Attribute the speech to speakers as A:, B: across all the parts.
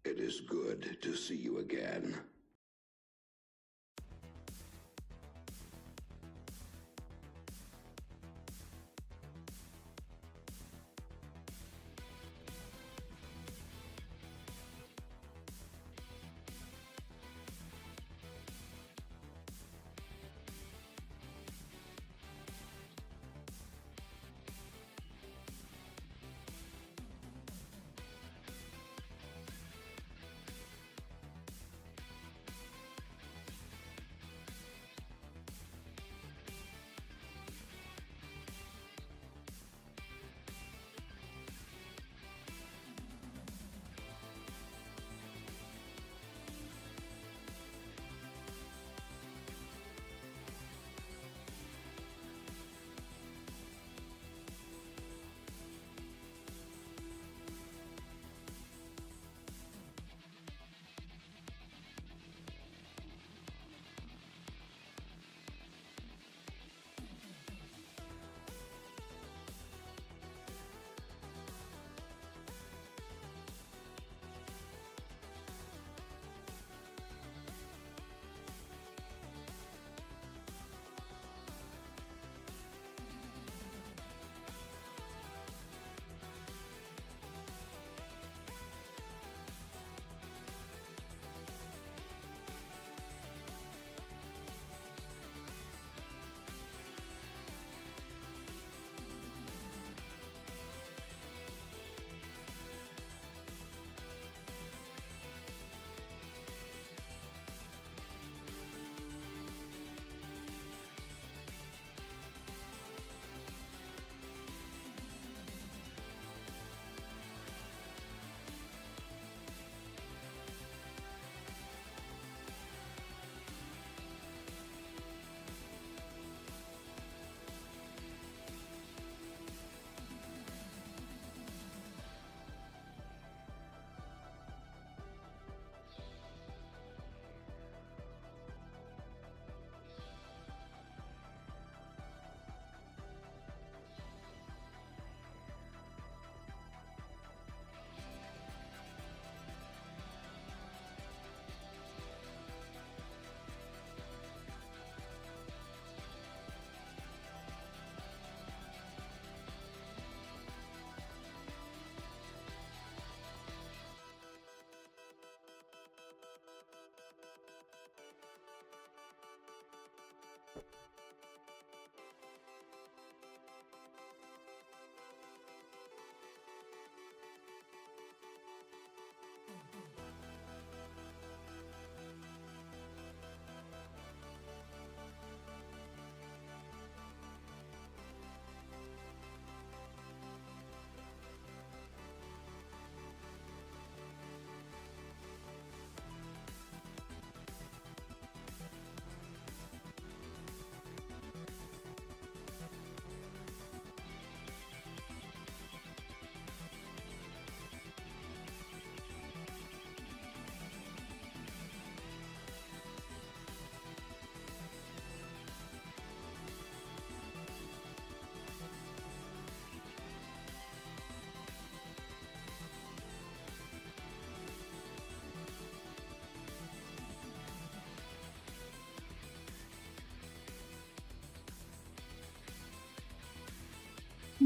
A: It is good to see you again.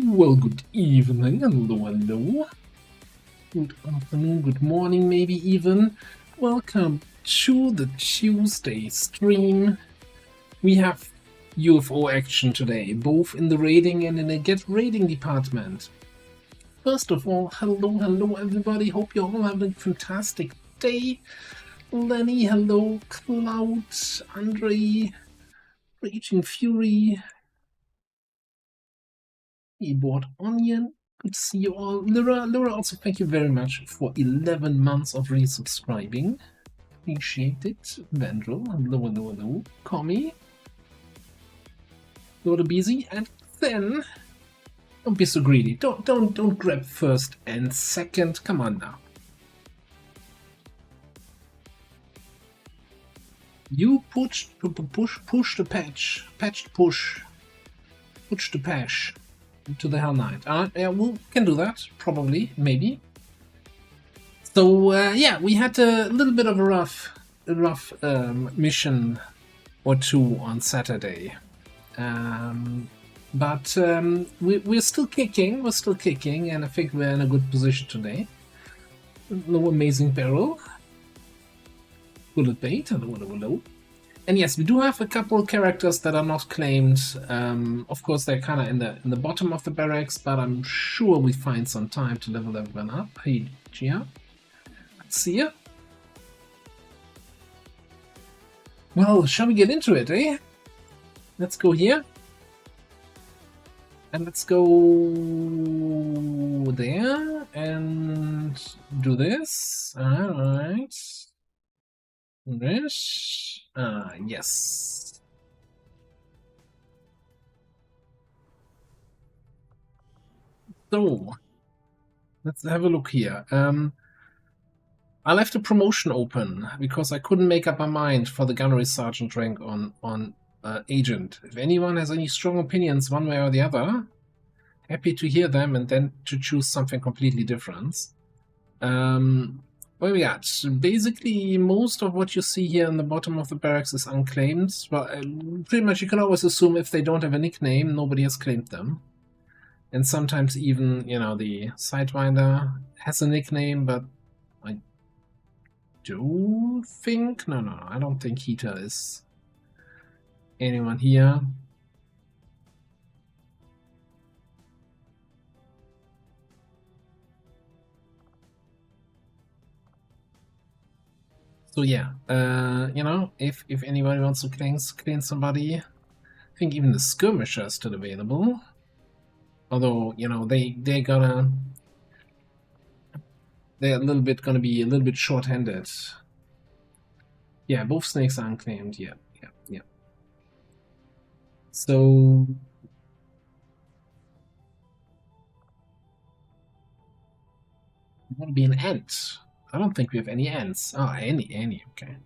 B: Well, good evening, hello. Good afternoon, good morning, maybe even. Welcome to the Tuesday stream. We have UFO action today, both in the rating and in the Get Rating department. First of all, hello everybody. Hope you all having a fantastic day. Lenny, hello. Cloud, Andre, Raging Fury, Keyboard Onion. Good to see you all. Lyra, also thank you very much for 11 months of resubscribing. Appreciate it. Vandal, hello. Commie. Go to busy, and then don't be so greedy. Don't grab first and second. Come on now. You push the patch. Push the patch to the Hell Knight. Yeah, we can do that. Probably, maybe. So yeah, we had a little bit of a rough mission or two on Saturday, but we're still kicking. We're still kicking, and I think we're in a good position today. No amazing barrel, bullet bait, hello. And yes, we do have a couple characters that are not claimed. Of course, they're kind of in the bottom of the barracks, but I'm sure we find some time to level everyone up. Hey, Gia. See ya. Well, shall we get into it, eh? Let's go here. And let's go there and do this. Alright. This. Yes. So, let's have a look here. I left a promotion open because I couldn't make up my mind for the gunnery sergeant rank on agent. If anyone has any strong opinions one way or the other, happy to hear them and then to choose something completely different. What we got? Basically, most of what you see here in the bottom of the barracks is unclaimed. Well, pretty much you can always assume if they don't have a nickname, nobody has claimed them. And sometimes even, you know, the Sidewinder has a nickname, but I do think... No, I don't think Heater is anyone here. So yeah, you know, if anybody wants to clean somebody, I think even the skirmisher is still available. Although, you know, they're a little bit gonna be a little bit short-handed. Yeah, both snakes are unclaimed. Yeah. So I want to be an ant. I don't think we have any ants. Oh, any. Okay.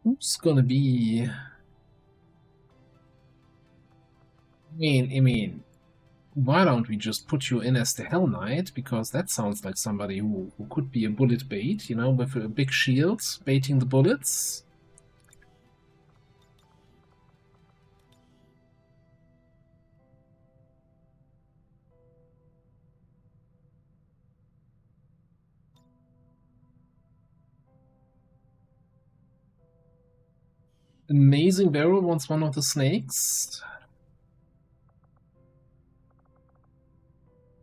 B: Who's gonna be? I mean, why don't we just put you in as the Hell Knight? Because that sounds like somebody who could be a bullet bait, you know, with a big shield, baiting the bullets. Amazing Barrel wants one of the snakes.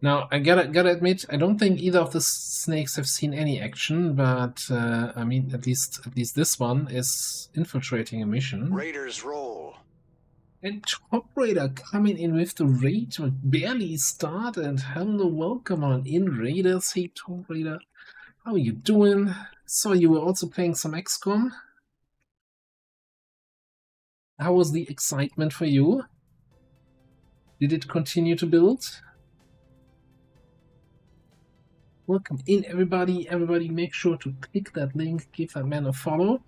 B: Now, I gotta admit, I don't think either of the snakes have seen any action, but I mean, at least this one is infiltrating a mission.
A: Raiders roll.
B: And Top Raider coming in with the raid, barely started. Hello, welcome on in, Raiders. Hey, Top Raider, how are you doing? Saw you were also playing some XCOM. How was the excitement for you? Did it continue to build? Welcome in, everybody. Everybody, make sure to click that link, give that man a follow.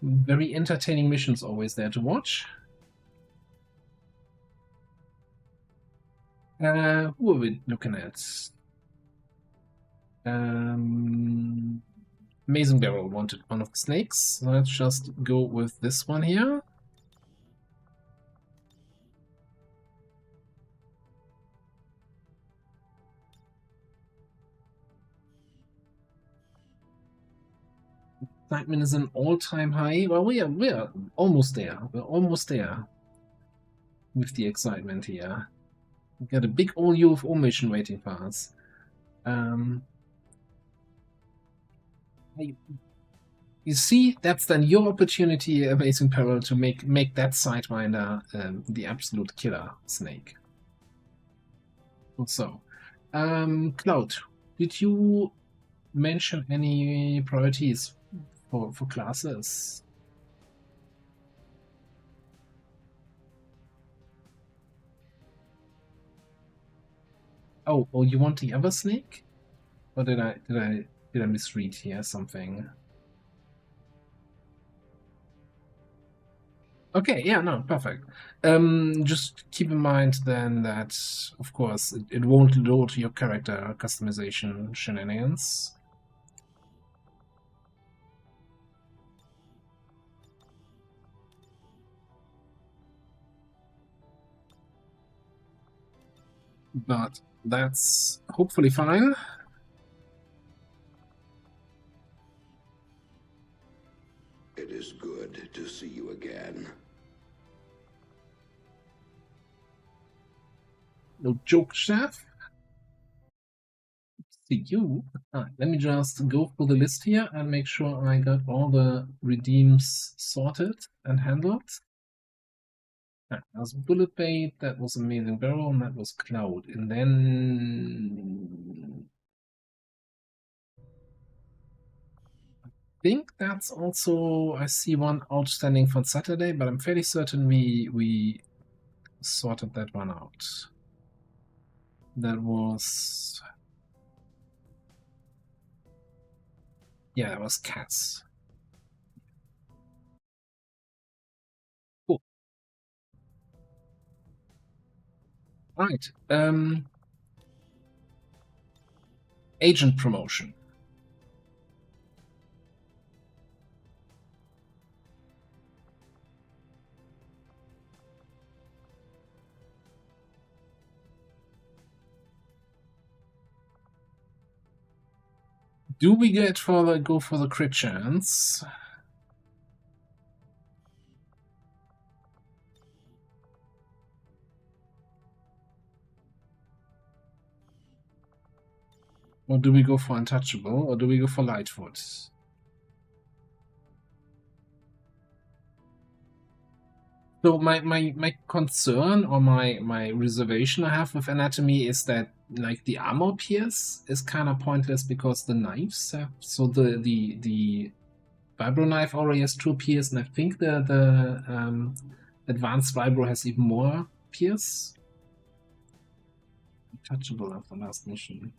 B: Some very entertaining missions always there to watch. Who are we looking at? Amazing Barrel wanted one of the snakes. Let's just go with this one here. Excitement is an all-time high. Well, we are almost there. We're almost there with the excitement here. We got a big old UFO mission waiting for us. You see, that's then your opportunity, Amazing Peril, to make that Sidewinder the absolute killer snake. So, Cloud, did you mention any priorities for classes? Oh, you want the other snake? Or did I misread here something? Okay, yeah, no, perfect. Just keep in mind then that, of course, it won't load your character customization shenanigans. But that's hopefully fine.
A: It is good to see you again.
B: No joke, chef. See you. Let me just go through the list here and make sure I got all the redeems sorted and handled. That was Bullet Bait, that was Amazing Barrel, and that was Cloud. And then I think that's also, I see one outstanding for Saturday, but I'm fairly certain we sorted that one out. That was, yeah, that was Cats. Cool. Right. Agent promotion. Do we go for the crit chance? Or do we go for Untouchable? Or do we go for Lightfoot? So my concern or my reservation I have with Anatomy is that like the armor pierce is kind of pointless because the knives have, so the vibro knife already has 2 pierce, and I think the advanced vibro has even more pierce. Untouchable of the last mission.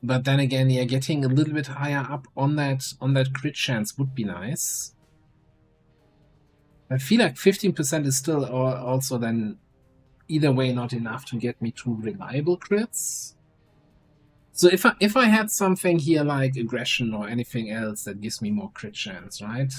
B: But then again, yeah, getting a little bit higher up on that crit chance would be nice. I feel like 15% is still also then either way not enough to get me 2 reliable crits. So if I had something here like aggression or anything else that gives me more crit chance, right?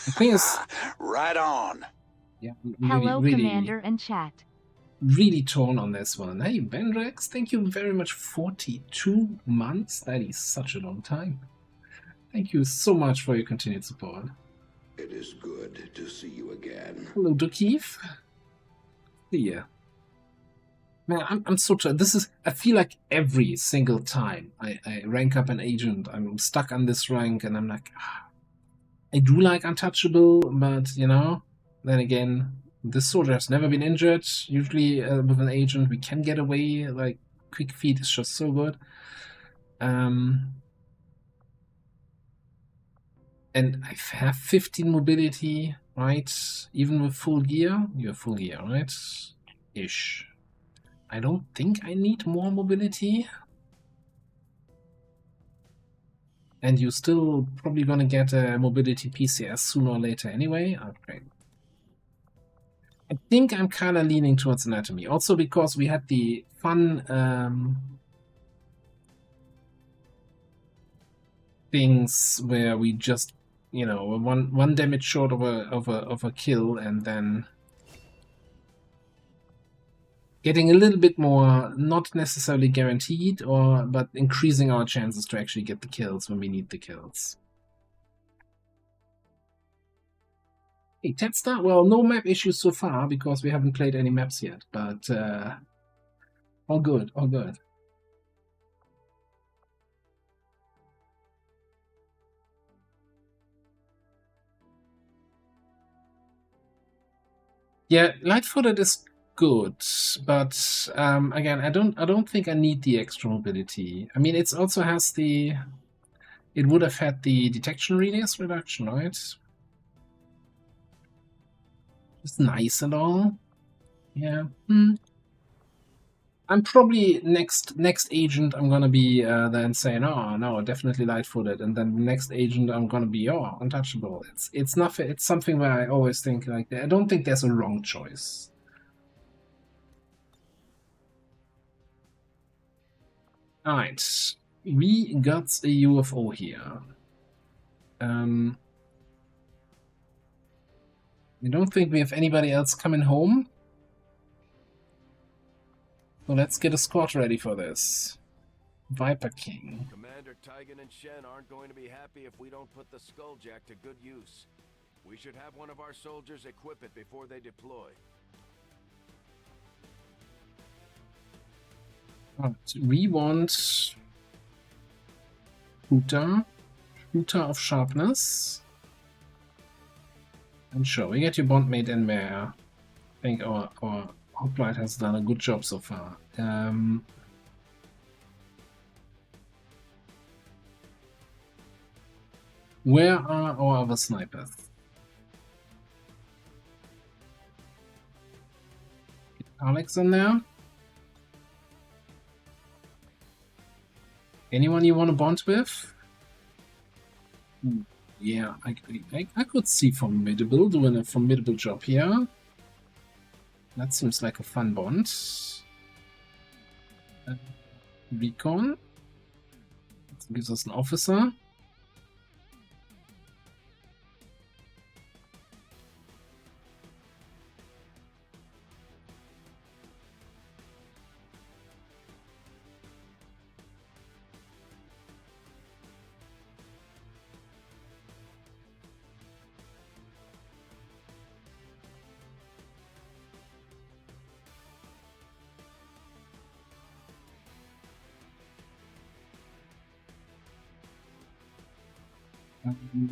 B: The thing is,
A: right on.
B: Yeah,
C: Hello,
B: really,
C: Commander and chat.
B: really torn on this one. Hey, Bendrax, thank you very much. 42 months. That is such a long time. Thank you so much for your continued support.
A: It is good to see you again.
B: Hello, Dukeef. Yeah. Man, I'm so tired. This is, I feel like every single time I rank up an agent, I'm stuck on this rank, and I'm like, I do like Untouchable, but, you know, then again, this soldier has never been injured. Usually with an agent, we can get away. Like, Quick Feet is just so good. And I have 15 mobility, right? Even with full gear. You have full gear, right? Ish. I don't think I need more mobility. And you're still probably gonna get a mobility PCS sooner or later anyway. Okay. I think I'm kind of leaning towards Anatomy. Also because we had the fun things where we just, you know, one damage short of a kill, and then getting a little bit more, not necessarily guaranteed, but increasing our chances to actually get the kills when we need the kills. Hey, Tetstar, well, no map issues so far because we haven't played any maps yet, but all good, all good. Yeah, light-footed is good, but again, I don't think I need the extra mobility. I mean, it also has the It would have had the detection radius reduction, right? It's nice and all. Yeah. I'm probably next agent. I'm gonna be then saying, oh no, definitely light-footed, and then the next agent I'm gonna be untouchable. It's nothing. It's something where I always think like I don't think there's a wrong choice. All right, we got a UFO here. I don't think we have anybody else coming home. So let's get a squad ready for this. Viper King.
C: Commander Tigan and Shen aren't going to be happy if we don't put the Skulljack to good use. We should have one of our soldiers equip it before they deploy.
B: Right, we want Shooter of Sharpness. And sure, we get your bondmate in there. I think our Hoplite has done a good job so far. Where are our other snipers? Get Alex in there. Anyone you want to bond with? Yeah, I could see Formidable doing a formidable job here. That seems like a fun bond. Recon. That gives us an officer.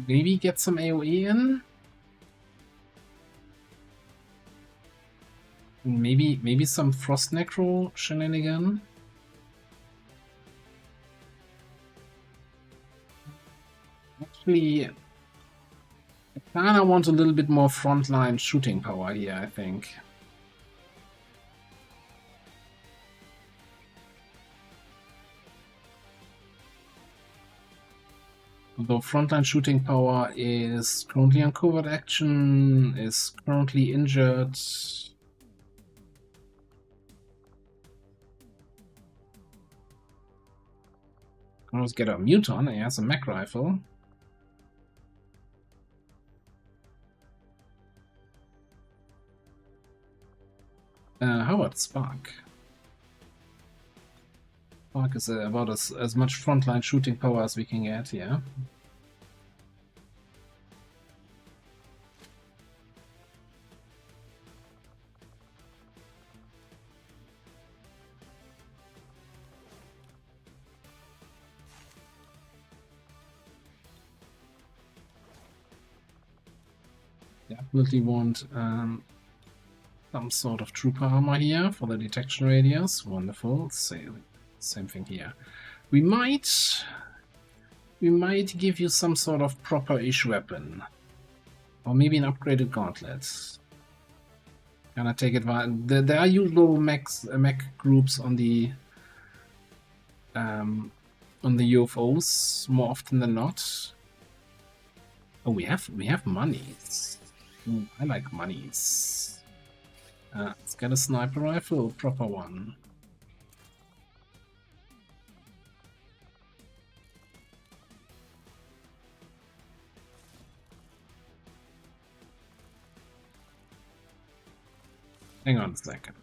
B: Maybe get some AoE in. Maybe some Frost Necro shenanigan. Actually, I kinda want a little bit more frontline shooting power here, I think. Although frontline shooting power is currently on covert action, is currently injured. Can always get a Muton, he has a mech rifle. How about Spark? Spark is about as much frontline shooting power as we can get, yeah. Definitely want some sort of trooper armor here for the detection radius. Wonderful. Same thing here. We might give you some sort of proper-ish weapon. Or maybe an upgraded gauntlet. Gonna take advantage. There are usual mech groups on the UFOs more often than not. Oh, we have monies. Ooh, I like monies. Let's get a sniper rifle, a proper one. Hang on a second.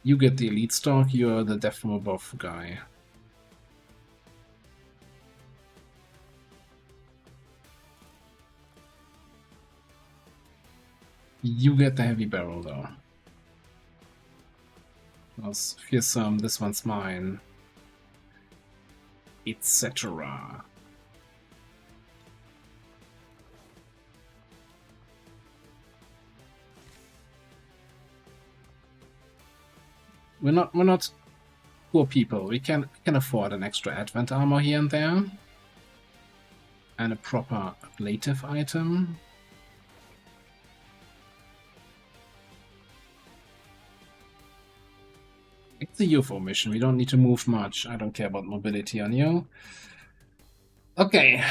B: You get the elite stock, you're the death from above guy. You get the heavy barrel though. Plus, fearsome, this one's mine. Etc. We're not Poor people. We can afford an extra advent armor here and there. And a proper ablative item. It's a UFO mission. We don't need to move much. I don't care about mobility on you. Okay.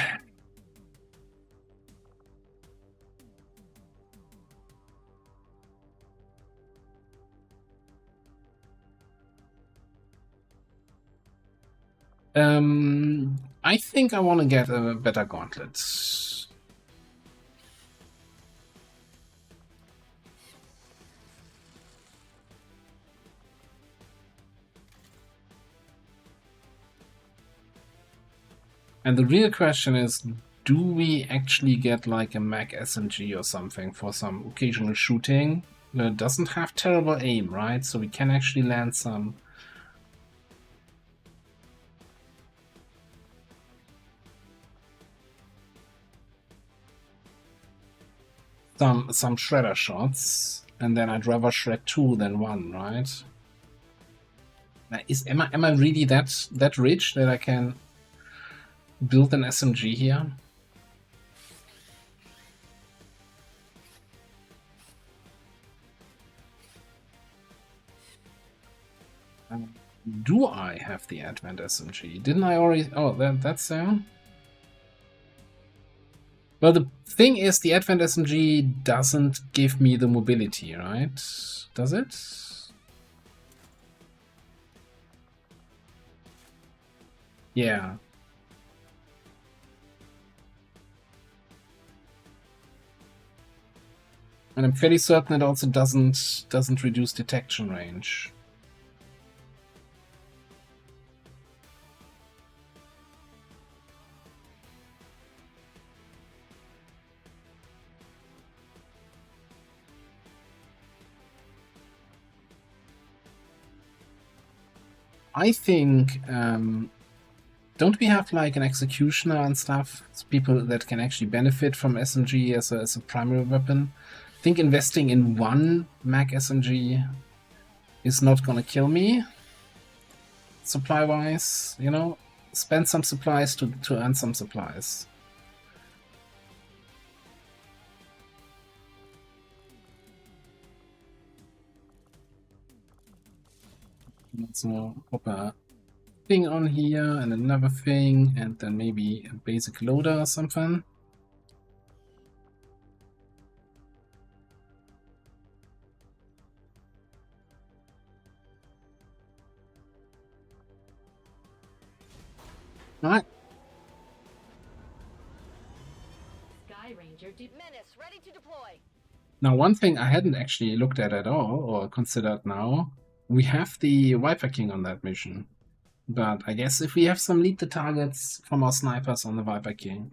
B: I think I want to get a better gauntlet. And the real question is, do we actually get like a Mac SMG or something for some occasional shooting? It doesn't have terrible aim, right? So we can actually land some shredder shots, and then I'd rather shred 2 than 1, right? Am I really that rich that I can build an SMG here? Do I have the Advent SMG? Didn't I already? Oh, that's there. Well, the thing is, the Advent SMG doesn't give me the mobility, right? Does it? Yeah. And I'm fairly certain it also doesn't reduce detection range. I think, don't we have like an executioner and stuff? It's people that can actually benefit from SMG as a primary weapon. I think investing in one Mac SMG is not gonna kill me. Supply-wise, you know, spend some supplies to earn some supplies. So pop a thing on here and another thing, and then maybe a basic loader or something. Alright.
D: Sky Ranger Menace ready to deploy.
B: Now, one thing I hadn't actually looked at all, or considered now, we have the Viper King on that mission. But I guess if we have some lead the targets from our snipers on the Viper King,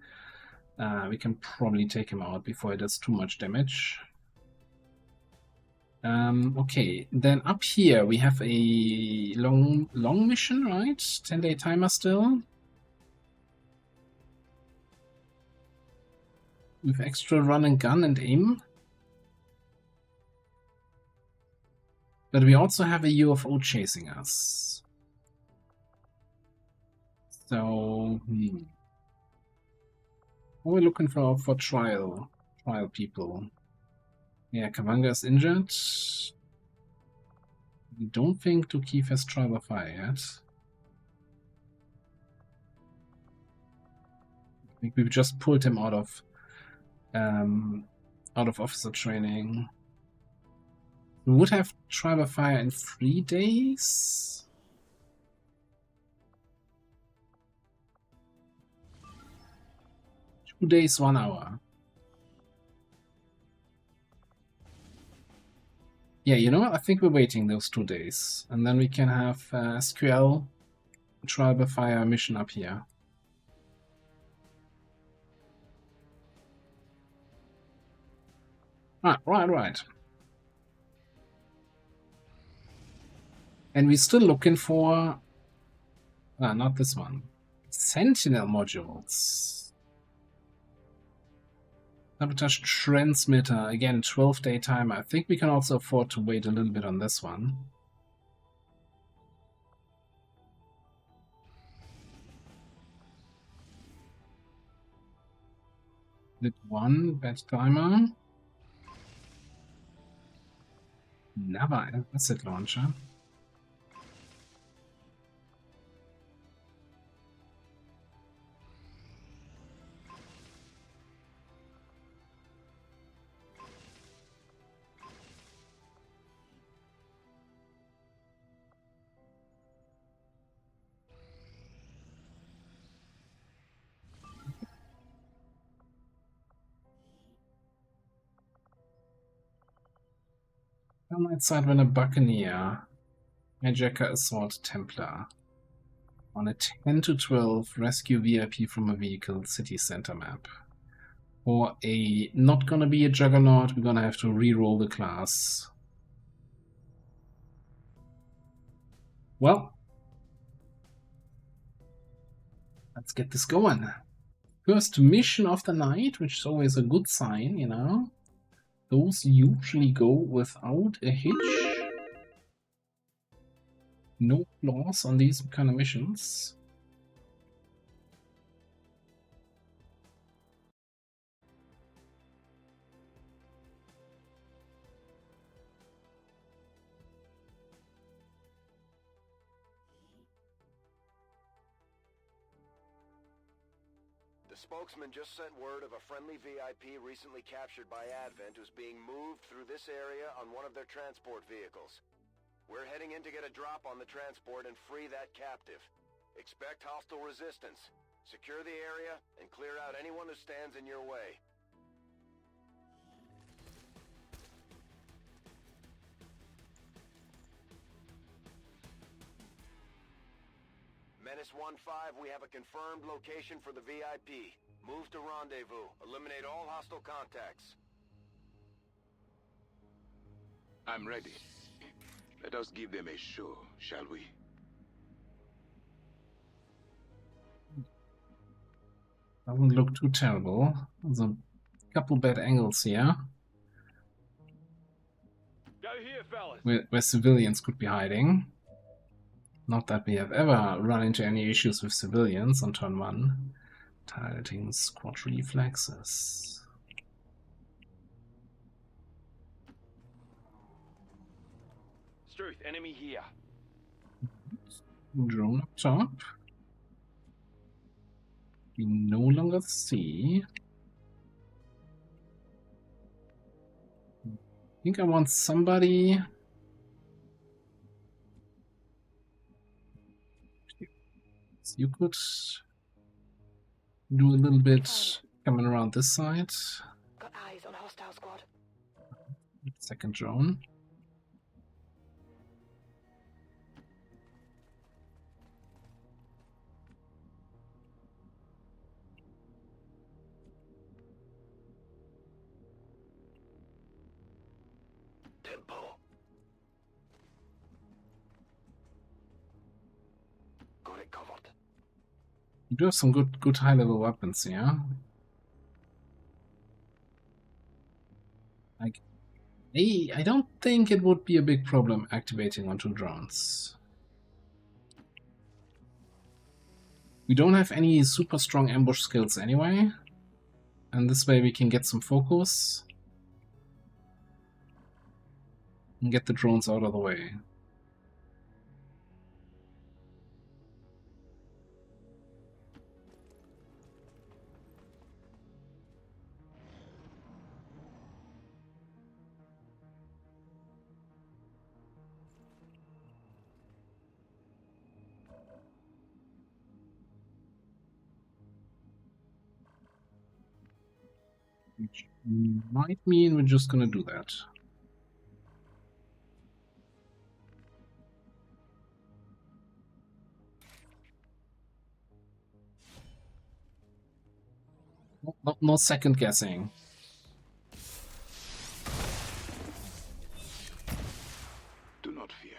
B: we can probably take him out before it does too much damage. Okay, then up here we have a long mission, right? 10-day timer still. With extra run and gun and aim. But we also have a UFO chasing us. So, we're looking for trial people. Yeah, Kavanga is injured. I don't think Tukif has trial by fire yet. I think we've just pulled him out of officer training. We would have trial by fire in 3 days. Two days, 1 hour. Yeah, you know what? I think we're waiting those 2 days. And then we can have SQL trial by fire mission up here. Right. And we're still looking for... not this one. Sentinel modules. Sabotage transmitter. Again, 12-day timer. I think we can also afford to wait a little bit on this one. Did one bad timer. Another acid launcher. Come outside when a Buccaneer, Hijacker, Assault, Templar. On a 10 to 12, rescue VIP from a vehicle, city center map. For a not gonna be a Juggernaut, we're gonna have to re-roll the class. Well, let's get this going. First mission of the night, which is always a good sign, you know. Those usually go without a hitch. No flaws on these kind of missions.
C: The spokesman just sent word of a friendly VIP recently captured by Advent who's being moved through this area on one of their transport vehicles. We're heading in to get a drop on the transport and free that captive. Expect hostile resistance. Secure the area and clear out anyone who stands in your way. Menace 1-5, we have a confirmed location for the VIP. Move to rendezvous. Eliminate all hostile contacts.
A: I'm ready. Let us give them a show, shall we?
B: Doesn't look too terrible. There's a couple bad angles here.
C: Go here, fellas.
B: Where civilians could be hiding. Not that we have ever run into any issues with civilians on turn 1. Targeting squad reflexes.
C: Struth, enemy here.
B: Drone up top. We no longer see. I think I want somebody. You could do a little bit coming around this side.
D: Got eyes on hostile squad.
B: Second drone.
C: Tempo. Got it covered.
B: You do have some good high level weapons here. Like, I don't think it would be a big problem activating on 2 drones. We don't have any super strong ambush skills anyway, and this way we can get some focus and get the drones out of the way. Which might mean we're just gonna do that. No second guessing.
A: Do not fear.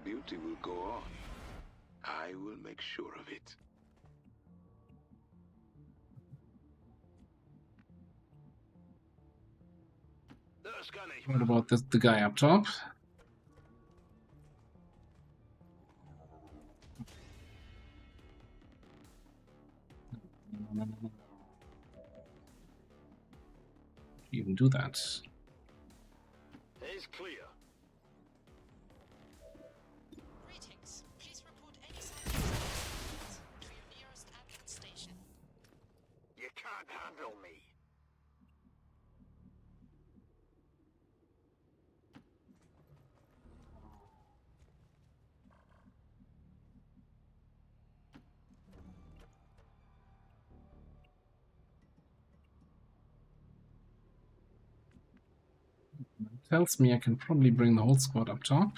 A: Beauty will go on. I will make sure of it.
B: What about the guy up top? even do that?
C: Is clear.
E: Greetings. Please report any signs of suspicious to your nearest admin station.
C: You can't handle me.
B: Tells me I can probably bring the whole squad up top.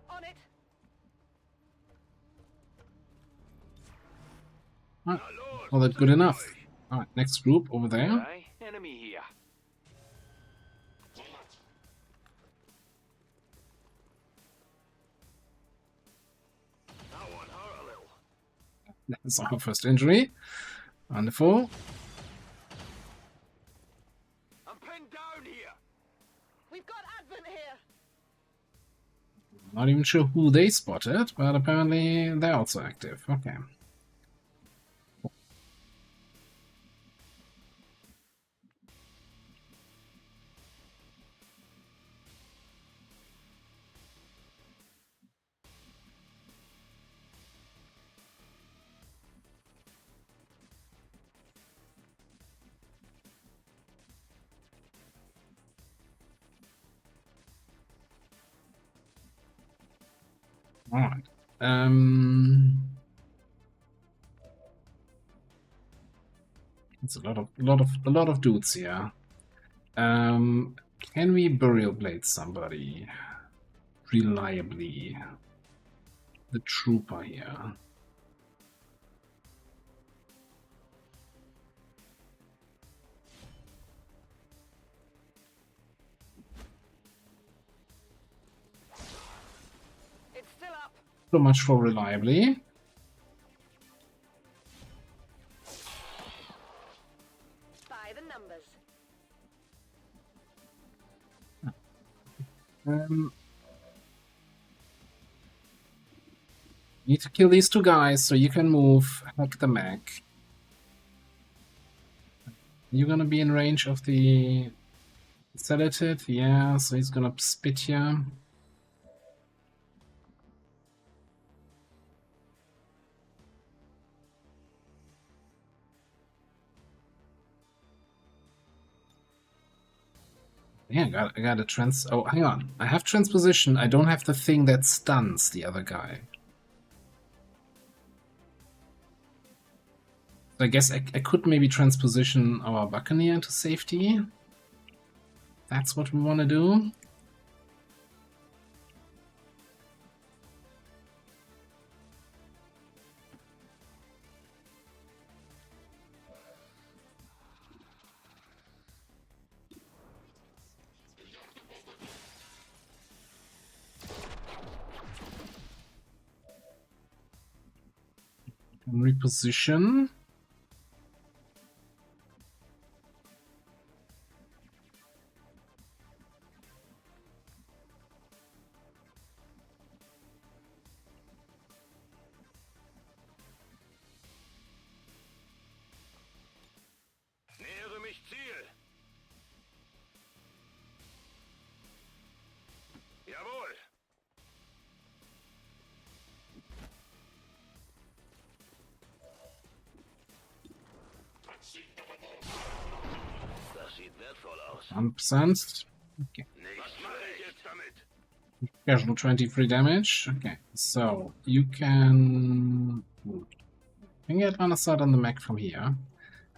D: On it.
B: Ah, well, that's good enough. Alright, next group over there.
F: Aye, enemy here.
C: That one hurt a little.
B: That's our first injury. Wonderful.
C: I'm pinned down here.
D: We've got Advent here.
B: Not even sure who they spotted, but apparently they're also active. Okay. Alright. It's a lot of dudes here. Can we burial blade somebody reliably? The trooper here.
D: It's still up.
B: So much for reliably.
D: By the numbers.
B: Need to kill these two guys so you can move. Hack the mech. You're gonna be in range of the sedative? Yeah, so he's gonna spit you. Yeah, I got a trans. Oh, hang on. I have transposition. I don't have the thing that stuns the other guy. So I guess I could maybe transposition our Buccaneer into safety. That's what we want to do. Reposition.
C: Nähere mich Ziel. Jawohl. Das sieht wertvoll aus.
B: 100%. Okay.
C: Was mache ich jetzt damit?
B: Casual 23 damage. Okay, so you can get on a side on the mech from here.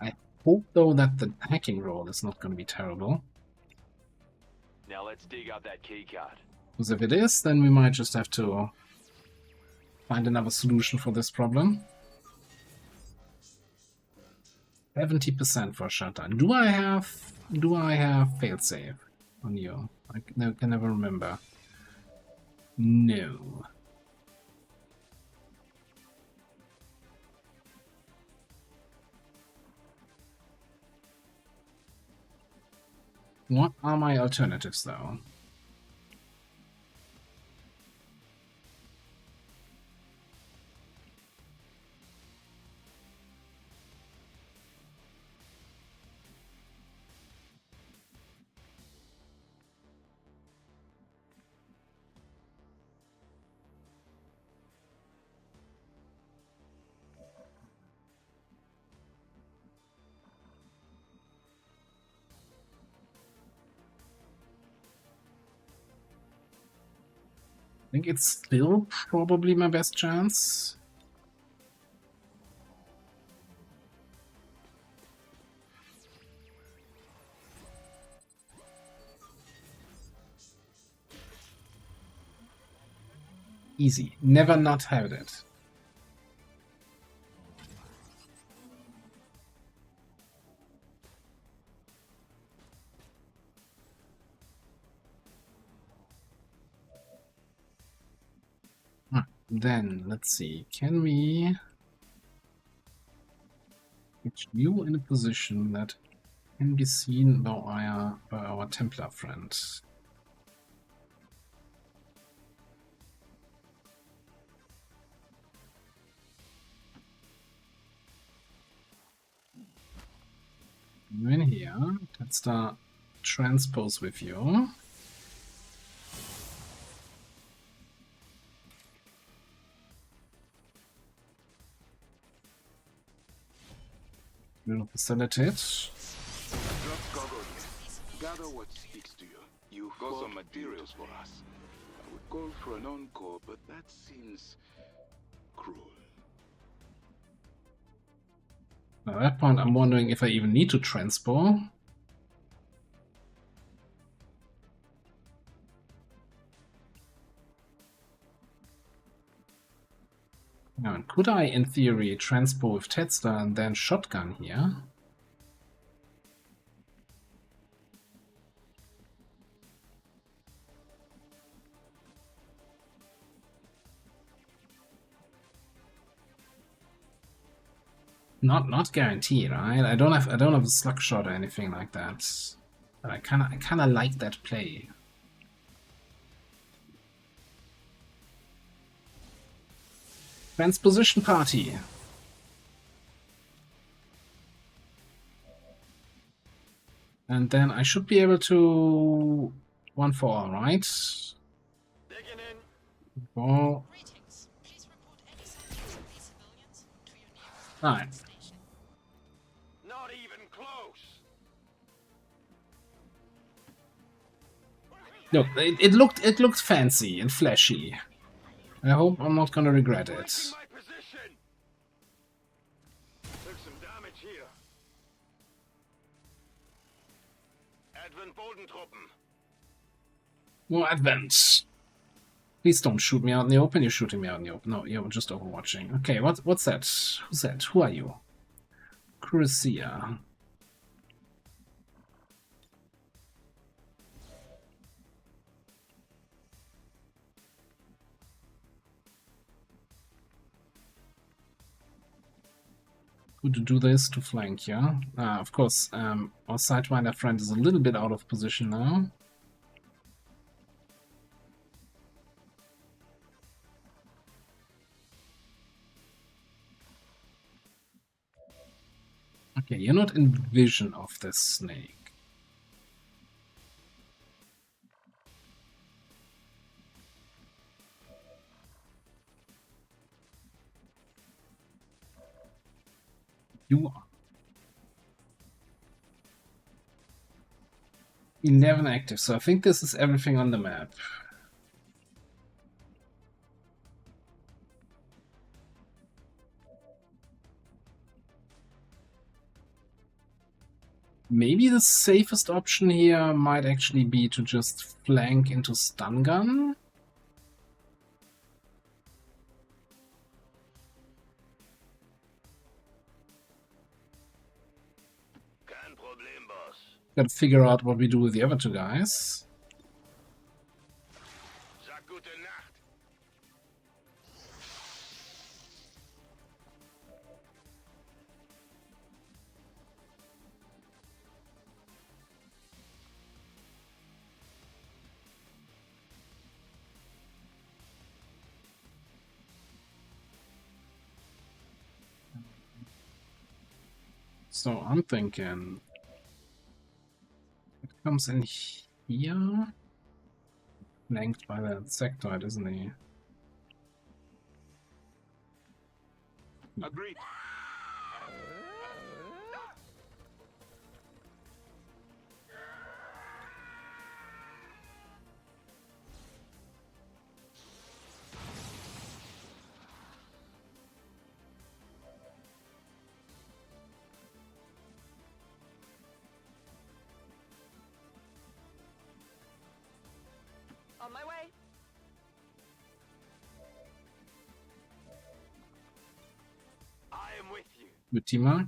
B: I hope though that the hacking roll is not going to be terrible.
F: Now let's dig out that key card.
B: Because if it is, then we might just have to find another solution for this problem. 70% for a shutdown. Do I have failsafe on you? I can never remember. No. What are my alternatives though? think it's still probably my best chance. Easy. Never not have it. Then, let's see. Can we get you in a position that can be seen by our Templar friend? You in here. Let's start transpose with you. We'll facilitate.
A: Drop cargo here. Gather what speaks to you. You got some materials for us. I would call for an encore, but that seems cruel.
B: At that point, I'm wondering if I even need to transpo. Now, could I, in theory, transpo with Tetster and then shotgun here? Not guaranteed, right? I don't have a slug shot or anything like that. But I kinda like that play. Transposition party. And then I should be able to 1 for all, right?
C: Digging in.
B: Well,
E: Greetings. Please report any sightings of these civilians to your nearest
B: alright.
E: station.
C: Not even close.
B: Look, it looked fancy and flashy. I hope I'm not gonna regret it.
C: Breaking my position. Took some damage here. Advent Bodentruppen.
B: More advent. Please don't shoot me out in the open. You're shooting me out in the open. No, you're just overwatching. Okay, what's that? Who's that? Who are you? Crucia. Good to do this to flank, yeah? Of course, our Sidewinder friend is a little bit out of position now. Okay, you're not in vision of this snake. You are. 11 active, so I think this is everything on the map. Maybe the safest option here might actually be to just flank into stun gun.
C: Kein Problem, Boss.
B: Gotta figure out what we do with the other 2 guys.
C: Sag gute Nacht.
B: So I'm thinking it comes in here, flanked by that sectoid, isn't he?
A: Agreed.
B: Witty mark.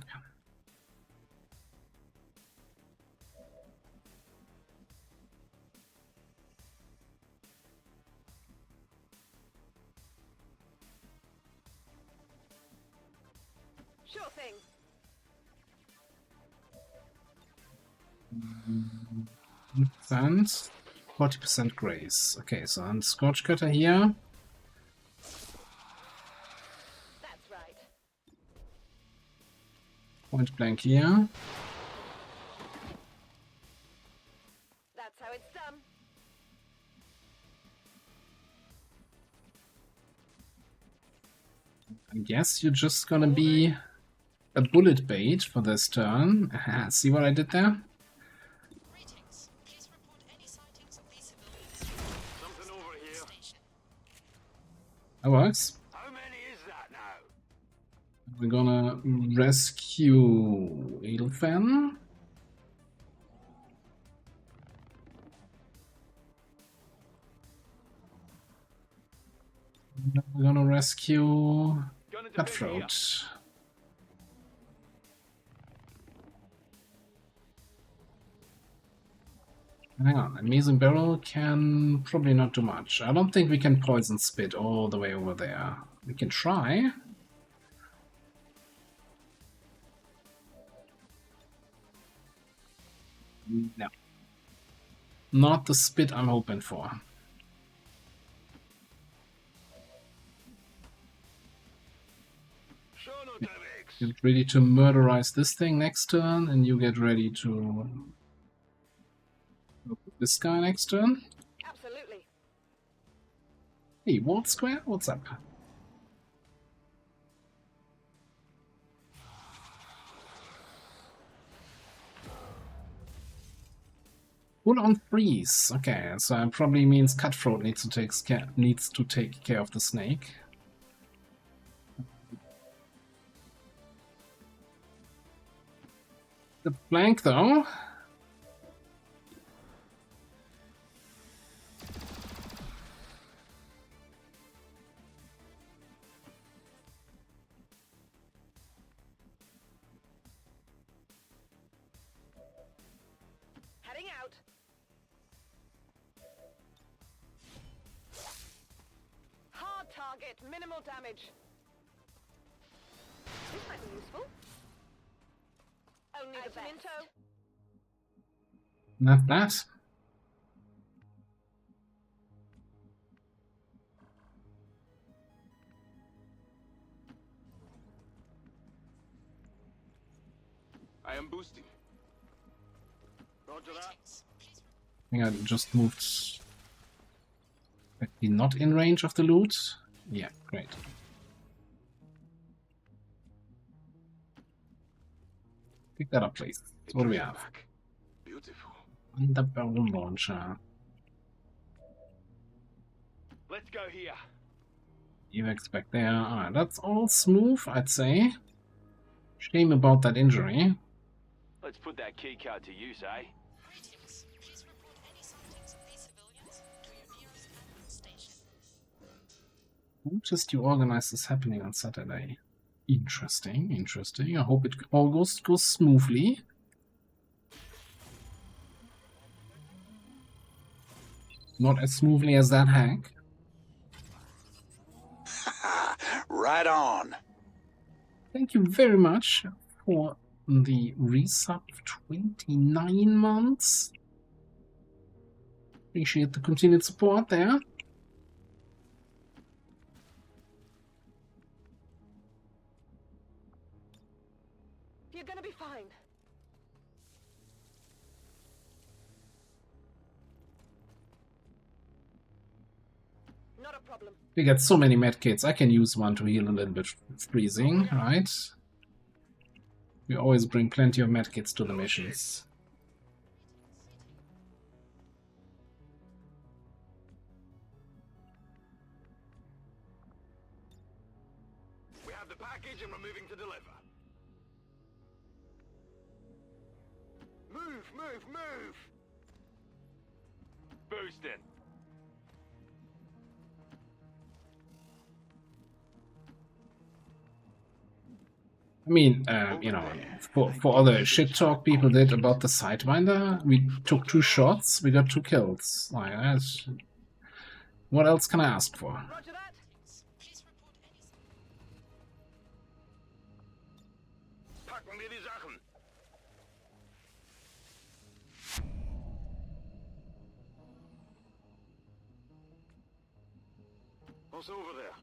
D: Sure thing.
B: And 40% grace. Okay, so I'm Scorch Cutter here.
D: That's right.
B: Point blank here.
D: That's how it's done.
B: I guess you're just gonna be a bullet bait for this turn. Aha, see what I did there?
E: Greetings. Please report any sightings of these civilians.
C: Something over here.
E: Station.
B: That works.
C: How many is that now?
B: We're gonna rescue Edelfen. We're gonna rescue
F: Gun at the big here.
B: Cutthroat. Hang on, a Amazing Barrel can probably not do much. I don't think we can poison spit all the way over there. We can try. No. Not the spit I'm hoping for.
C: Sure, no Devex.
B: Get ready to murderize this thing next turn, and you get ready to look at this guy next turn.
D: Absolutely.
B: Hey, Ward Square, what's up? Full on freeze. Okay, so it probably means Cutthroat needs to take care of the snake. The flank though.
D: Heading out. Hard target, minimal damage. This might be useful. Only the best. In tow.
B: And that's that.
A: I am boosting.
C: Roger that.
E: Greetings. Please
B: I think I just moved. Actually not in range of the loot. Yeah, great. Pick that up, please. What do we have?
A: Back. Beautiful.
B: Underbarrel launcher.
F: Let's go here.
B: You expect there. Alright, that's all smooth, I'd say. Shame about that injury.
F: Let's put that keycard to use, eh?
E: Greetings. Please report any sightings of these civilians to your nearest admin station.
B: Noticed you organized this happening on Saturday. Interesting, interesting. I hope it all goes smoothly. Not as smoothly as that hack.
G: Right on.
B: Thank you very much for the resub of 29 months. Appreciate the continued support there.
D: You're gonna be fine. Not a problem.
B: We got so many medkits. I can use one to heal a little bit freezing, right? We always bring plenty of medkits to the missions.
C: We have the package and we're moving to deliver. Move, move, move!
F: Boosting.
B: I mean, you know, for all the shit talk people did about the Sidewinder, we took 2 shots, we got 2 kills. Like, that's... What else can I ask for?
C: Roger that.
E: Please report any
C: Packen wir die Sachen. What's over there?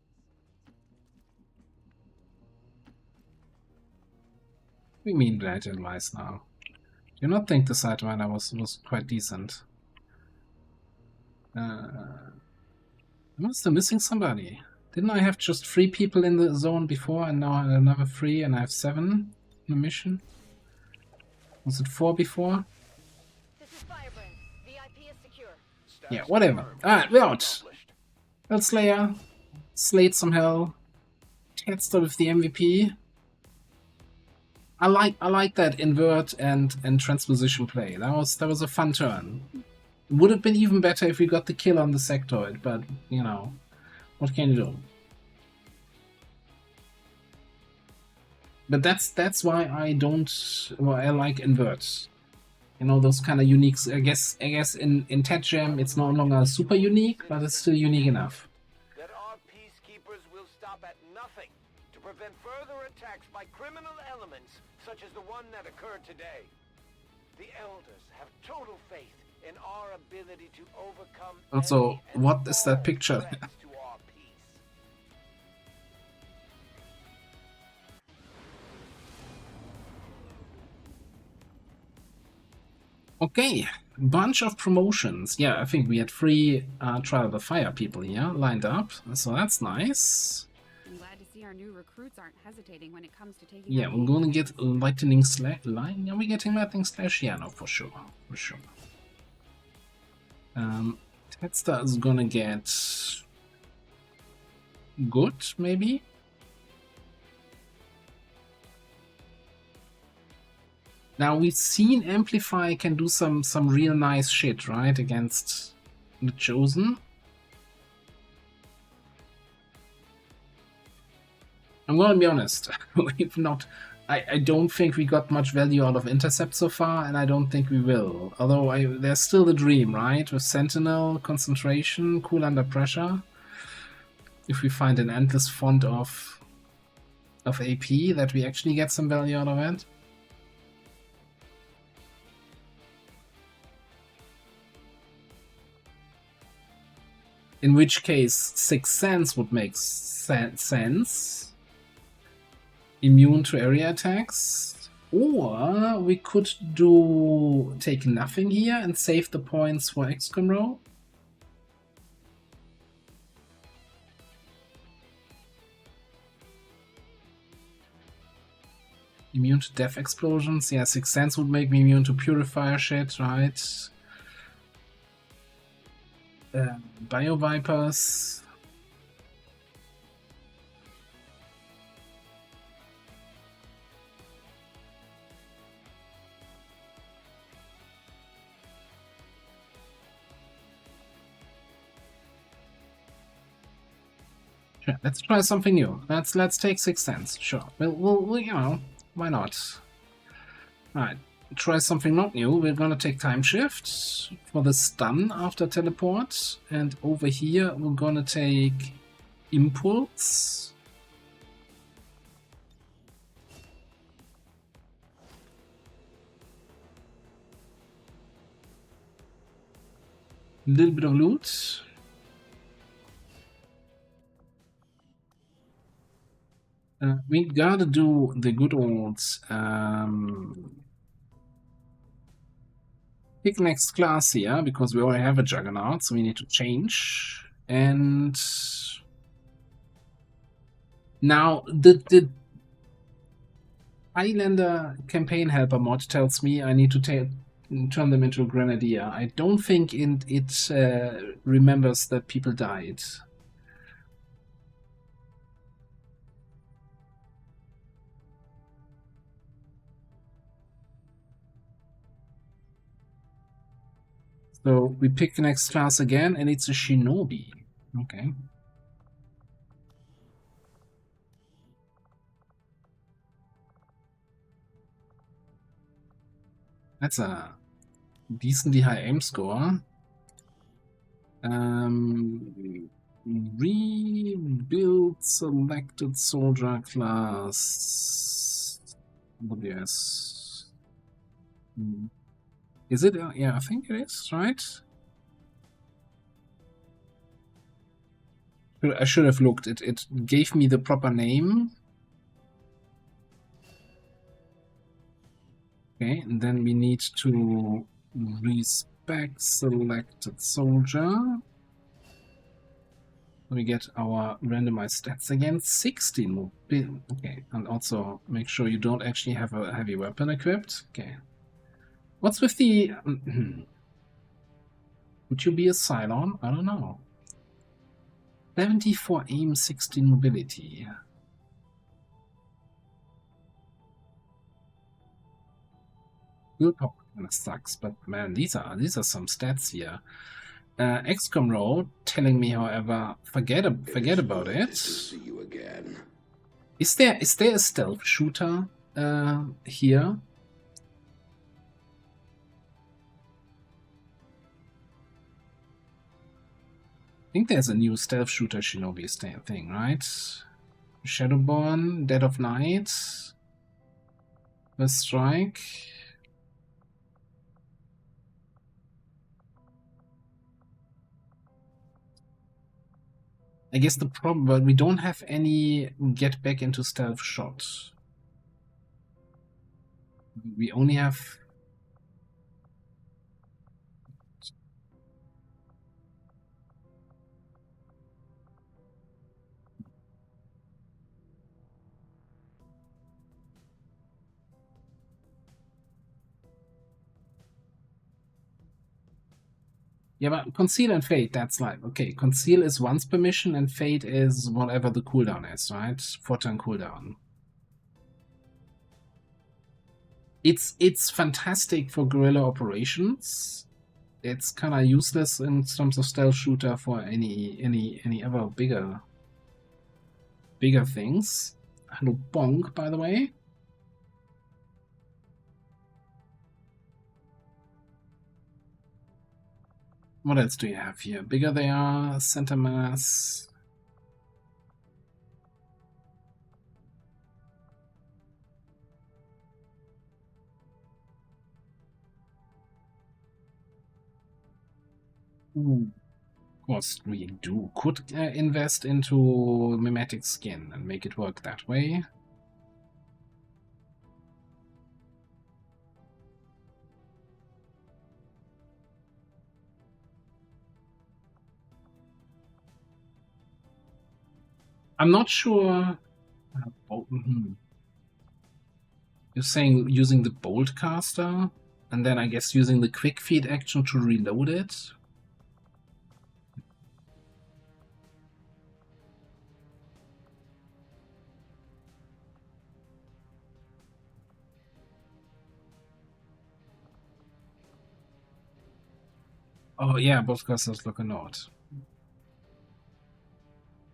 B: We mean bad advice now. Do you not think the Sidewinder was quite decent? I'm still missing somebody. Didn't I have just 3 people in the zone before, and now I have another 3, and I have 7 in the mission? Was it 4 before?
D: This is Firebrand. VIP is secure.
B: Yeah, whatever. Alright, we're out. Slayer, slayed some hell. Tedster with the MVP. I like that invert and transposition play. That was a fun turn. Would have been even better if we got the kill on the sectoid, but you know, what can you do? But that's why I like inverts. You know, those kind of unique. I guess in Ted Jam it's no longer super unique, but it's still unique enough.
C: That our peacekeepers will stop at nothing to prevent further attacks by criminal elements such as the one that occurred today. The elders have total faith in our ability to overcome
B: Also,
C: any and
B: what is that
C: all
B: picture?
C: threats to our peace.
B: Okay, bunch of promotions. Yeah, I think we had 3 Trial by Fire people here lined up, so that's nice.
H: I'm glad to see our new recruits aren't hesitating when it comes to taking.
B: Yeah, we're gonna get Lightning Slash. Are we getting Lightning Slash? Yeah, no, for sure, for sure. Tedster is gonna get good, maybe. Now we've seen Amplify can do some real nice shit, right, against the Chosen. I'm gonna be honest, we've not. I don't think we got much value out of Intercept so far, and I don't think we will. Although there's still the dream, right? With Sentinel, Concentration, Cool Under Pressure. If we find an endless font of AP, that we actually get some value out of it. In which case, Sixth Sense would make sense. Immune to area attacks. Or we could take nothing here and save the points for XCOM row. Immune to death explosions. Yeah, Sixth Sense would make me immune to purifier shit, right? Bio Vipers. Sure, let's try something new. Let's take Sixth Sense. Sure, we'll you know, why not? All right, try something not new. We're gonna take Time Shift for the stun after teleport, and over here we're gonna take Impulse. A little bit of loot. We gotta do the good old pick next class here, because we already have a Juggernaut, so we need to change. And now the Highlander campaign helper mod tells me I need to turn them into a Grenadier. I don't think it remembers that people died. So we pick the next class again, and it's a Shinobi. Okay. That's a decently high aim score. Rebuild selected soldier class. WS. Is it? Yeah, I think it is, right? I should have looked. It gave me the proper name. Okay, and then we need to respec selected soldier. We get our randomized stats again. 16. Okay, and also make sure you don't actually have a heavy weapon equipped. Okay. What's with the... would you be a Cylon? I don't know. 74 aim, 16 mobility. Willpower kind of sucks, but man, these are some stats here. XCOM role telling me, however, forget about it.
G: See you again.
B: Is there a stealth shooter here? I think there's a new stealth shooter shinobi thing, right? Shadowborn, Dead of Night, First Strike. I guess the problem, but we don't have any get back into stealth shot. We only have... Yeah, but Conceal and Fade, that's like, okay, Conceal is once per mission and Fade is whatever the cooldown is, right? 4-turn cooldown. It's fantastic for guerrilla operations. It's kind of useless in terms of stealth shooter for any other bigger things. Hello, Bonk, by the way. What else do you have here? Bigger they are, center mass. Ooh. Of course, we could invest into mimetic skin and make it work that way. I'm not sure. You're saying using the bolt caster, and then I guess using the quick feed action to reload it. Oh yeah, bolt casters look a note.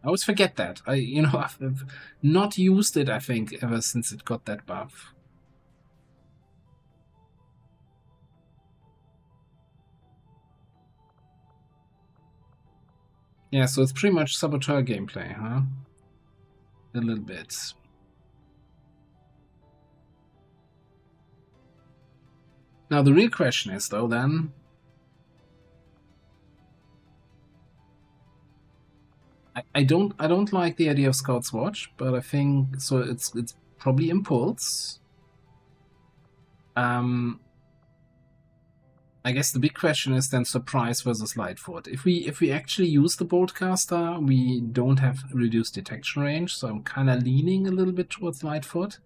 B: I always forget that. I've not used it, I think, ever since it got that buff. Yeah, so it's pretty much Saboteur gameplay, huh? A little bit. Now the real question is, though, then... I don't like the idea of Scout's Watch, but I think so. It's probably Impulse. I guess the big question is then Surprise versus Lightfoot. If we actually use the Boltcaster, we don't have reduced detection range, so I'm kind of leaning a little bit towards Lightfoot.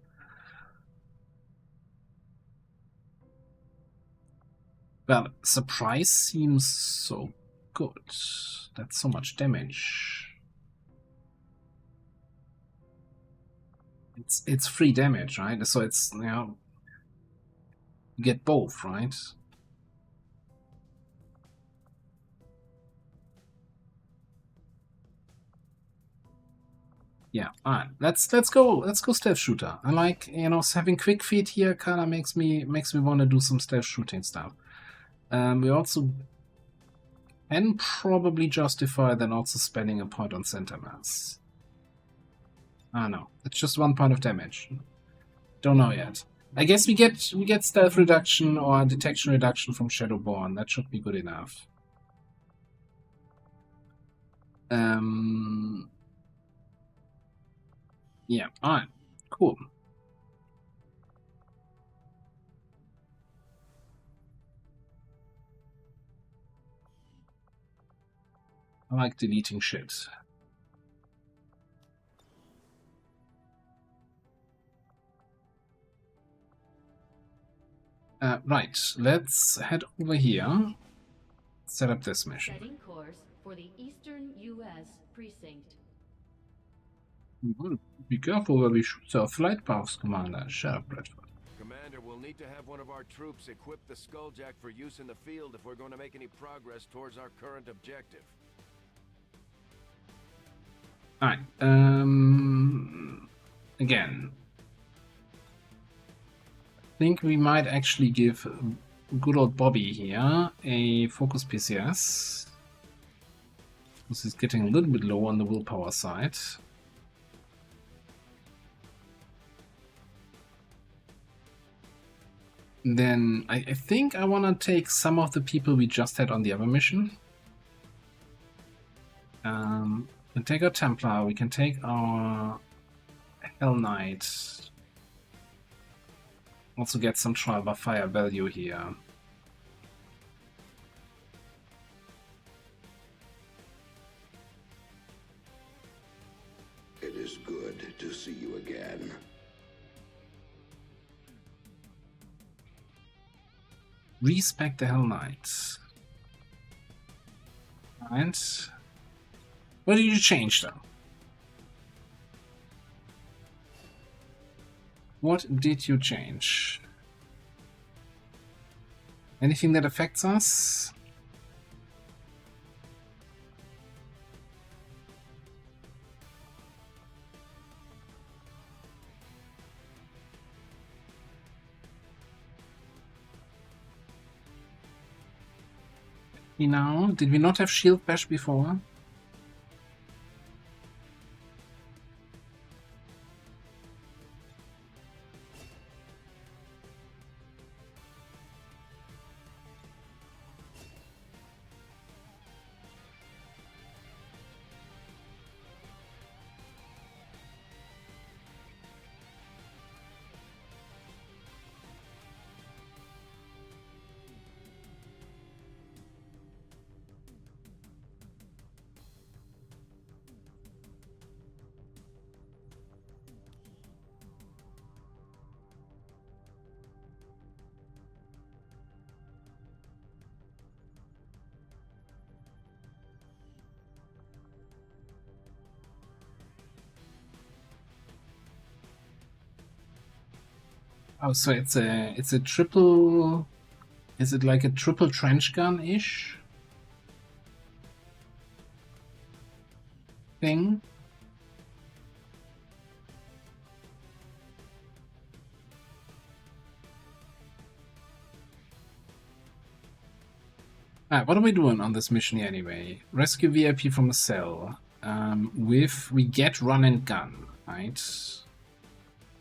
B: Well, Surprise seems so good. That's so much damage. It's free damage, right? So it's, you get both, right? Yeah, alright. Let's go stealth shooter. I like, you know, having quick feet here kind of makes me want to do some stealth shooting stuff. We also can probably justify then also spending a point on center mass. Ah no, it's just 1 point of damage. Don't know yet. I guess we get stealth reduction or detection reduction from Shadowborn. That should be good enough. Yeah, alright. Cool. I like deleting shit. Right, let's head over here. Set up this mission.
D: Setting course for the Eastern U.S. precinct.
B: Be careful where we shoot our flight paths, Commander. Shut up, Bradford.
C: Commander, we'll need to have one of our troops equip the Skulljack for use in the field if we're going to make any progress towards our current objective.
B: Alright, again, I think we might actually give good old Bobby here a focus PCS. Because he's getting a little bit low on the willpower side. Then I think I want to take some of the people we just had on the other mission. We can take our Templar, we can take our Hell Knight. Also get some trial by fire value here.
G: It is good to see you again.
B: Respect the Hell Knight. And what did you change though? What did you change? Anything that affects us? Now, did we not have shield bash before? Oh, so it's a triple. Is it like a triple trench gun-ish thing? Alright, what are we doing on this mission here anyway? Rescue VIP from a cell. We get run and gun, right?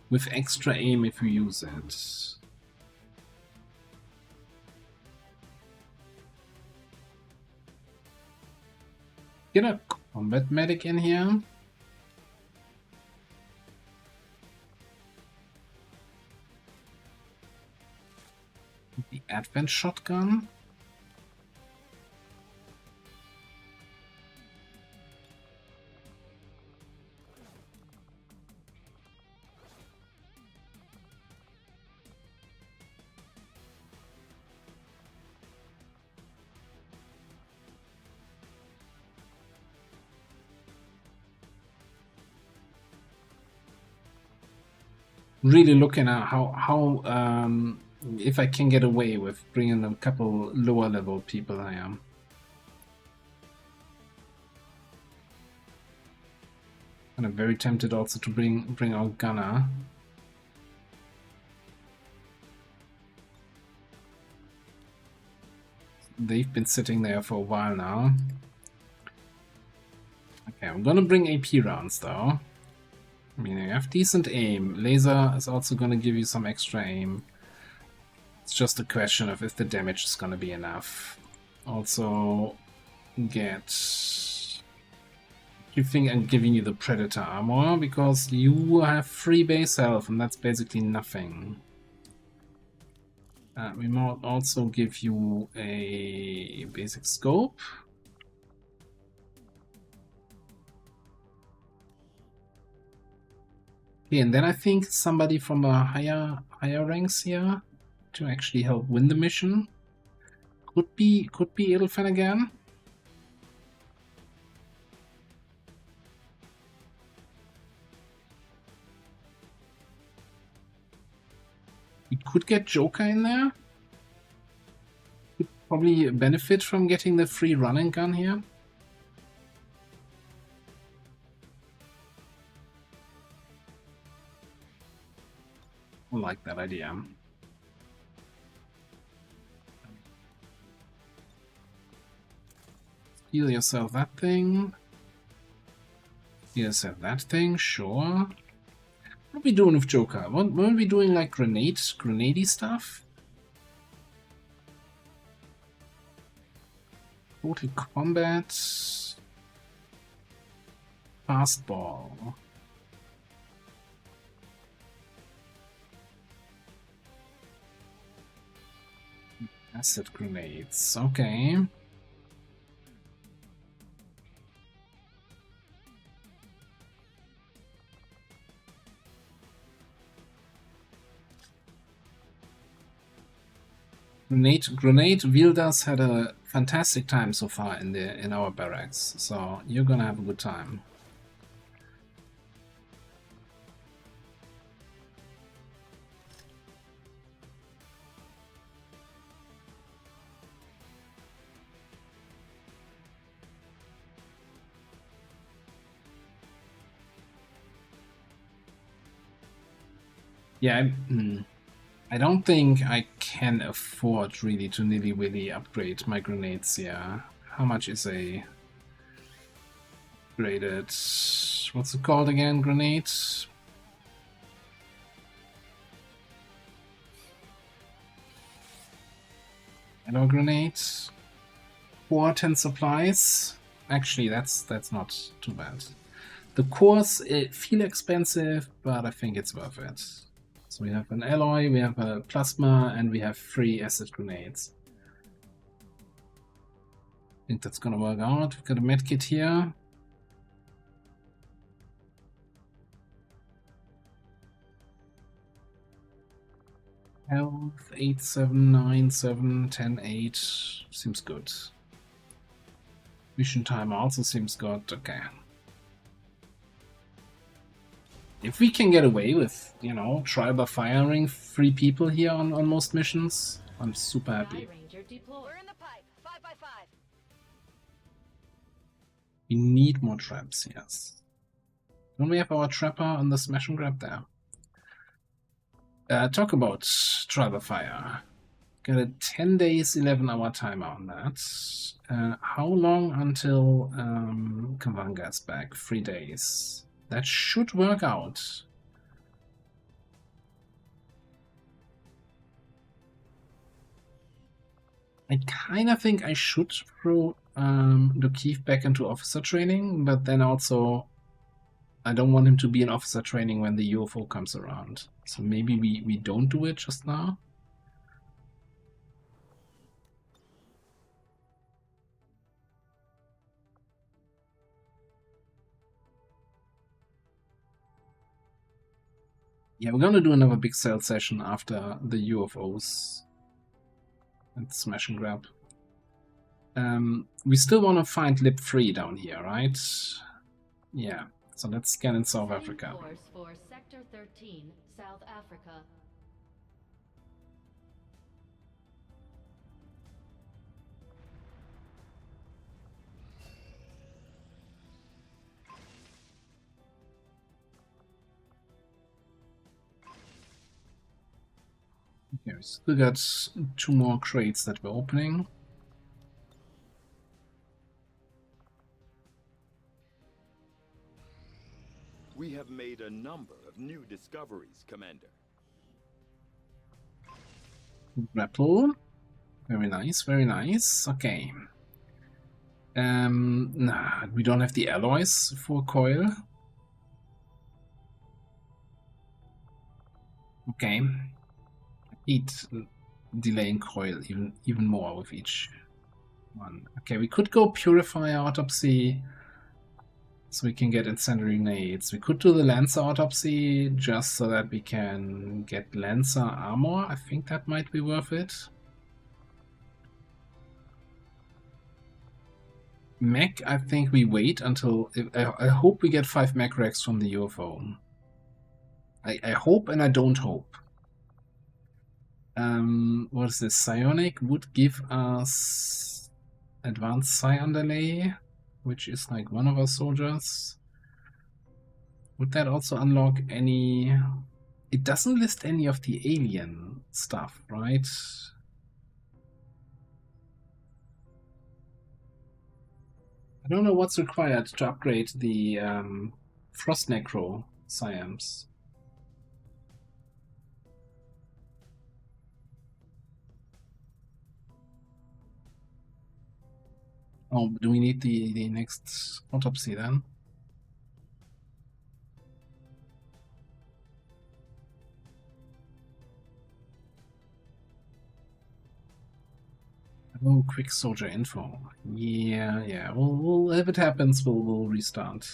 B: With extra aim if we use it. Get a combat medic in here. The advent shotgun. Really looking at how if I can get away with bringing a couple lower level people I am. And I'm very tempted also to bring our gunner. They've been sitting there for a while now. Okay, I'm gonna bring AP rounds though. I mean, you have decent aim. Laser is also gonna give you some extra aim. It's just a question of if the damage is gonna be enough. Also, get giving you the Predator armor because you have free base health and that's basically nothing. We might also give you a basic scope. Okay, and then I think somebody from the higher ranks here to actually help win the mission. Could be Edelfen again. We could get Joker in there. Could probably benefit from getting the free running gun here. I like that idea. Heal yourself that thing. Heal yourself that thing, sure. What are we doing with Joker? What are we doing, like grenade-y stuff? Total combat. Fastball. Acid grenades, okay. Grenade wielders had a fantastic time so far in our barracks, so you're gonna have a good time. Yeah, I don't think I can afford really to nilly-willy upgrade my grenades here. How much is a upgraded... What's it called again? Grenade? Hello, grenade. 410 supplies. Actually, that's not too bad. The cores feel expensive, but I think it's worth it. So we have an alloy, we have a plasma, and we have 3 acid grenades. I think that's gonna work out. We've got a medkit here. Health 8797 108 seems good. Mission time also seems good. Okay. If we can get away with, you know, trial by firing 3 people here on most missions, I'm super happy.
D: Ranger deployed.
C: We're in the pipe. 5 by 5.
B: We need more traps, yes. Don't we have our trapper on the smash and grab there? Talk about trial by fire. Got a 10 days, 11-hour timer on that. How long until Kavanga is back? 3 days. That should work out. I kind of think I should throw Keith back into officer training, but then also I don't want him to be in officer training when the UFO comes around. So maybe we don't do it just now. Yeah, we're gonna do another big cell session after the UFOs and smash and grab. We still want to find Lib 3 down here, right? Yeah, so let's scan in South Africa.
D: Course for Sector 13, South Africa.
B: Okay, we still got 2 more crates that we're opening.
I: We have made a number of new discoveries, Commander.
B: Grapple. Very nice, very nice. Okay. Nah, we don't have the alloys for coil. Okay. Need delaying coil even more with each one. Okay, we could go purify autopsy so we can get incendiary nades. We could do the Lancer autopsy just so that we can get Lancer armor. I think that might be worth it. Mech, I think we wait until... I hope we get 5 mech racks from the UFO. I hope and I don't hope. What is this? Psionic would give us advanced psi underlay, which is like one of our soldiers. Would that also unlock any... It doesn't list any of the alien stuff, right? I don't know what's required to upgrade the Frost Necro Psiams. Oh, do we need the next autopsy then? Oh, quick soldier info. Yeah. We'll if it happens, we'll restart.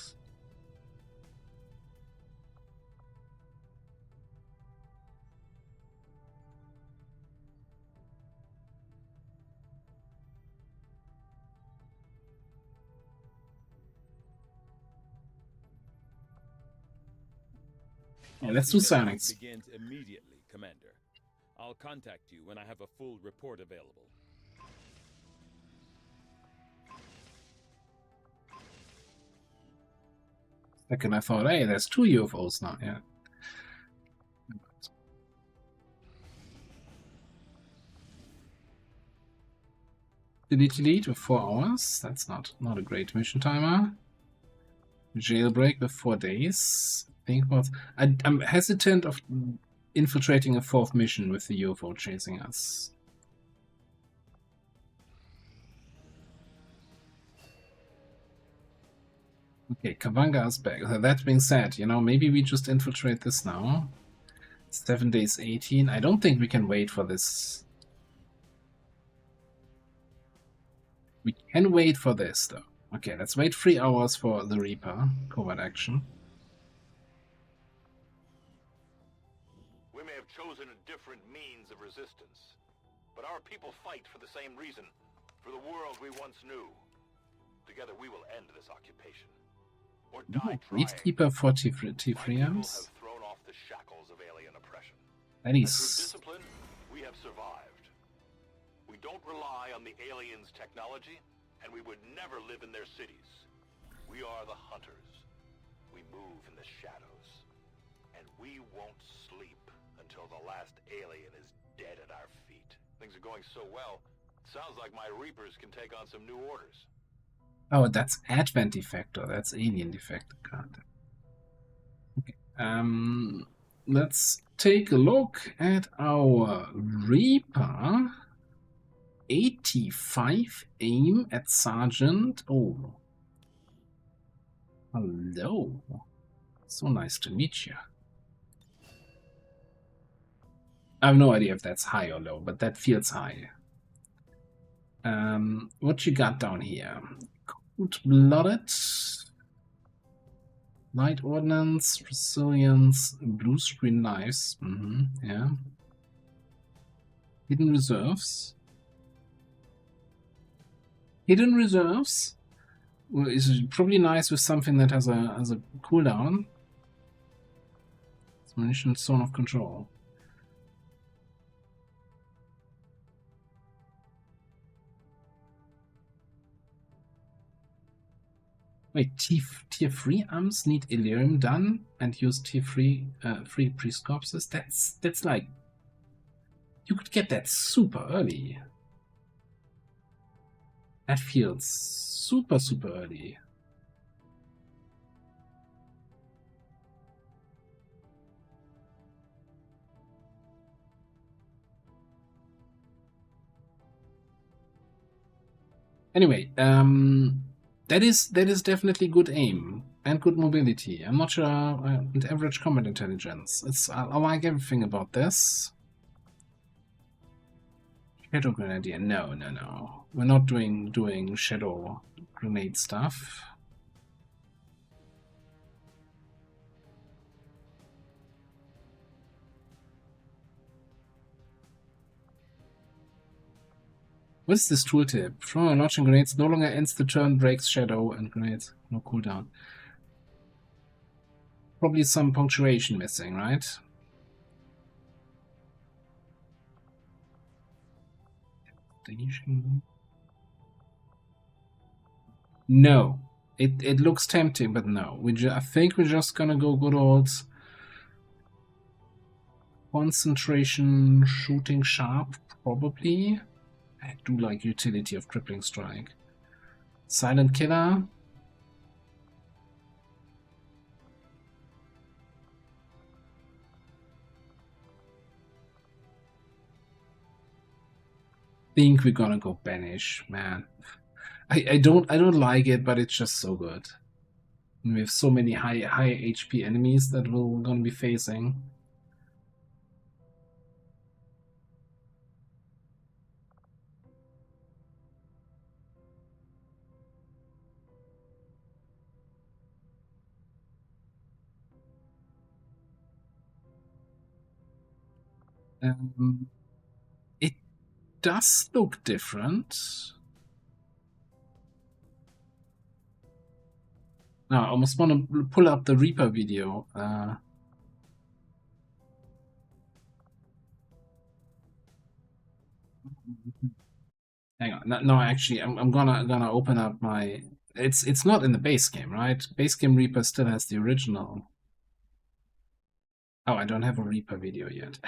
B: Yeah, let's do psionics.
I: Begins immediately, Commander. I'll contact you when I have a full report available.
B: Second, I thought, hey, there's 2 UFOs now. Yeah. Delete with 4 hours. That's not a great mission timer. Jailbreak with 4 days. Think about. I'm hesitant of infiltrating a 4th mission with the UFO chasing us. Okay, Kavanga is back. That being said, you know, maybe we just infiltrate this now. 7 days 18. I don't think we can wait for this. We can wait for this, though. Okay, let's wait 3 hours for the Reaper covert action.
C: We may have chosen a different means of resistance, but our people fight for the same reason, for the world we once knew. Together we will end this occupation. Or die trying.
B: Keeper for T3
C: amps.
B: amps.
C: Have thrown off the shackles of alien oppression.
B: That
C: And
B: is.
C: through discipline, we have survived. We don't rely on the aliens' technology, and we would never live in their cities. We are the hunters. We move in the shadows. And we won't sleep until the last alien is dead at our feet. Things are going so well, it sounds like my Reapers can take on some new orders.
B: Oh, that's Advent Defector. That's Alien Defector. God. Okay. Let's take a look at our Reaper. 85 aim at Sergeant. Oh. Hello. So nice to meet you. I have no idea if that's high or low, but that feels high. What you got down here? Cold-blooded, light ordnance, resilience, blue screen knives. Yeah. Hidden reserves. Hidden reserves is probably nice with something that has a cooldown. It's munition zone of control. Wait, tier 3 arms need Illyrium done and use tier 3 free priest corpses? That's like You could get that super early. That feels super, super early. Anyway, that is definitely good aim and good mobility. I'm not sure and average combat intelligence. I like everything about this. Shadow Grenadier. No. We're not doing shadow grenade stuff. What is this tooltip? Throwing and launching grenades no longer ends the turn, breaks shadow, and grenades no cooldown. Probably some punctuation missing, right? No. It looks tempting, but no. I think we're just gonna go good old concentration, shooting sharp, probably. I do like utility of crippling strike. Silent killer. Think we're gonna go banish, man. I don't like it, but it's just so good. And we have so many high HP enemies that we're gonna be facing. It does look different. Now, I almost want to pull up the Reaper video. Hang on. No, actually, I'm gonna open up my. It's not in the base game, right? Base game Reaper still has the original. Oh, I don't have a Reaper video yet.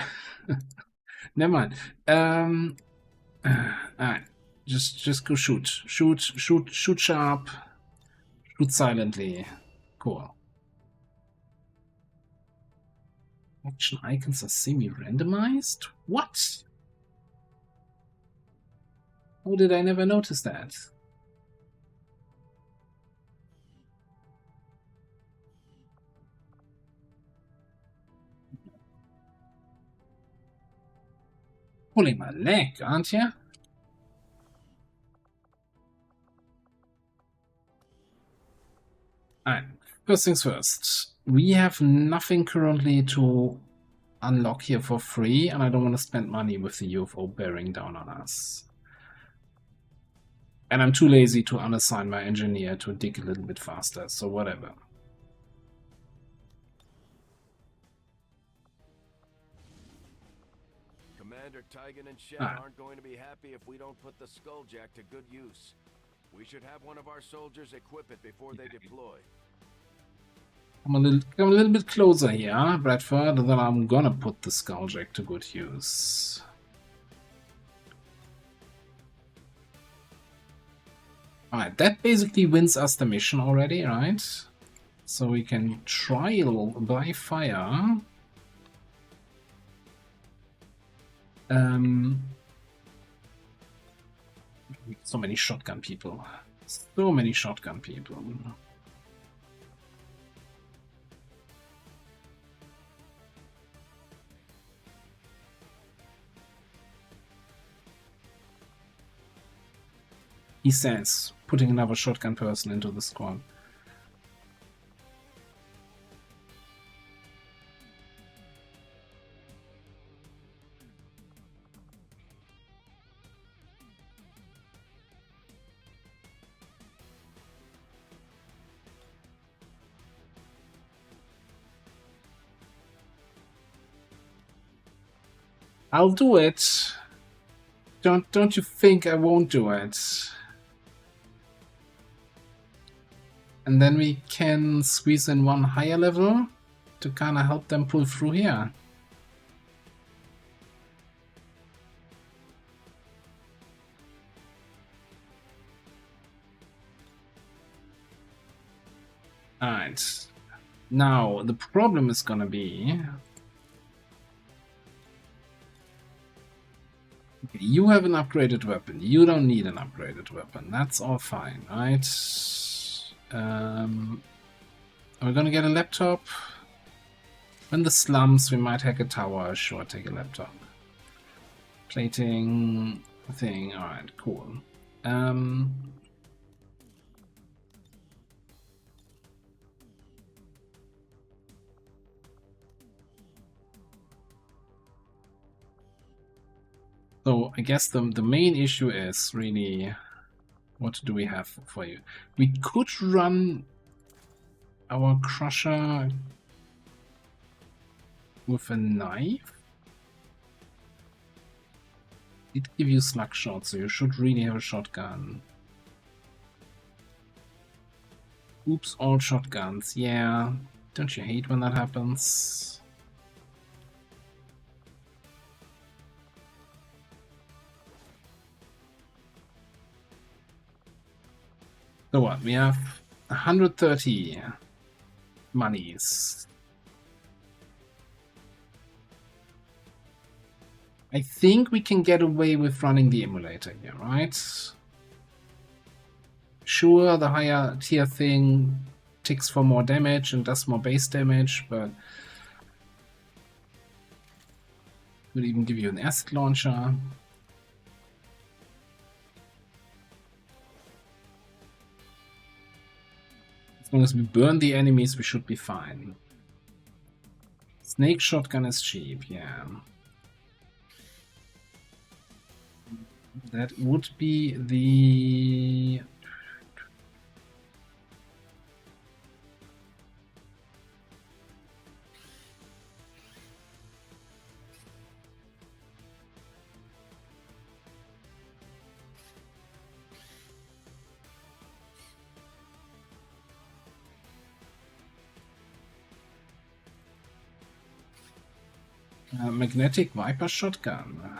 B: Never mind. Alright. Just go shoot sharp. Shoot silently. Cool. Action icons are semi-randomized? What? How did I never notice that? Pulling my leg, aren't you? Alright, first things first. We have nothing currently to unlock here for free, and I don't want to spend money with the UFO bearing down on us. And I'm too lazy to unassign my engineer to dig a little bit faster, so whatever.
C: Commander Tygan and Shen aren't going to be happy if we don't put the Skulljack to good use. We should have one of our soldiers equip it before they deploy.
B: Come a little bit closer here, Bradford, and then I'm gonna put the Skulljack to good use. Alright, that basically wins us the mission already, right? So we can trial by fire. So many shotgun people. So many shotgun people. He says, putting another shotgun person into the squad. I'll do it. Don't you think I won't do it? And then we can squeeze in one higher level to kind of help them pull through here. Alright. Now, the problem is gonna be... Okay, you have an upgraded weapon. You don't need an upgraded weapon. That's all fine, right? We're gonna get a laptop. In the slums, we might hack a tower. Sure, take a laptop. Plating thing. Alright, cool. So I guess the main issue is really, what do we have for you? We could run our crusher with a knife. It give you slug shot, so you should really have a shotgun. Oops, all shotguns. Yeah, don't you hate when that happens? So what? We have 130 monies. I think we can get away with running the emulator here, right? Sure, the higher tier thing ticks for more damage and does more base damage, but will even give you an acid launcher. As long as we burn the enemies, we should be fine. Snake shotgun is cheap, yeah. That would be the... magnetic Viper shotgun.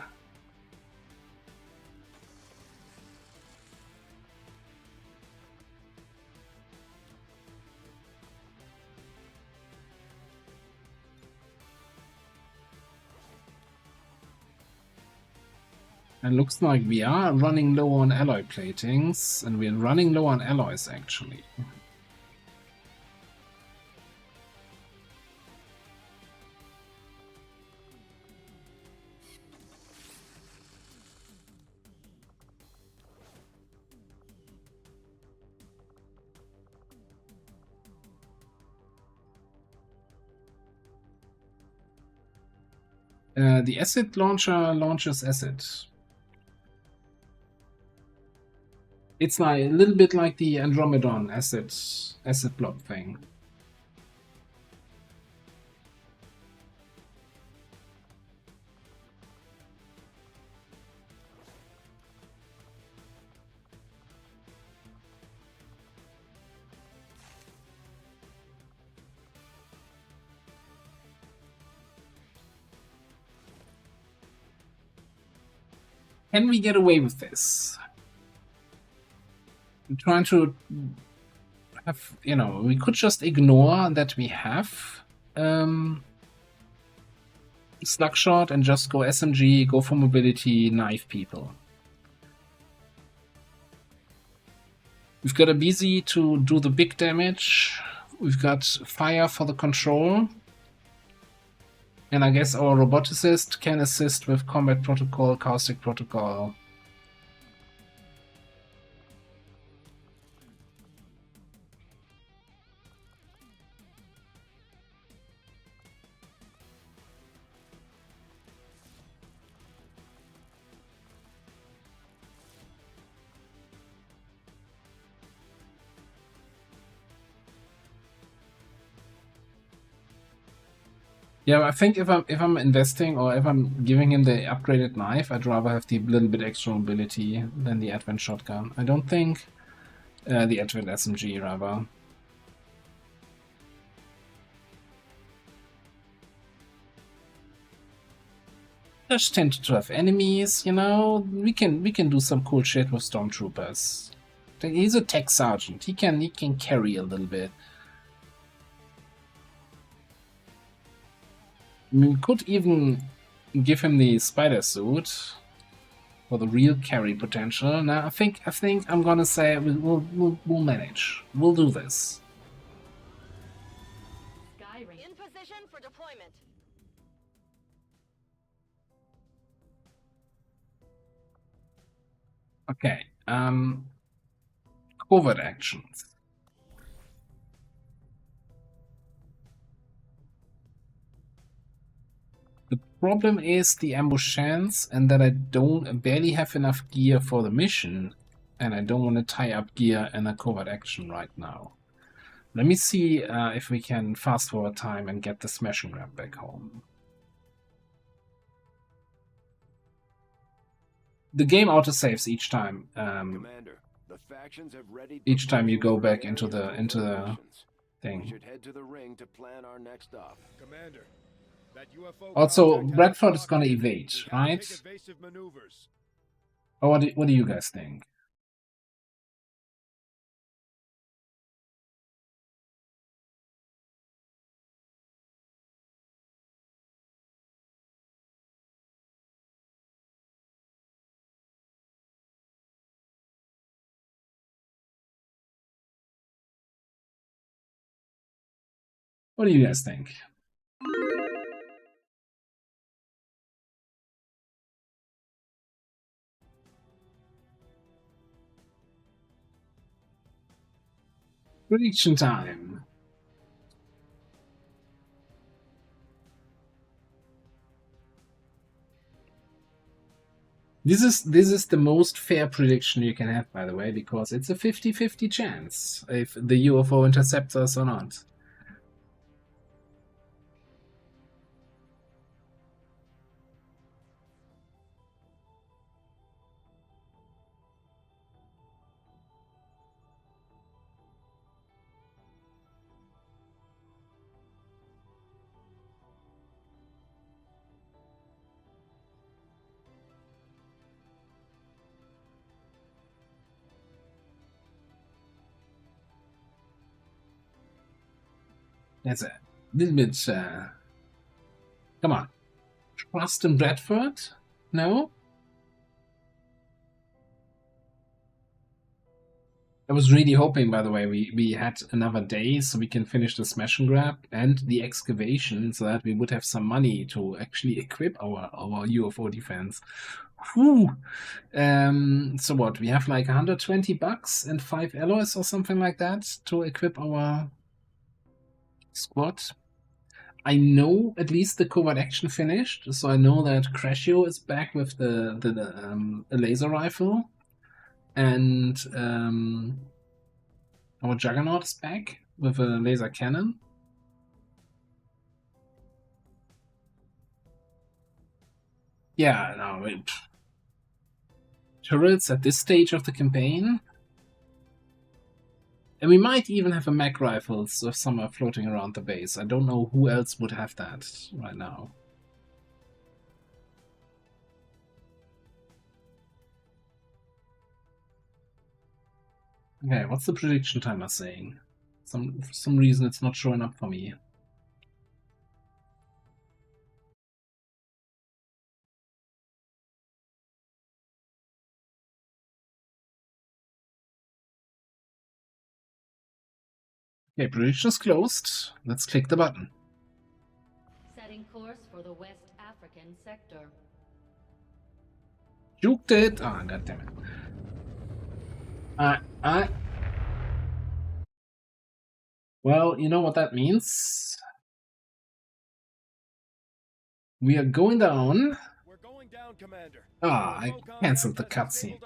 B: And looks like we are running low on alloy platings, and we're running low on alloys actually. The acid launcher launches acid. It's like a little bit like the Andromedon acid block thing. Can we get away with this? I'm trying to have, you know, we could just ignore that we have slugshot and just go SMG, go for mobility, knife people. We've got a BZ to do the big damage. We've got fire for the control. And I guess our roboticist can assist with combat protocol, caustic protocol. Yeah, I think if I'm investing or if I'm giving him the upgraded knife, I'd rather have the little bit extra mobility than the Advent shotgun. I don't think the Advent SMG rather. Just tend to have enemies, you know. We can do some cool shit with stormtroopers. He's a tech sergeant. He can carry a little bit. We could even give him the spider suit for the real carry potential. Now I think I'm gonna say we'll manage. We'll do this.
D: Sky Ranger.
J: In position for deployment.
B: Okay. Covert actions. The problem is the ambush chance, and that I barely have enough gear for the mission, and I don't want to tie up gear in a covert action right now. Let me see if we can fast forward time and get the smash and grab back home. The game autosaves each time.
C: Commander, the factions have readied
B: Each time you go
C: proposals
B: back
C: for
B: into the
C: area We
B: thing.
C: should head to the ring to plan our next op.
I: Commander, that UFO
B: Also,
I: contact has
B: Bradford is
I: locked
B: gonna
I: in.
B: evade,
I: We have to
B: right?
I: take evasive maneuvers.
B: Or what do you guys think? What do you guys think? Prediction time. This is the most fair prediction you can have, by the way, because it's a 50-50 chance if the UFO intercepts us or not. That's a little bit. Come on. Trust in Bradford? No? I was really hoping, by the way, we had another day so we can finish the smash and grab and the excavation so that we would have some money to actually equip our UFO defense. Whew. So what? We have like $120 and 5 alloys or something like that to equip our squad. I know at least the covert action finished, so I know that Crashio is back with the laser rifle, and our Juggernaut is back with a laser cannon. Yeah, no, turrets at this stage of the campaign. And we might even have a mag rifles if some are floating around the base. I don't know who else would have that right now. Okay, what's the prediction timer saying? For some reason it's not showing up for me. Okay, prediction is closed. Let's click the button.
D: Setting course for the West African sector.
B: Juked it! Ah, oh, goddammit. Well, you know what that means? We are going down.
I: We're going down, Commander.
B: Ah, I cancelled the cutscene.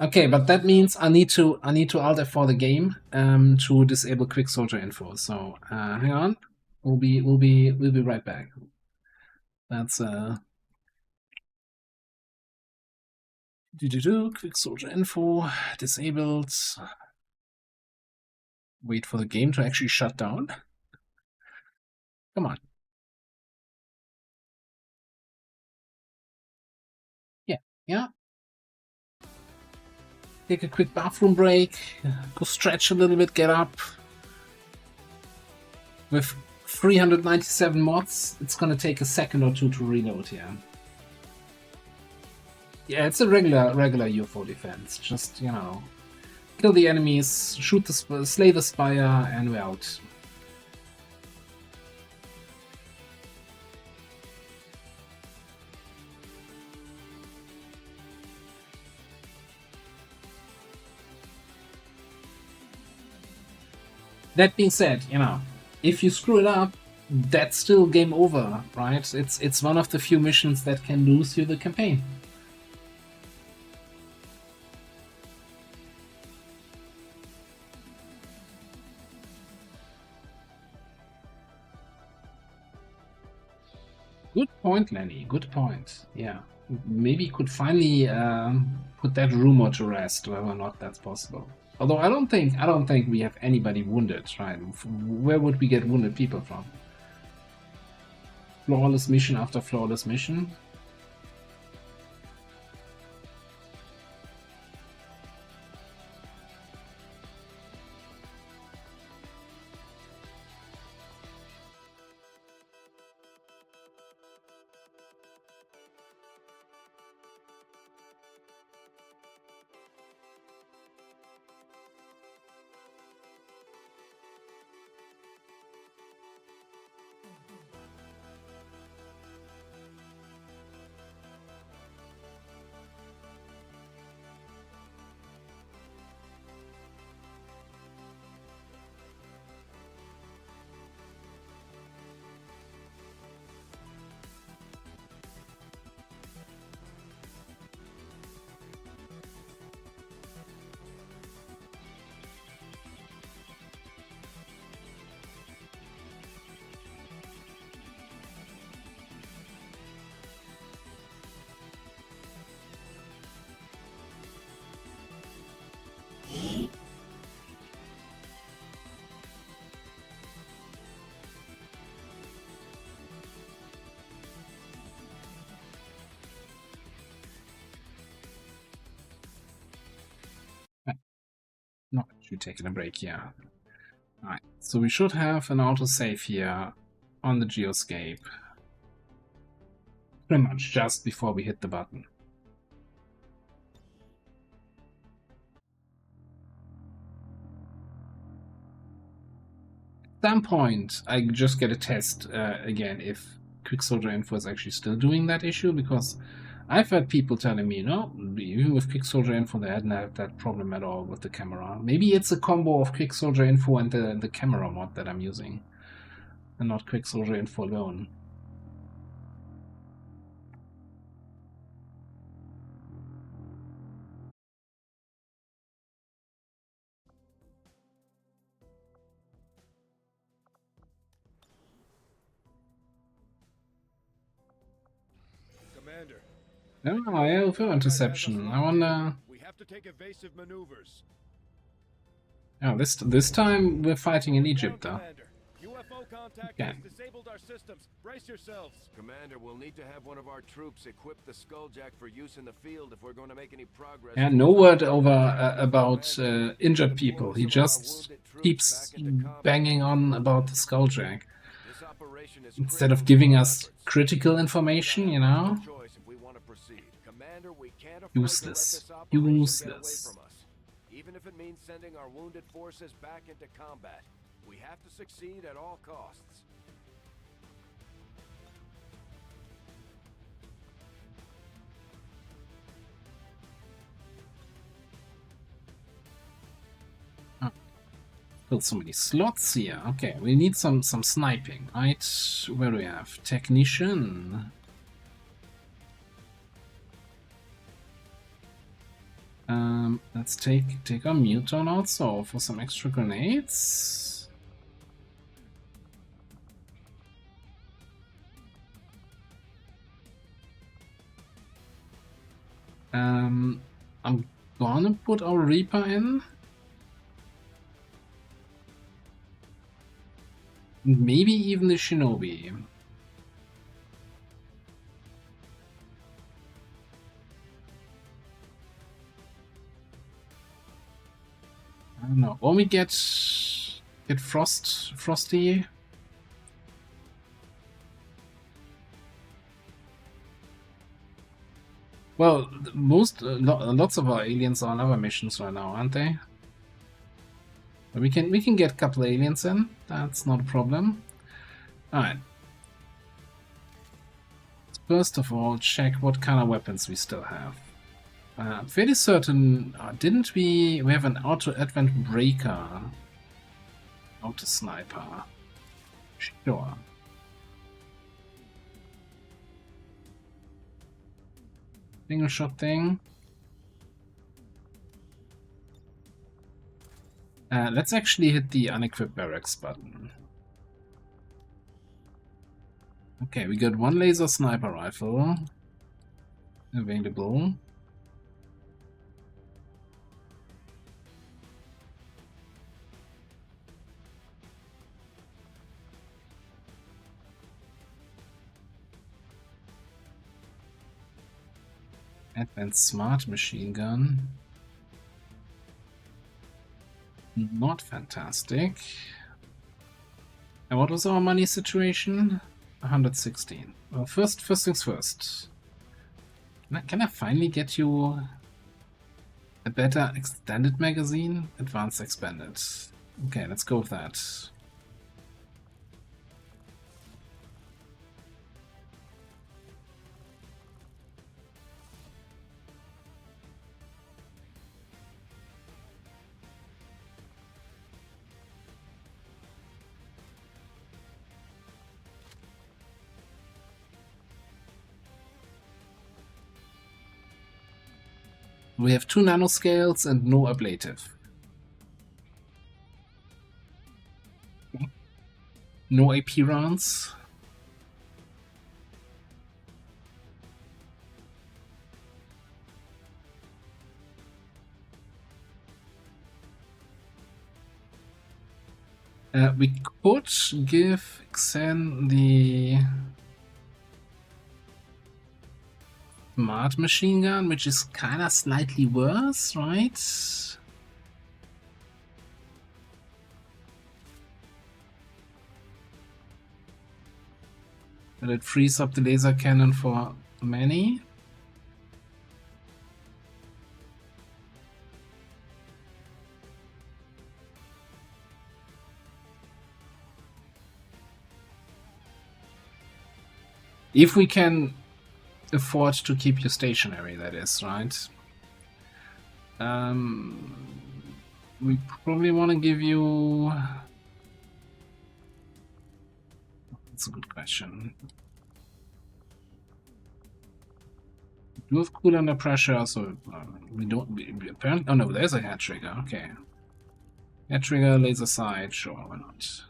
B: Okay, but that means I need to Alt F4 the game to disable quick soldier info. So hang on, we'll be right back. That's quick soldier info disabled. Wait for the game to actually shut down. Come on. Yeah. Take a quick bathroom break, go stretch a little bit, get up. With 397 mods. It's gonna take a second or two to reload here. Yeah, it's a regular UFO defense. Just, you know, kill the enemies, shoot the slay the spire, and we're out. That being said, you know, if you screw it up, that's still game over, right? It's one of the few missions that can lose you the campaign. Good point, Lenny. Good point. Yeah, maybe could finally put that rumor to rest, whether or not that's possible. Although I don't think we have anybody wounded, right? Where would we get wounded people from? Flawless mission after flawless mission. No, actually taking a break, yeah. Alright, so we should have an autosave here on the geoscape. Pretty much just before we hit the button. At some point, I just get a test again if Quick Soldier Info is actually still doing that issue, because I've had people telling me, no, even with Quick Soldier Info, they hadn't had that problem at all with the camera. Maybe it's a combo of Quick Soldier Info and the camera mod that I'm using, and not Quick Soldier Info alone.
I: Commander.
B: Oh, yeah, UFO interception. I wonder.
I: We have to take evasive maneuvers.
B: Oh, this time we're fighting in Egypt, though.
I: UFO contact
B: Okay.
I: has disabled our systems. Brace yourselves.
C: Commander, we'll need to have one of our troops equip the Skulljack for use in the field if we're going to make any progress.
B: And no word over about injured people. He just keeps banging on about the Skulljack.
C: This operation is
B: Instead of giving us critical information, you know?
C: choice if we want to proceed. Commander, we can't afford
B: Useless.
C: to let this operation get away
B: Useless.
C: from us. Even if it means sending our wounded forces back into combat, we have to succeed at all costs.
B: Built so many slots here. Okay, we need some sniping, right? Where do we have? Technician. Let's take our Muton also for some extra grenades. I'm gonna put our Reaper in. Maybe even the Shinobi. I don't know. Or we get Frosty. Well, lots of our aliens are on other missions right now, aren't they? But we can get a couple of aliens in. That's not a problem. All right. First of all, check what kind of weapons we still have. Fairly certain, didn't we? We have an auto advent breaker, auto sniper. Sure. Single shot thing. Let's actually hit the unequipped barracks button. Okay, we got one laser sniper rifle available. Advanced smart machine gun. Not fantastic. And what was our money situation? 116. Well, first things first. Can I finally get you a better extended magazine? Advanced expanded. Okay, let's go with that. We have 2 nanoscales and no ablative. No AP rounds. We could give Xen the smart machine gun, which is kind of slightly worse, right? But it frees up the laser cannon for many. If we can afford to keep you stationary, that is, right? We probably want to give you... That's a good question. You have cool under pressure, so we don't... apparently, oh no, there's a head trigger, okay. Head trigger, laser sight, sure, why not?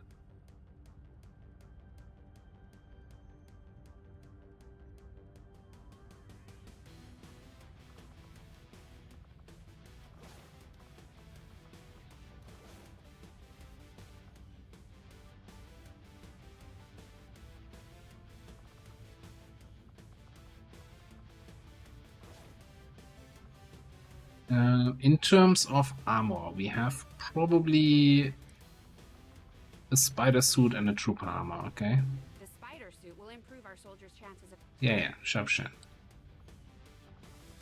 B: In terms of armor, we have probably a spider suit and a trooper armor, okay?
H: The spider suit will improve our soldiers' chances of...
B: Yeah, sharpshot.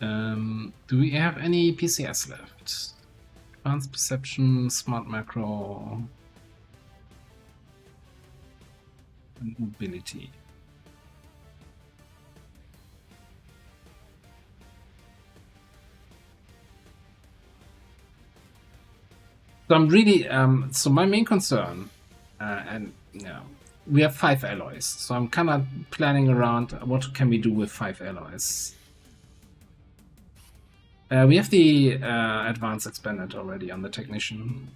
B: Do we have any PCS left? Advanced perception, smart macro, and mobility. So I'm really, so my main concern, and you know, we have 5 alloys, so I'm kind of planning around what can we do with 5 alloys. We have the advanced expanded already on the technician.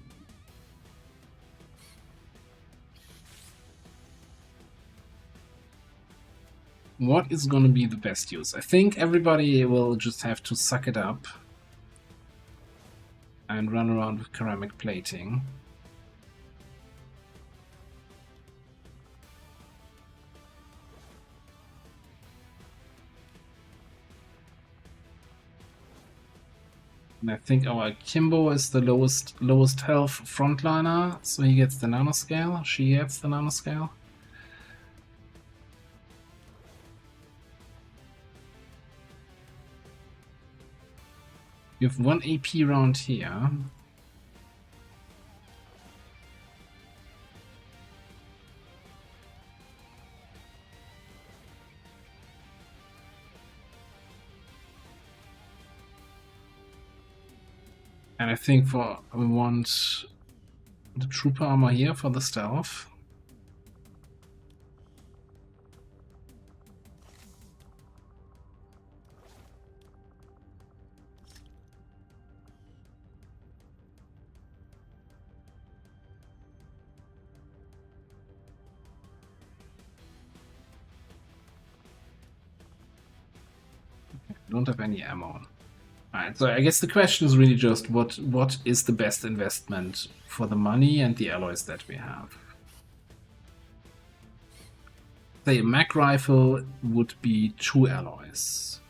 B: What is going to be the best use? I think everybody will just have to suck it up and run around with ceramic plating. And I think our Kimbo is the lowest health frontliner, so he gets the nanoscale. She gets the nanoscale. You have 1 AP round here. And I think we want the trooper armor here for the stealth. I don't have any ammo. Alright, so I guess the question is really just what is the best investment for the money and the alloys that we have? Say a mag rifle would be 2 alloys.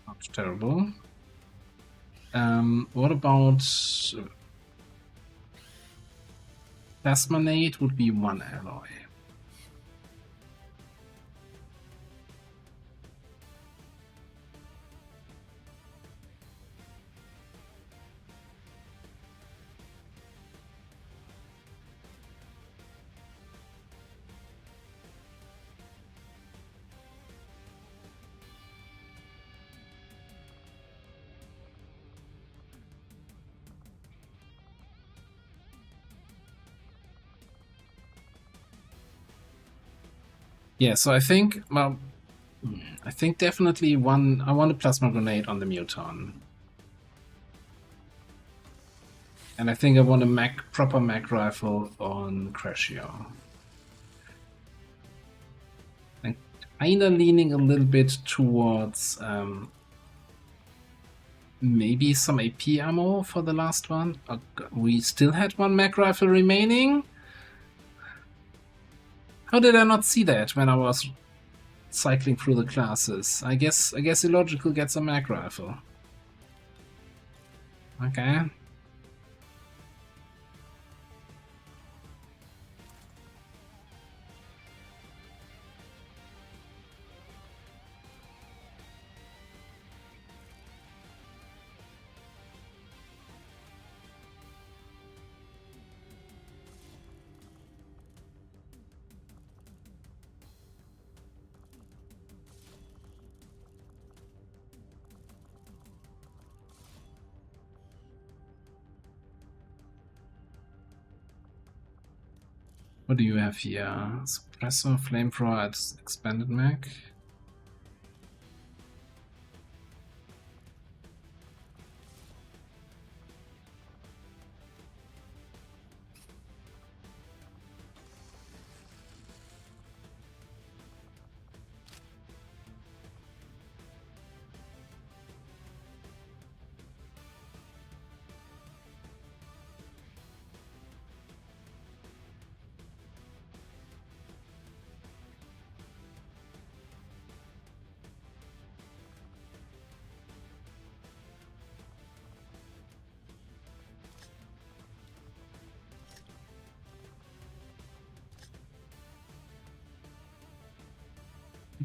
B: Not terrible. What about Plasmanate would be 1 alloy. Yeah, so I think, well, I think definitely I want a plasma grenade on the Muton. And I think I want a proper mag rifle on Crescio. I'm kinda leaning a little bit towards maybe some AP ammo for the last one. We still had 1 mag rifle remaining? How did I not see that when I was cycling through the classes? I guess Illogical gets a mag rifle. Okay. What do you have here? Suppressor, flamethrower at expanded mag.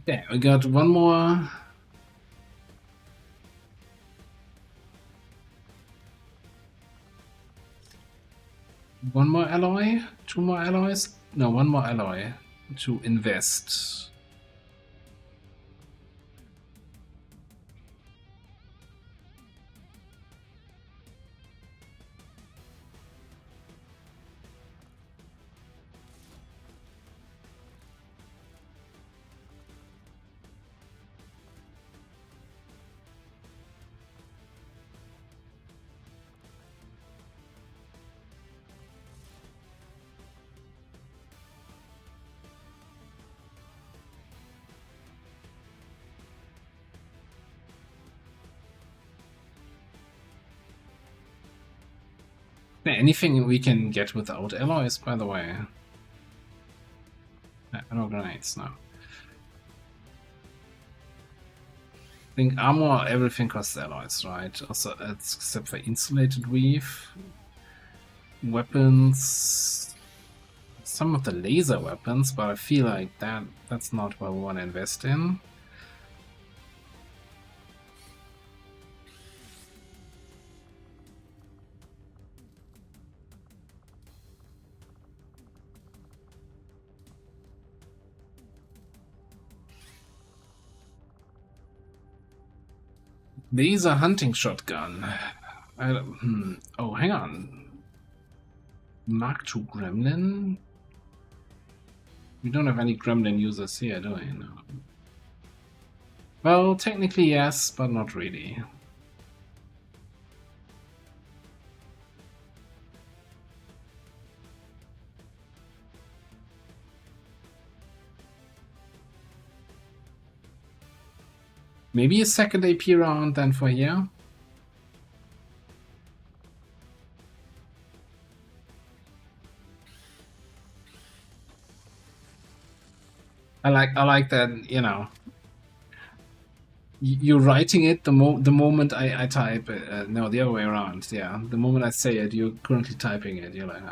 B: Okay, we got one more. One more alloy? 2 more alloys? No, 1 more alloy to invest. Anything we can get without alloys, by the way. No grenades, no. I think armor, everything costs alloys, right? Also, except for insulated weave. Weapons, some of the laser weapons, but I feel like that's not what we want to invest in. Laser hunting shotgun. Oh, hang on. Mark II Gremlin? We don't have any Gremlin users here, do we? No. Well, technically yes, but not really. Maybe a second AP round then for here. I like that, you know. You're writing it the moment I type it. No, the other way around. Yeah, the moment I say it, you're currently typing it. You're like,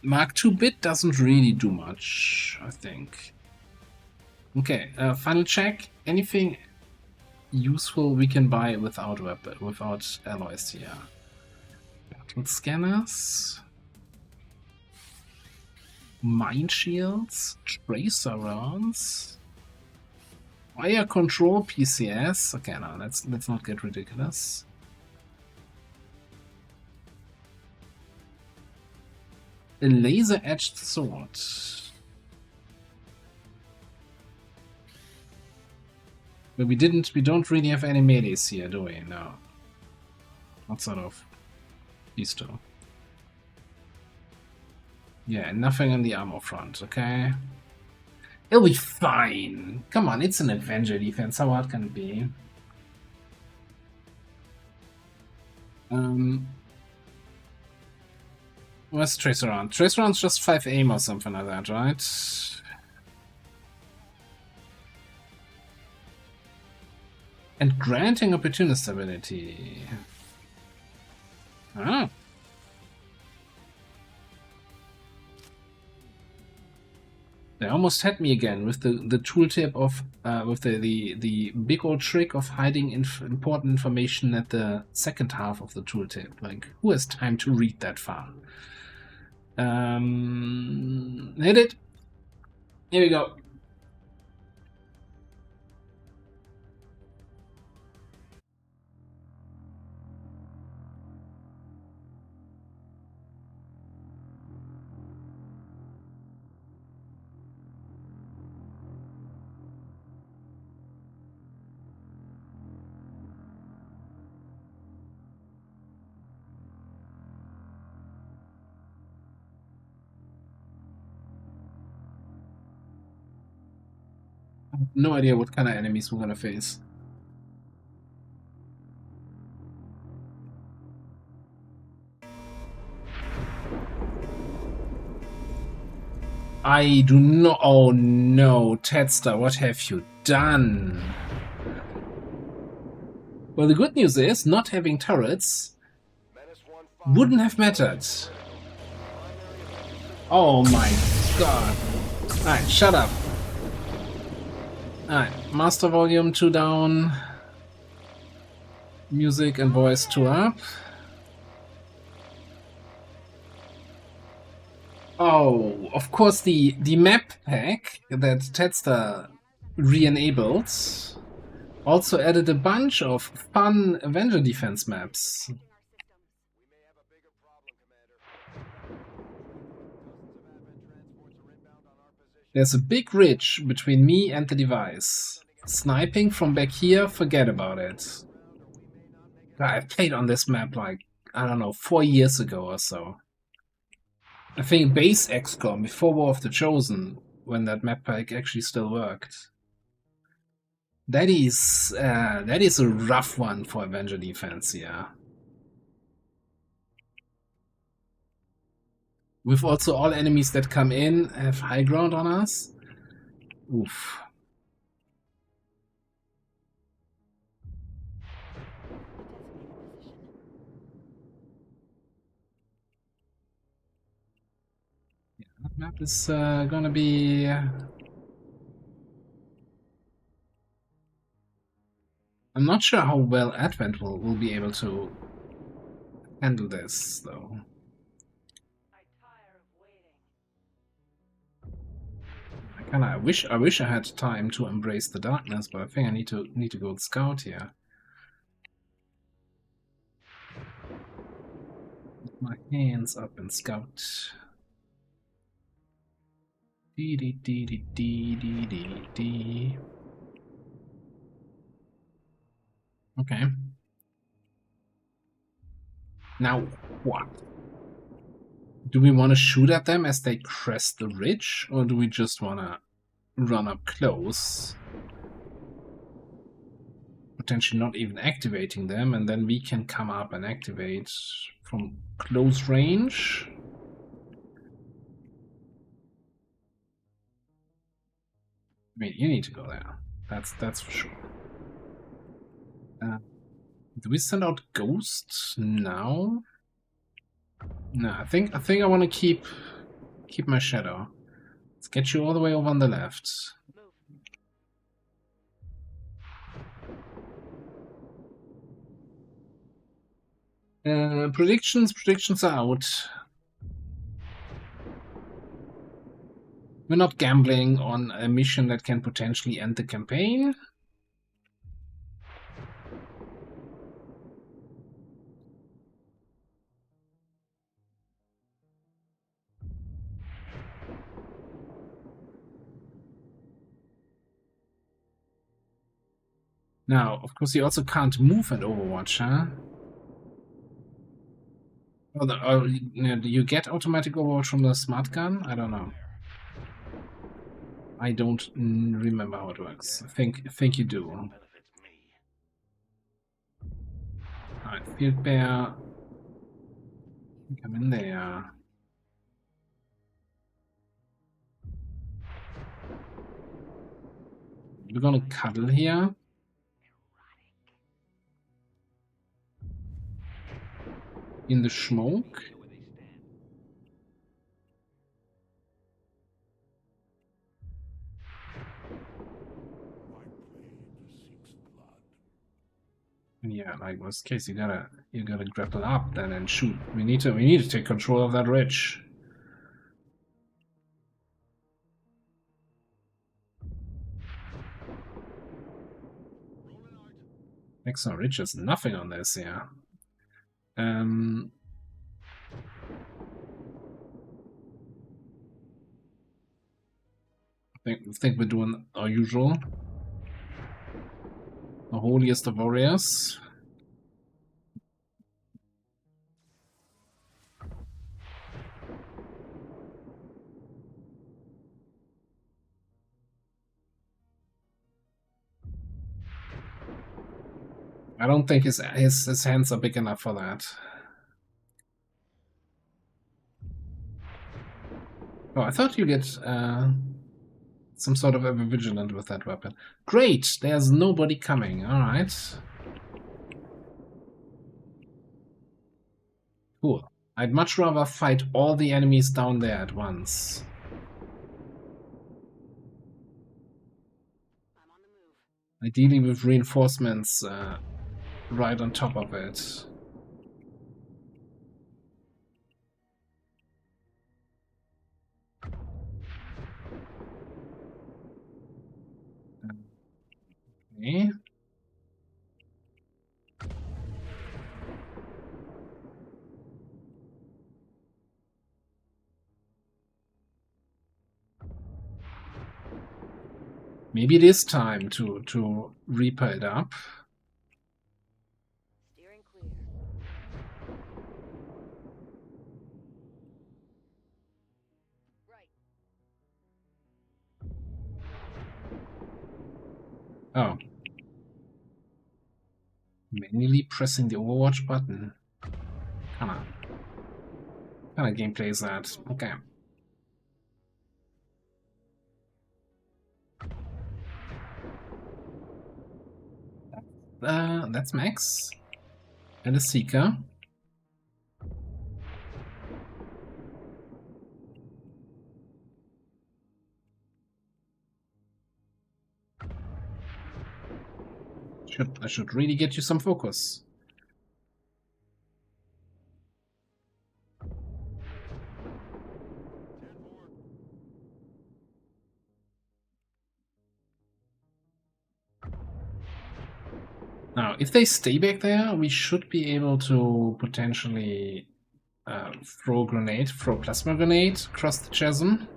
B: Mark II bit doesn't really do much, I think. Okay, final check. Anything useful we can buy without alloys here? Battle scanners, mine shields, tracer rounds, fire control PCS. Okay, no, let's not get ridiculous. A laser-edged sword. But we don't really have any melees here, do we? No. Outside of these two. Yeah, nothing on the armor front, okay? It'll be fine. Come on, it's an Avenger defense. How hard can it be? Where's Tracer Round? Tracer Round's just 5 aim or something like that, right? And granting opportunist ability. Ah. They almost had me again with the tooltip of with the big old trick of hiding important information at the second half of the tooltip. Like, who has time to read that far? Hit it. Here we go. No idea what kind of enemies we're gonna face. I do not. Oh no, Tedster, what have you done? Well, the good news is, not having turrets wouldn't have mattered. Oh my god. Alright, shut up. Alright, master volume 2 down. Music and voice 2 up. Oh, of course the map pack that Tedster re-enabled also added a bunch of fun Avenger defense maps. There's a big ridge between me and the device. Sniping from back here, forget about it. I played on this map like, I don't know, 4 years ago or so. I think base XCOM before War of the Chosen, when that map pack actually still worked. That is a rough one for Avenger defense, yeah. With also all enemies that come in have high ground on us. Oof. Map is gonna be... I'm not sure how well Advent will be able to handle this, though. I wish I had time to embrace the darkness, but I think I need to go scout here. Put my hands up and scout. Dee dee dee dee dee dee dee dee. Okay. Now what? Do we want to shoot at them as they crest the ridge, or do we just want to run up close? Potentially not even activating them, and then we can come up and activate from close range. I mean, you need to go there. That's for sure. Do we send out ghosts now? No, I think I want to keep my shadow. Let's get you all the way over on the left. Predictions are out. We're not gambling on a mission that can potentially end the campaign. Now, of course, you also can't move at Overwatch, huh? Oh, do you get automatic Overwatch from the smart gun? I don't know. I don't remember how it works. I think you do. Alright, Field Bear. Come in there. We're gonna cuddle here. In the smoke. Yeah, like worst case, you gotta grapple up then and shoot. We need to take control of that ridge. Exo ridge is nothing on this, yeah. I think we're doing our usual. The holiest of warriors. I don't think his hands are big enough for that. Oh, I thought you get some sort of ever vigilant with that weapon. Great! There's nobody coming. Alright. Cool. I'd much rather fight all the enemies down there at once. Ideally with reinforcements right on top of it. Okay. Maybe it is time to Reaper it up.
E: Steering clear. Right.
B: Oh. Manually pressing the Overwatch button. Come on. What kind of gameplay is that? Okay. That's Max. And a Seeker. I should really get you some focus. Now, if they stay back there, we should be able to potentially throw plasma grenade across the chasm.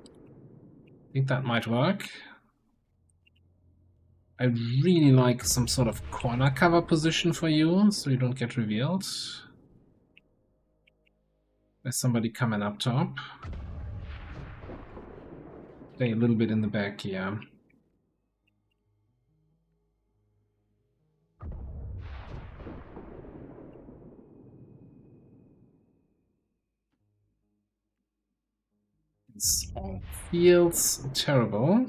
B: I think that might work. I really like some sort of corner cover position for you, so you don't get revealed. There's somebody coming up top. Stay a little bit in the back here. This all feels terrible.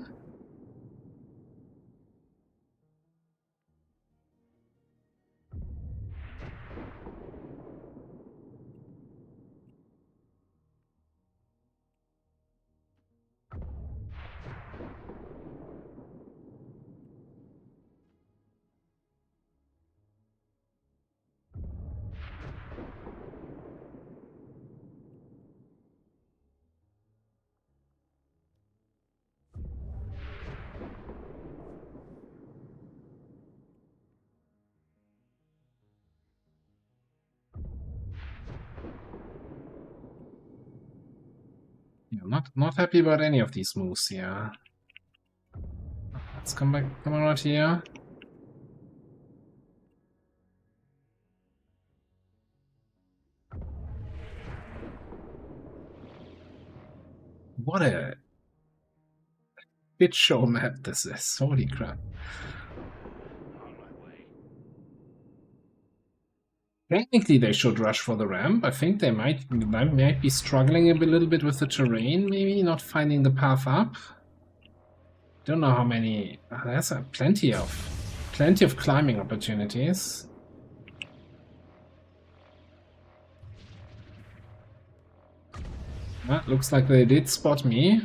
B: Yeah, not happy about any of these moves here. Let's come on right here. What a bit show map this is. Holy crap. Technically, they should rush for the ramp. I think they might be struggling a little bit with the terrain, maybe not finding the path up. Don't know how many. There's plenty of climbing opportunities. Looks like they did spot me.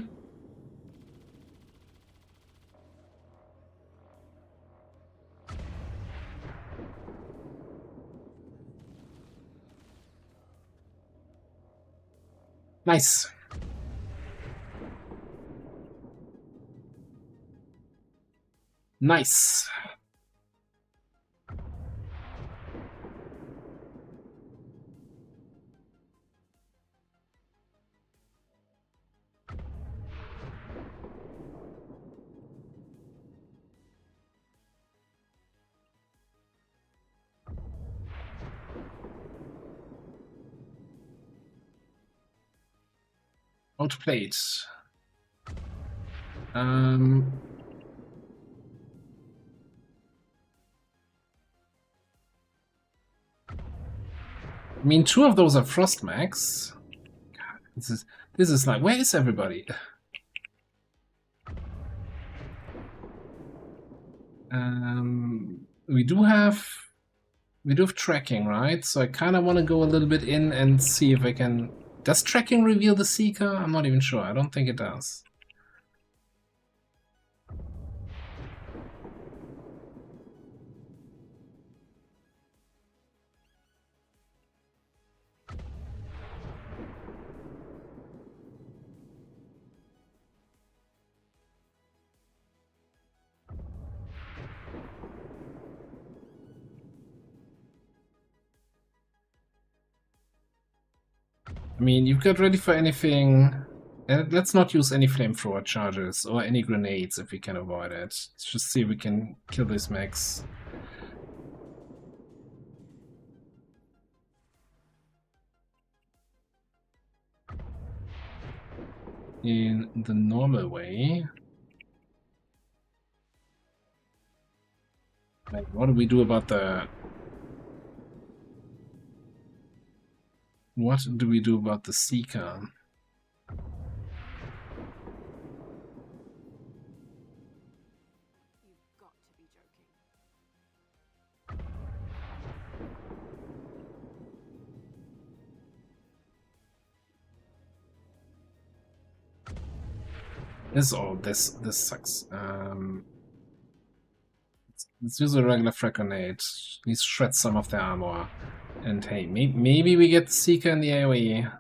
B: Nice. Nice. Outplayed. I mean, 2 of those are frost mags. God, this is like, where is everybody? We do have tracking, right? So I kind of want to go a little bit in and see if I can. Does tracking reveal the Seeker? I'm not even sure. I don't think it does. I mean, you've got ready for anything. Let's not use any flamethrower charges or any grenades if we can avoid it. Let's just see if we can kill this max. In the normal way. Like, what do we do about the... What do we do about the Seeker?
H: You've got to be joking.
B: This sucks. Let's use a regular frag grenade. At least shred some of their armor. And hey, maybe we get the Seeker in the AoE.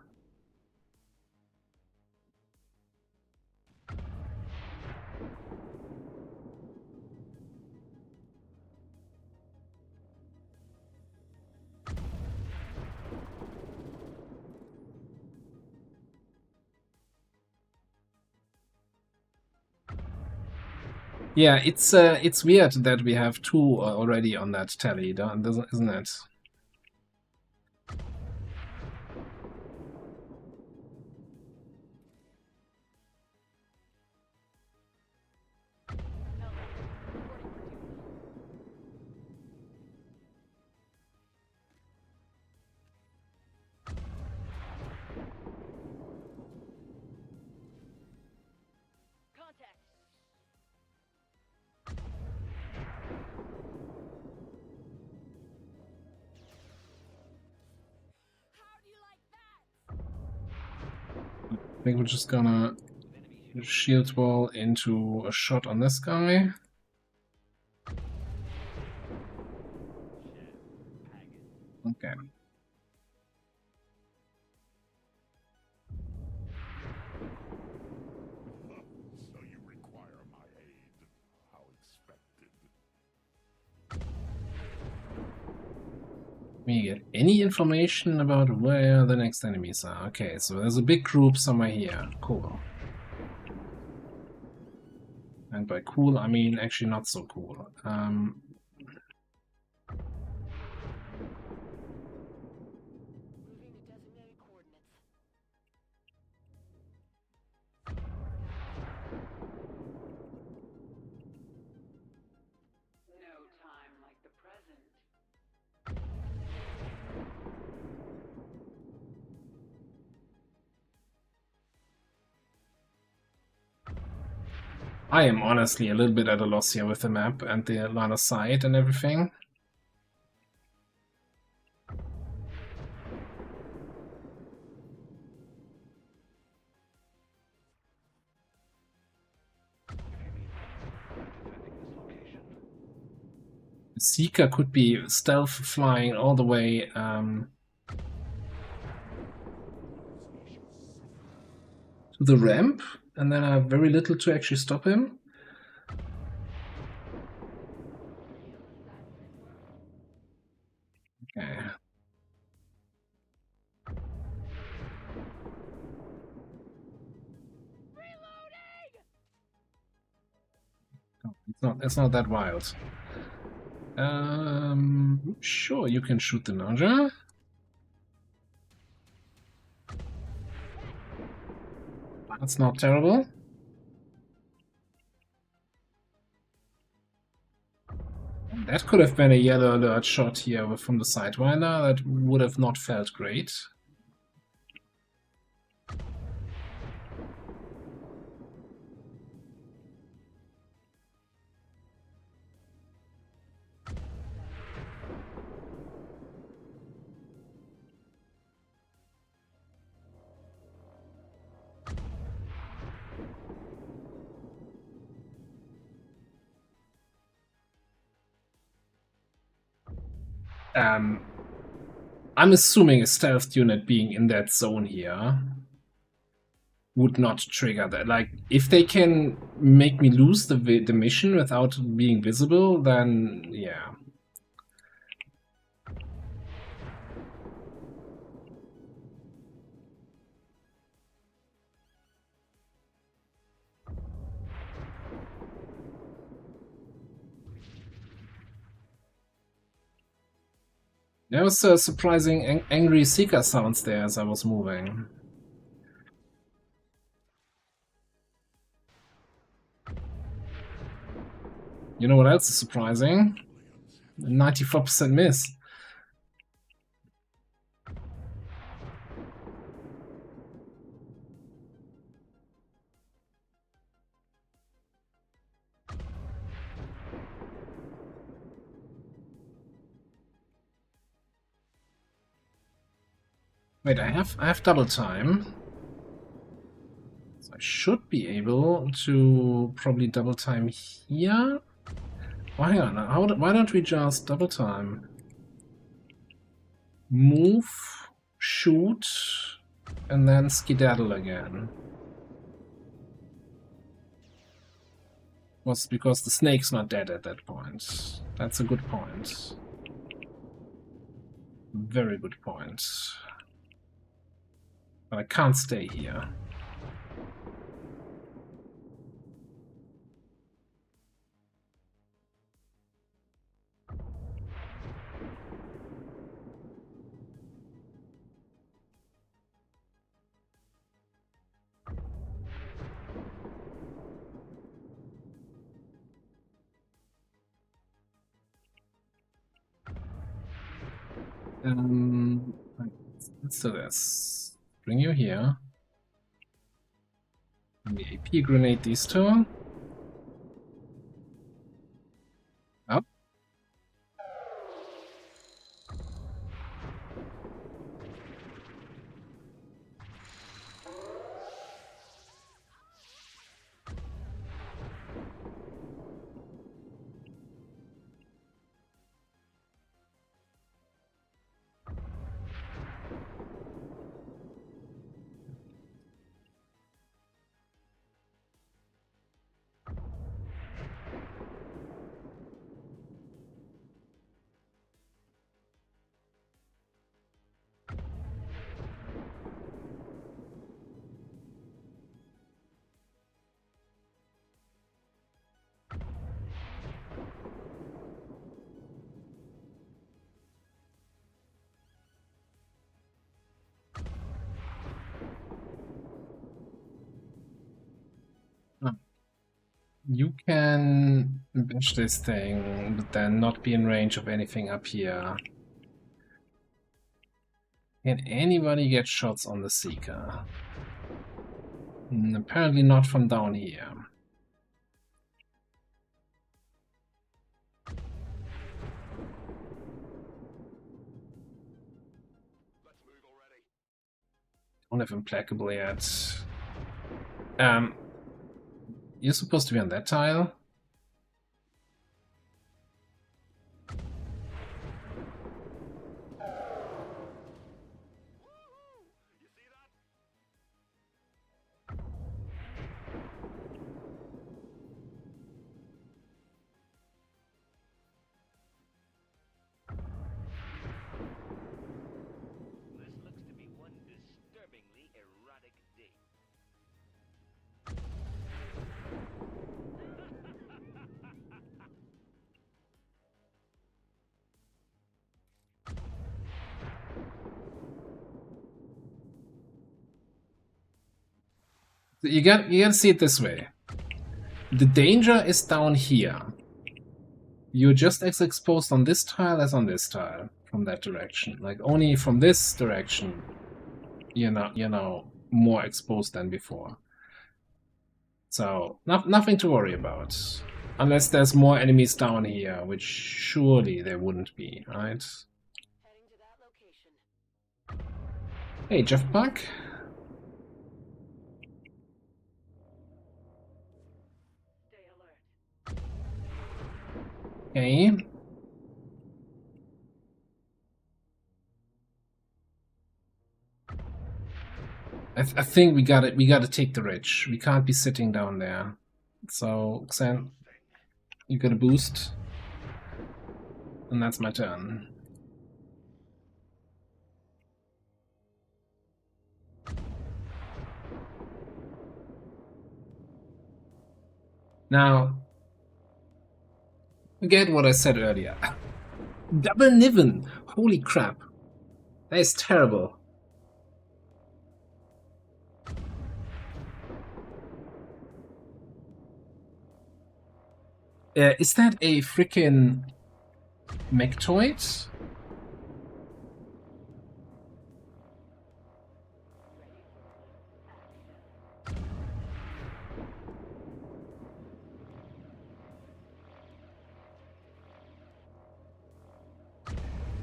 B: Yeah, it's weird that we have two already on that tally, isn't it? I think we're just gonna shield wall into a shot on this guy. Okay.
G: So you require my aid. How expected.
B: We get any information about where the next enemies are. Okay, so there's a big group somewhere here. Cool. And by cool, I mean actually not so cool. I am honestly a little bit at a loss here with the map and the line of sight and everything. The Seeker could be stealth flying all the way to the ramp, and then I have very little to actually stop him. Okay. Oh, it's not that wild. Sure, you can shoot the Naja. That's not terrible. That could have been a yellow alert shot here from the Sidewinder. That would have not felt great. I'm assuming a stealth unit being in that zone here would not trigger that. Like, if they can make me lose the mission without being visible, then yeah. There was surprising angry Seeker sounds there as I was moving. You know what else is surprising? 94% miss. Wait, I have double time. So I should be able to probably double time here. Well, hang on. Why don't we just double time? Move, shoot, and then skedaddle again. Was because the snake's not dead at that point. That's a good point. Very good point. But I can't stay here. Let's do this. Bring you here. Let me AP grenade these two. Up. You can bash this thing, but then not be in range of anything up here. Can anybody get shots on the Seeker? Apparently not from down here. Don't have Implacable yet. You're supposed to be on that tile.
J: This looks to be one disturbingly erotic day.
B: You gotta see it this way. The danger is down here. You're just as exposed on this tile as on this tile from that direction. Like only from this direction, you're now more exposed than before. So nothing to worry about, unless there's more enemies down here, which surely there wouldn't be, right? Hey, Jeff Buck. Okay. I think we gotta take the ridge. We can't be sitting down there. So, Xan, you got a boost. And that's my turn. Now, forget what I said earlier. Double Niven! Holy crap. That is terrible. Is that a frickin' Mechtoid?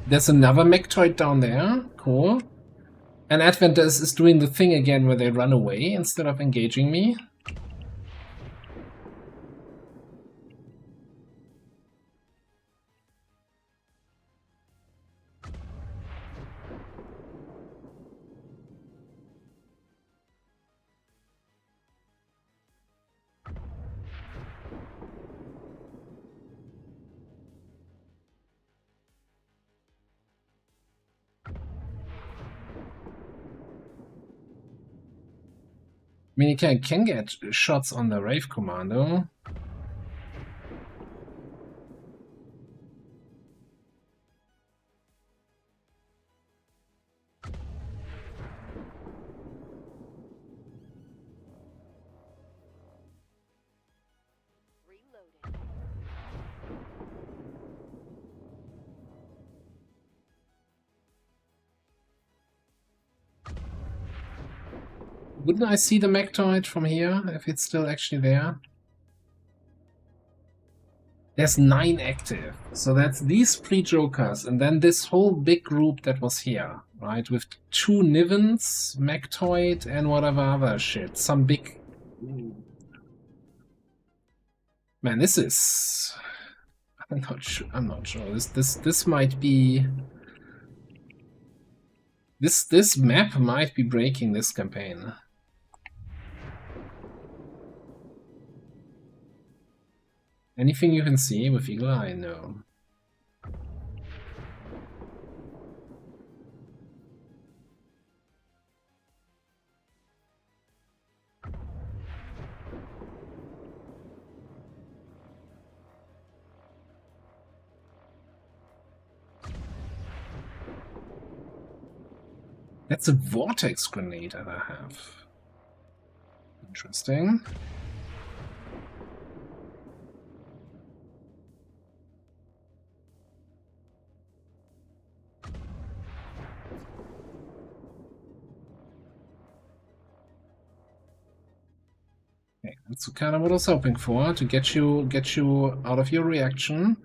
B: There's another Mechtoid down there. Cool. And Advent is doing the thing again where they run away instead of engaging me. mean, you can get shots on the Rave Commando. Wouldn't I see the Mectoid from here if it's still actually there? There's 9 active, so that's these 3 Jokers, and then this whole big group that was here, right? With 2 Nivens, Mectoid, and whatever other shit. Some big... Man, this is... I'm not sure. This might be... This map might be breaking this campaign. Anything you can see with Eagle Eye? No. That's a vortex grenade that I have. Interesting. Okay, that's kind of what I was hoping for, to get you out of your reaction.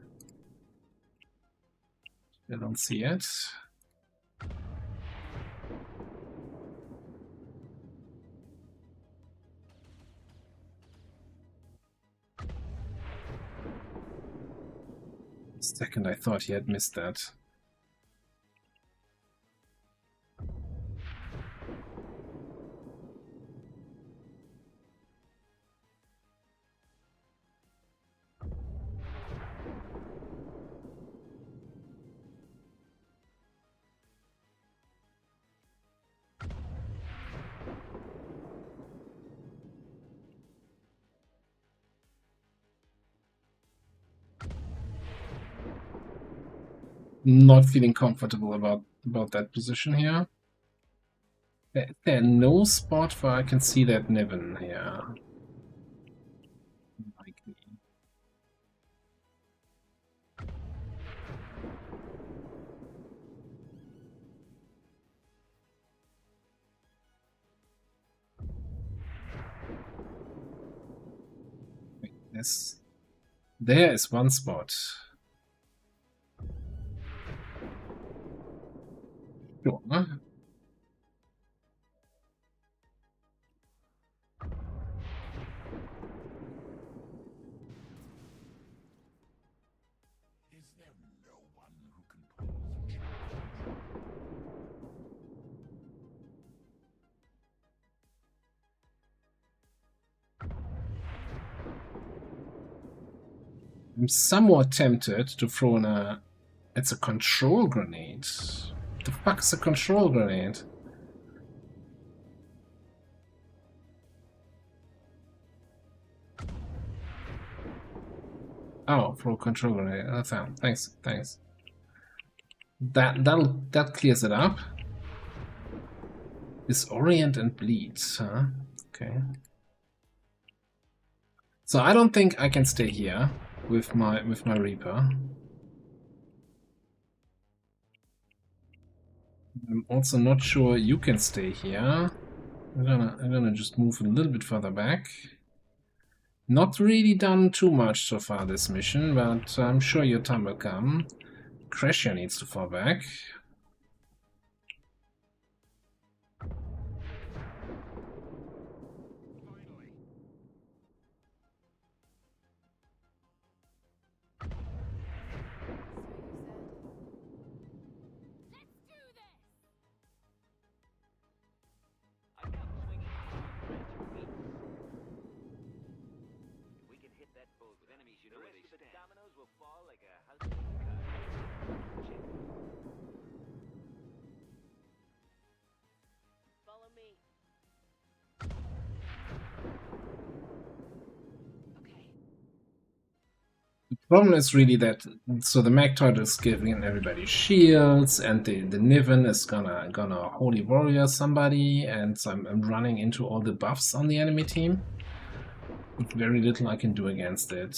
B: I don't see it. Second, I thought he had missed that. Not feeling comfortable about that position here. There's no spot where I can see that Niven here. Likely. Yes. There is one spot. Sure.
G: Is there no one who can pose a challenge?
B: I'm somewhat tempted to throw in a... It's a control grenade. What the fuck is a control grenade? Oh, throw a control grenade. Thanks. That clears it up. Disorient and bleed, huh? Okay. So I don't think I can stay here with my Reaper. I'm also not sure you can stay here. I'm gonna just move a little bit further back. Not really done too much so far this mission, but I'm sure your time will come. Crasher needs to fall back. Problem is really that so the Magtoid is giving everybody shields, and the Niven is gonna Holy Warrior somebody, and so I'm running into all the buffs on the enemy team. With very little I can do against it.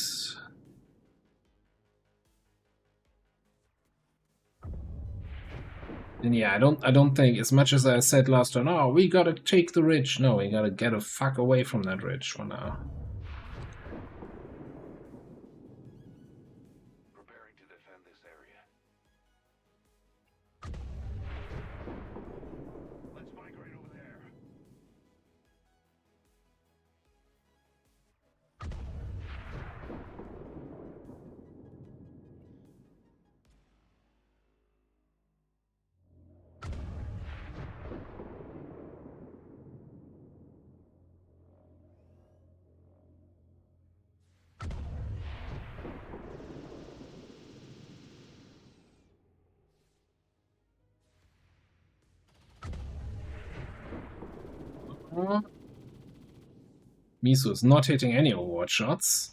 B: And yeah, I don't think, as much as I said last time, oh, we gotta take the ridge. No, we gotta get the fuck away from that ridge for now.
C: Preparing to defend this area. Let's migrate over there.
B: Misu is not hitting any Overwatch shots.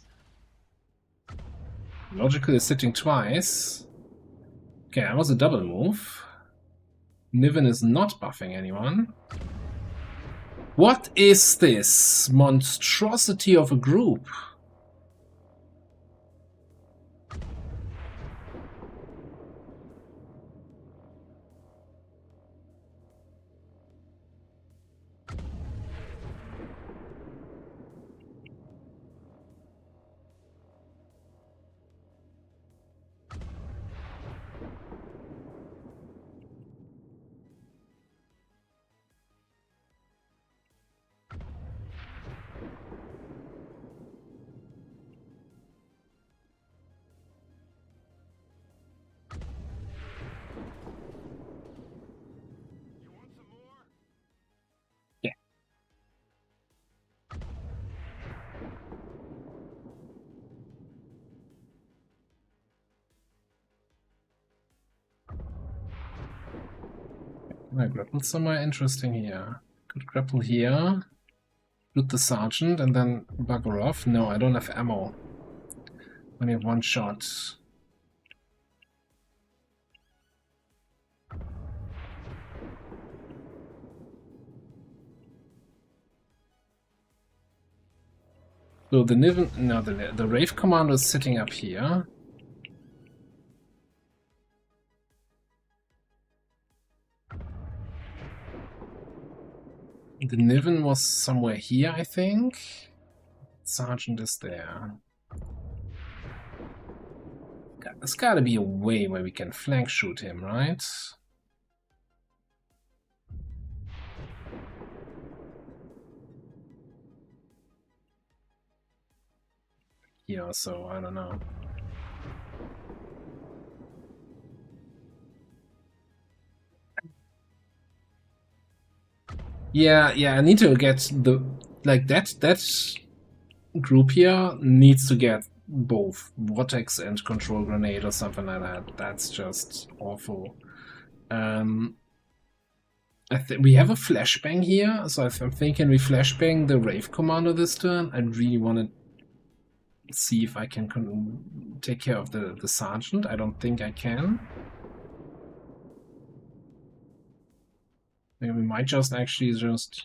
B: Logical is hitting twice. Okay, that was a double move. Niven is not buffing anyone. What is this monstrosity of a group? Can I grapple somewhere interesting here? Could grapple here, shoot the sergeant, and then bugger off. No, I don't have ammo. Only have one shot. So the Niven, no, the Rave Commando is sitting up here. The Niven was somewhere here, I think. Sergeant is there. There's gotta be a way where we can flank shoot him, right? Yeah, so I don't know. Yeah, I need to get the that group here needs to get both Vortex and Control Grenade or something like that. That's just awful. We have a flashbang here, so I'm thinking we flashbang the Rave Commander this turn. I really want to see if I can take care of the Sergeant. I don't think I can. Maybe we might just actually just...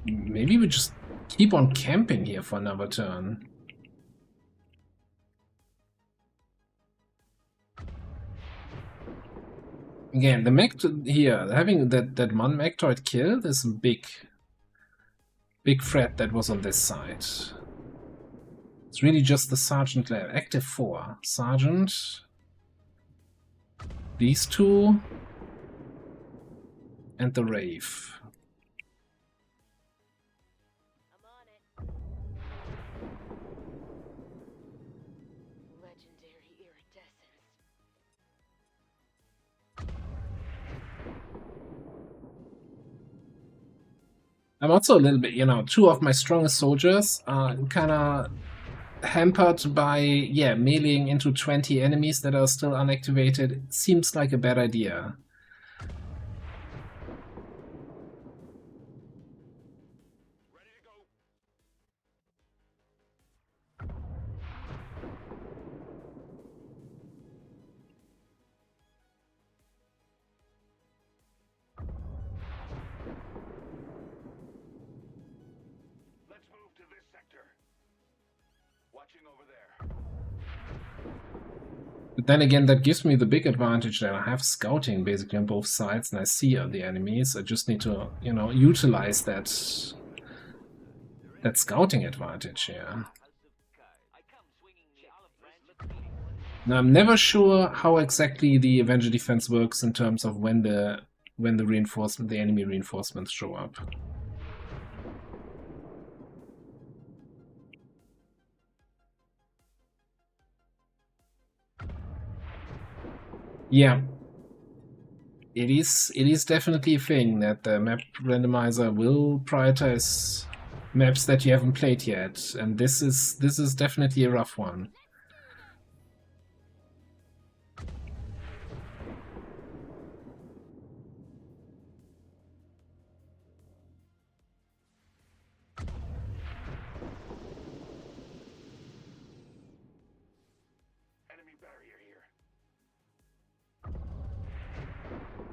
B: Maybe we just keep on camping here for another turn. Again, the mech here, having that one Magtoid killed is a big threat that was on this side. It's really just the Sergeant left. Active 4. Sergeant. These two. And the Rave.
E: I'm on it. Legendary iridescence.
B: I'm also a little bit, you know, two of my strongest soldiers are kind of hampered by, yeah, meleeing into 20 enemies that are still unactivated. It seems like a bad idea. But then again, that gives me the big advantage that I have scouting basically on both sides, and I see the enemies. I just need to, you know, utilize that scouting advantage here. Now I'm never sure how exactly the Avenger defense works in terms of when the reinforcement, the enemy reinforcements show up. Yeah, it is definitely a thing that the map randomizer will prioritize maps that you haven't played yet, and this is definitely a rough one.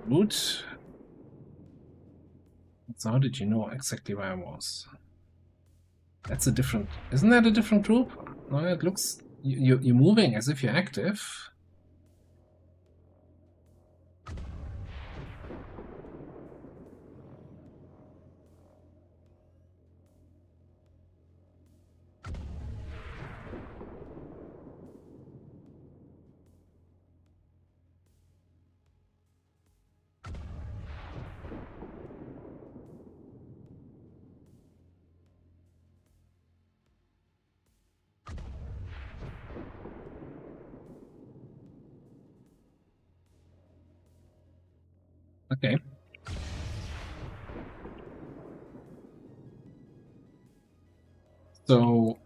B: Good. So how did you know exactly where I was? That's a different... Isn't that a different group? No, it looks... You're moving as if you're active. Okay. So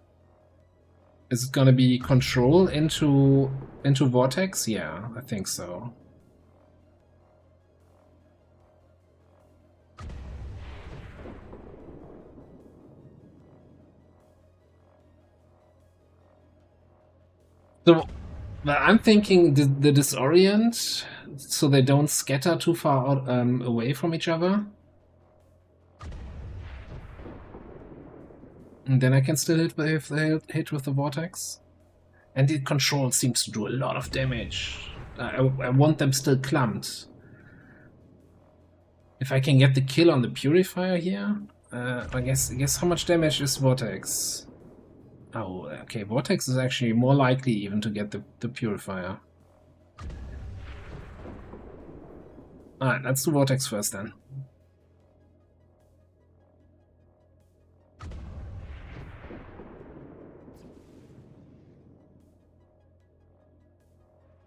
B: is it gonna be control into Vortex? Yeah, I think so. So I'm thinking the disorient, so they don't scatter too far out, away from each other. And then I can still hit if they hit with the vortex. And the control seems to do a lot of damage. I want them still clumped. If I can get the kill on the purifier here, I guess how much damage is vortex? Oh, okay, vortex is actually more likely even to get the purifier. Alright, let's do vortex first then.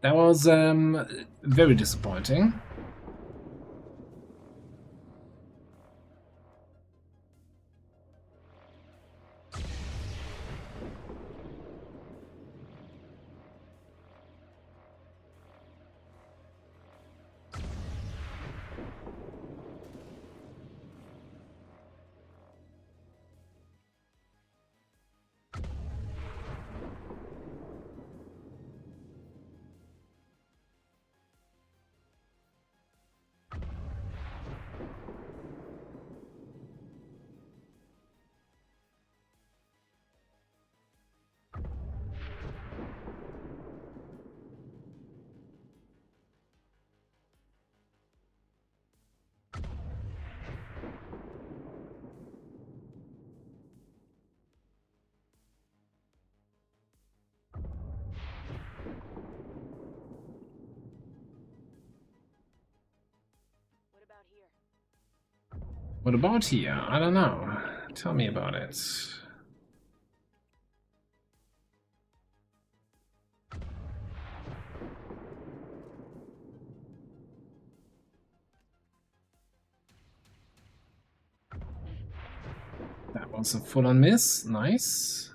B: That was very disappointing. What about here? I don't know. Tell me about it. That was a full-on miss. Nice.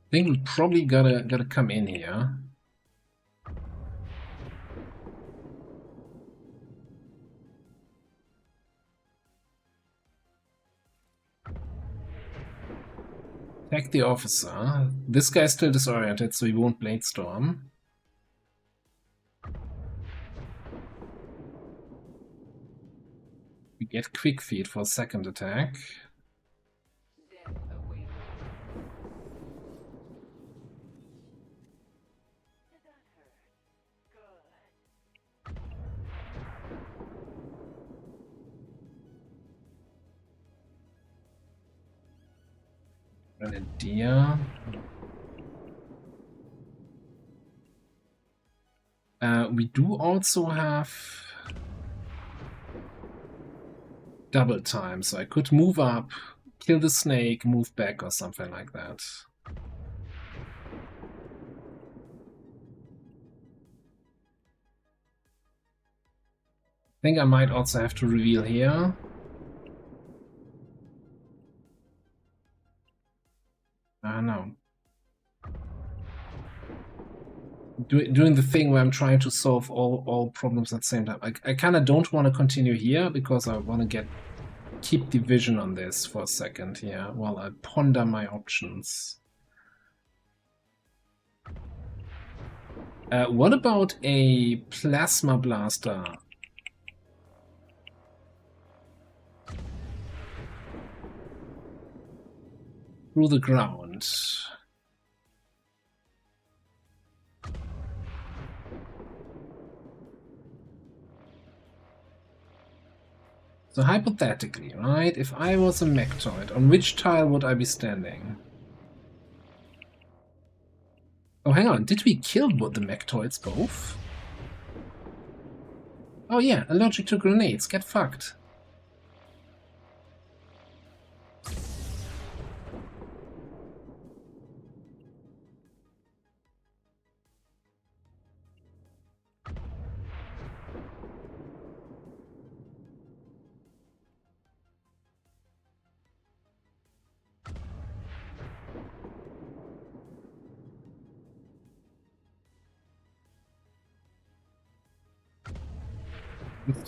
B: I think we probably gotta come in here. Attack the officer. This guy's still disoriented, so he won't Blade Storm. get quick feet for second attack. Grenadier. We do also have double time, so I could move up, kill the snake, move back or something like that. I think I might also have to reveal here. I don't know. Doing the thing where I'm trying to solve all problems at the same time. I kind of don't want to continue here because I want to keep the vision on this for a second here while I ponder my options. What about a plasma blaster? Through the ground. So hypothetically, right, if I was a mechtoid, on which tile would I be standing? Oh, hang on, did we kill both the mechtoids both? Oh yeah, allergic to grenades, get fucked.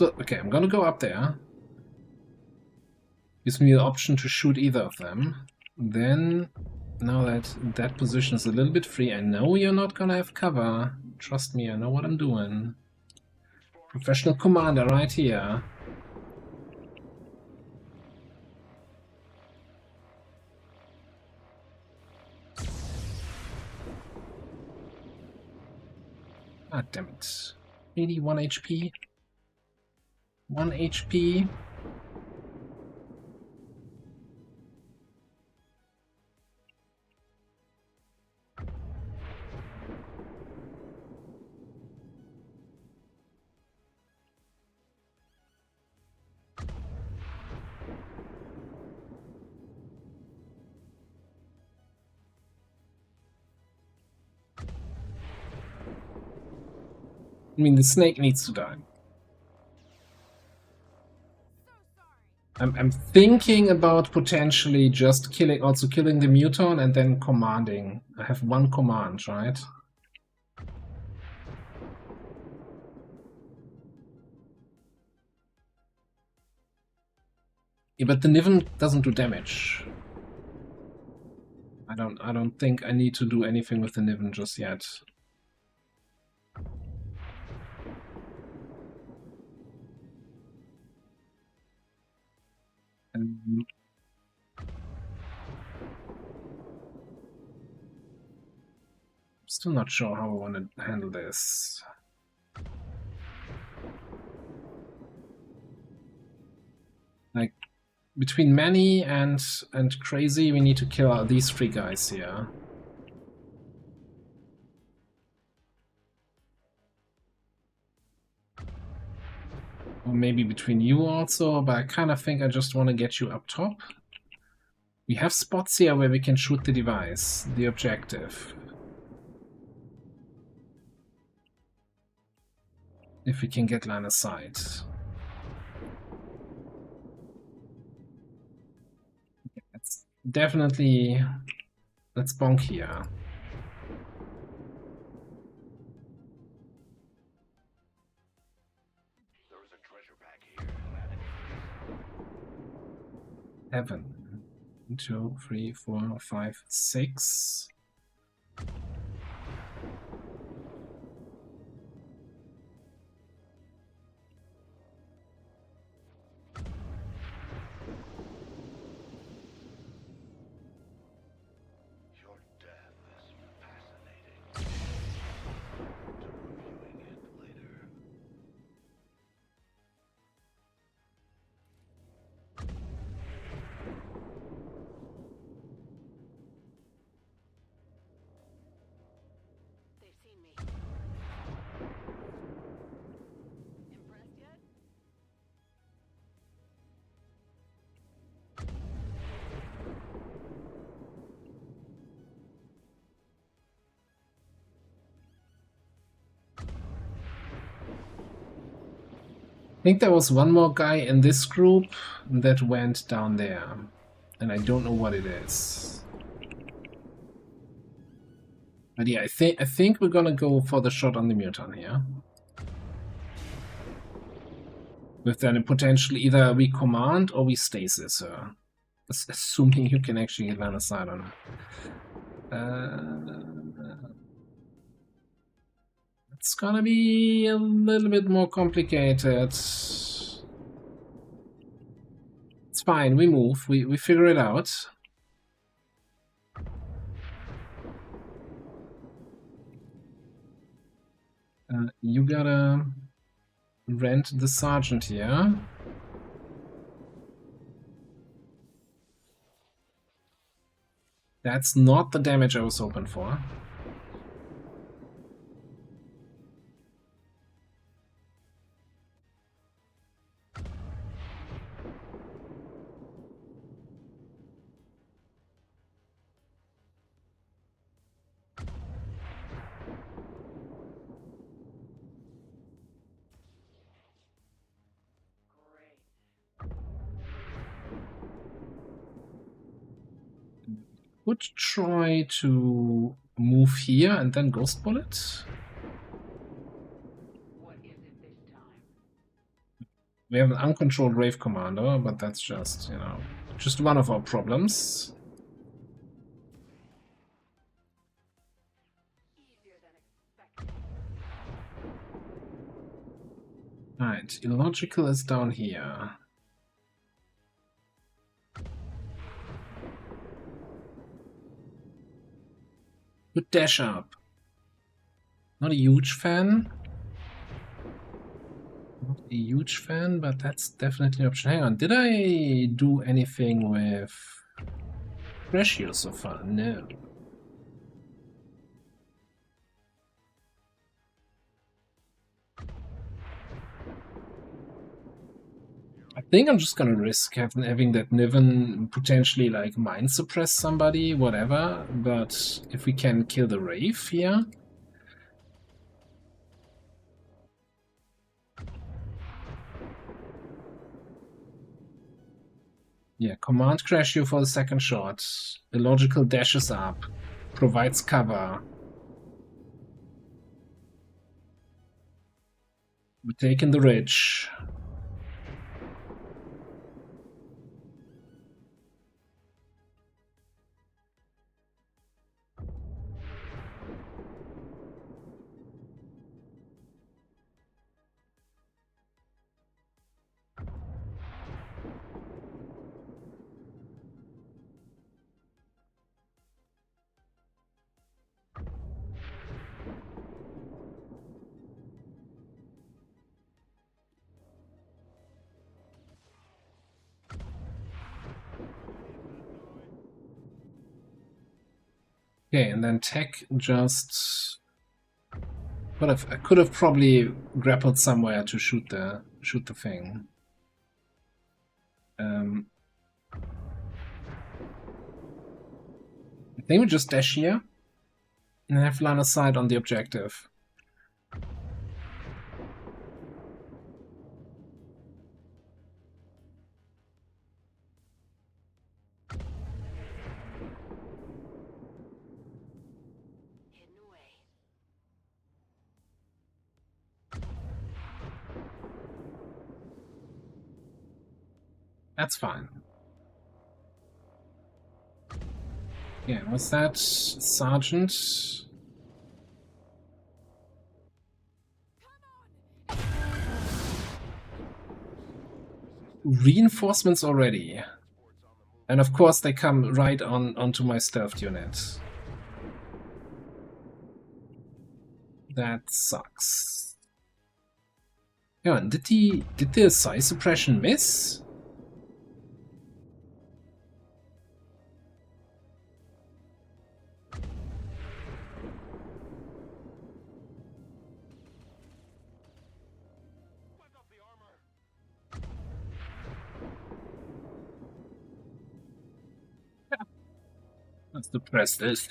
B: Okay, I'm gonna go up there. Gives me the option to shoot either of them. Then, now that position is a little bit free, I know you're not gonna have cover. Trust me, I know what I'm doing. Professional commander right here. Ah, damn it. Really, 1 HP? 1 HP? I mean, the snake needs to die. I'm thinking about potentially just killing the muton and then commanding. I have one command, right? Yeah, but the Niven doesn't do damage. I don't think I need to do anything with the Niven just yet. Still not sure how I want to handle this. Like, between Manny and Crazy, we need to kill these 3 guys here. Or maybe between you also, but I kind of think I just want to get you up top. We have spots here where we can shoot the device, the objective. If we can get line of sight. It's definitely... Let's bonk here.
C: There was a treasure pack here.
B: 7, 2, 3, 4, 5, 6. think there was one more guy in this group that went down there, and I don't know what it is. But yeah, I think we're gonna go for the shot on the muton here. With then a potential either we command or we stasis her. Assuming you can actually get line of sight on her. It's gonna be a little bit more complicated. It's fine, we move, we figure it out. You gotta rent the sergeant here. That's not the damage I was hoping for. Would try to move here and then ghost bullet. We have an uncontrolled Rave Commander, but that's just, you know, just one of our problems. Right, illogical is down here. Good dash up. Not a huge fan. Not a huge fan, but that's definitely an option. Hang on, did I do anything with Ratio so far? No. I think I'm just gonna risk having that Niven potentially like mind suppress somebody, whatever, but if we can kill the Wraith here. Yeah, command crash you for the second shot. Illogical dashes up, provides cover. We're taking the ridge. Okay, and then tech just I could have probably grappled somewhere to shoot the thing. I think we just dash here and have line of sight on the objective. That's fine. Yeah, what's that? Sergeant? Reinforcements already. And of course they come right onto my stealth unit. That sucks. Yeah, did the psi suppression miss? Let's depress this.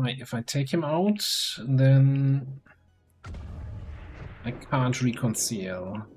B: if I take him out, then I can't reconcile.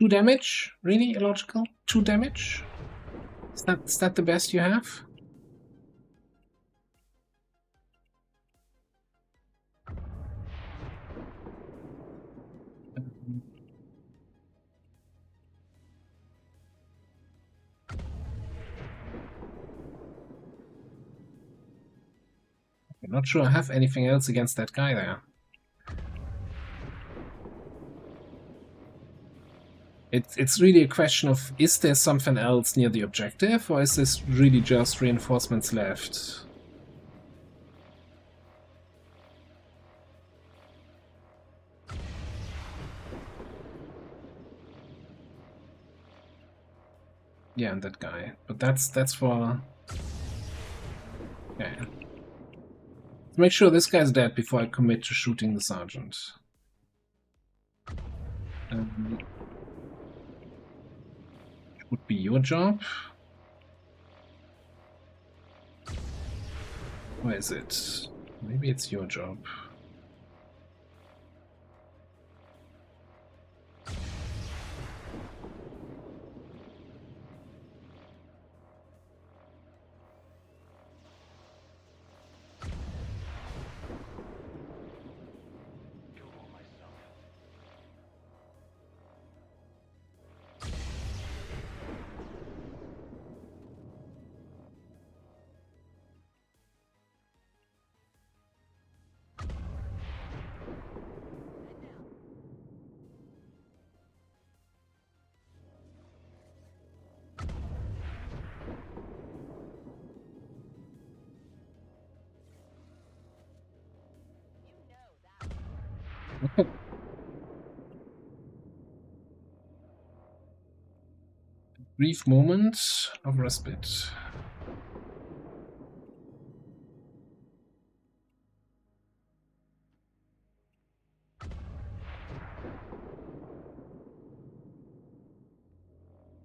B: Two damage? Really? Illogical? 2 damage? Is that the best you have? I'm not sure I have anything else against that guy there. It's really a question of, is there something else near the objective, or is this really just reinforcements left? Yeah, and that guy. But that's for... Okay. Let's make sure this guy's dead before I commit to shooting the sergeant. Would be your job. Or is it? Maybe it's your job. Brief moment of respite.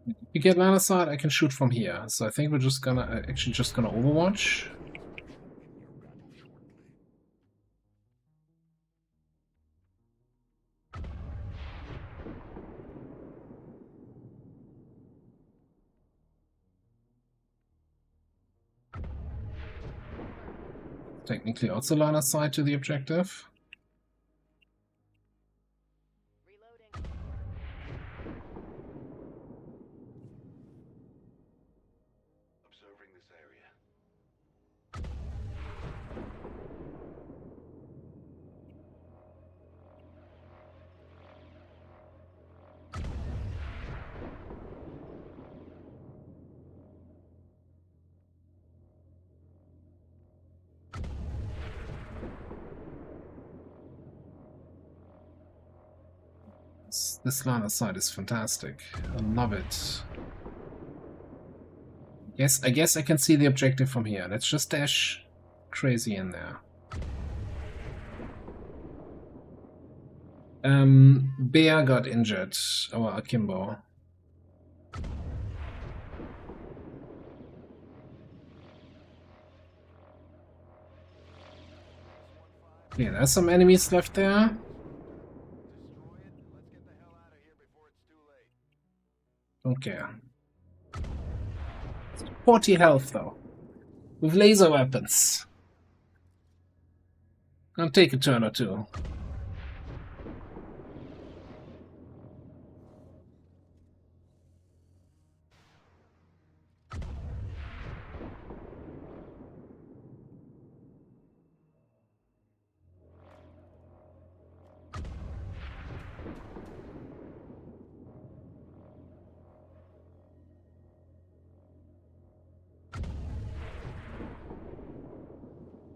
B: If we get line of sight, I can shoot from here. So I think we're just gonna actually just gonna overwatch. Technically also line of sight to the objective.
C: Observing this area.
B: This line of sight is fantastic. I love it. Yes, I guess I can see the objective from here. Let's just dash crazy in there. Bear got injured, our Akimbo. Yeah, there's some enemies left there. Don't care. 40 health though. With laser weapons. Gonna take a turn or two.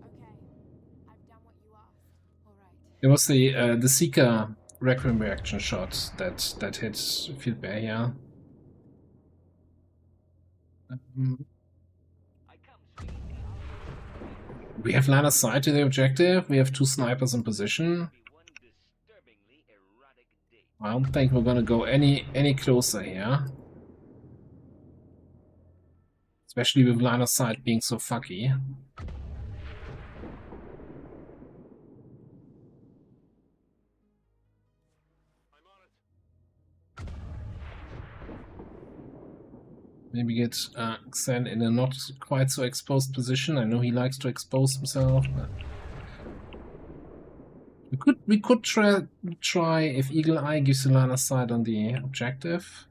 H: Okay, I've done what you asked. All right.
B: It was the Seeker Requiem reaction shot that hit Field Bear. We have line of sight to the objective. We have 2 snipers in position. I don't think we're gonna go any closer here. Especially with line of sight being so fucky. Maybe get Xen in a not quite so exposed position. I know he likes to expose himself, but we could try if Eagle Eye gives a line of sight on the objective.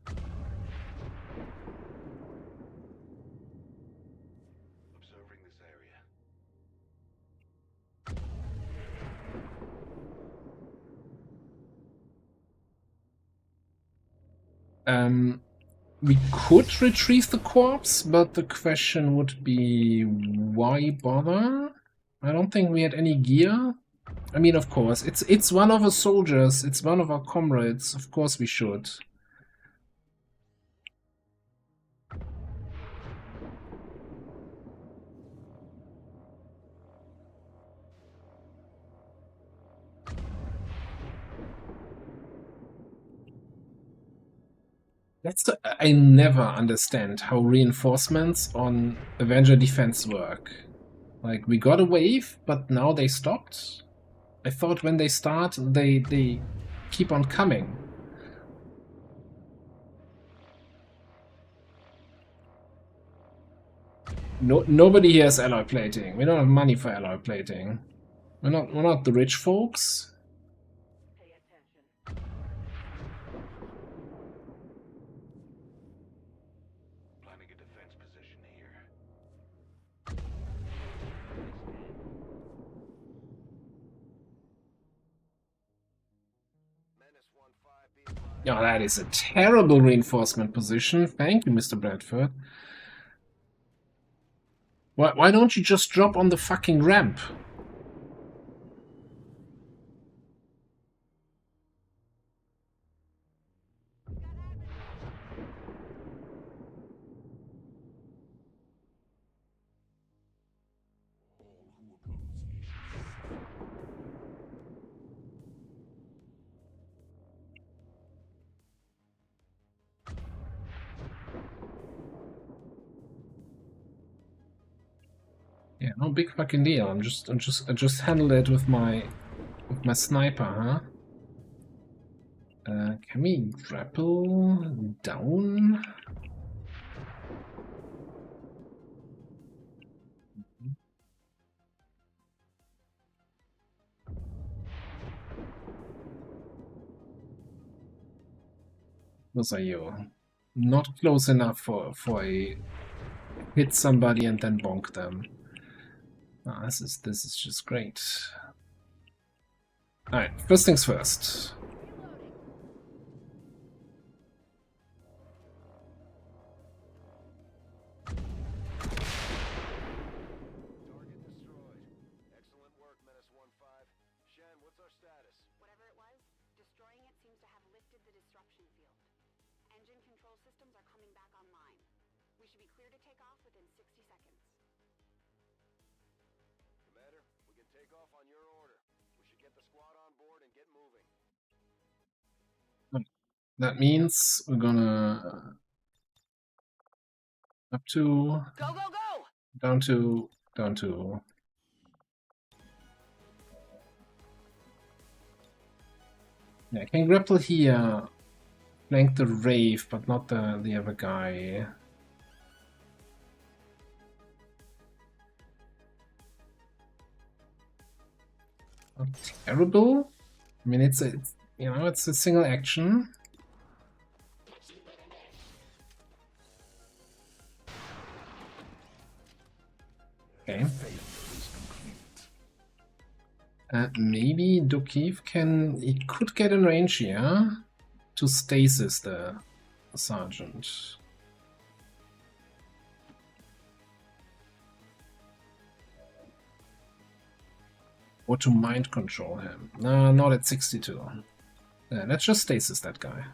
C: Observing this area.
B: We could retrieve the corpse, but the question would be, why bother? I don't think we had any gear. I mean, of course, it's one of our soldiers, it's one of our comrades. Of course we should. I never understand how reinforcements on Avenger defense work. Like, we got a wave, but now they stopped? I thought when they start, they keep on coming. Nobody here has alloy plating. We don't have money for alloy plating. We're not the rich folks. Yeah, that is a terrible reinforcement position. Thank you, Mr. Bradford. Why don't you just drop on the fucking ramp? Yeah, no big fucking deal. I just handled it with my sniper, huh? Can we grapple down? Those are you. Not close enough for a hit somebody and then bonk them. Oh, this is just great. Alright, first things first. That means we're gonna up to down to yeah, I can grapple here, flank the Wraith, but not the other guy. Not terrible. I mean, it's a single action. Okay. Maybe Dokeev he could get in range here to stasis the sergeant. Or to mind control him. No, not at 62. Yeah, let's just stasis that guy.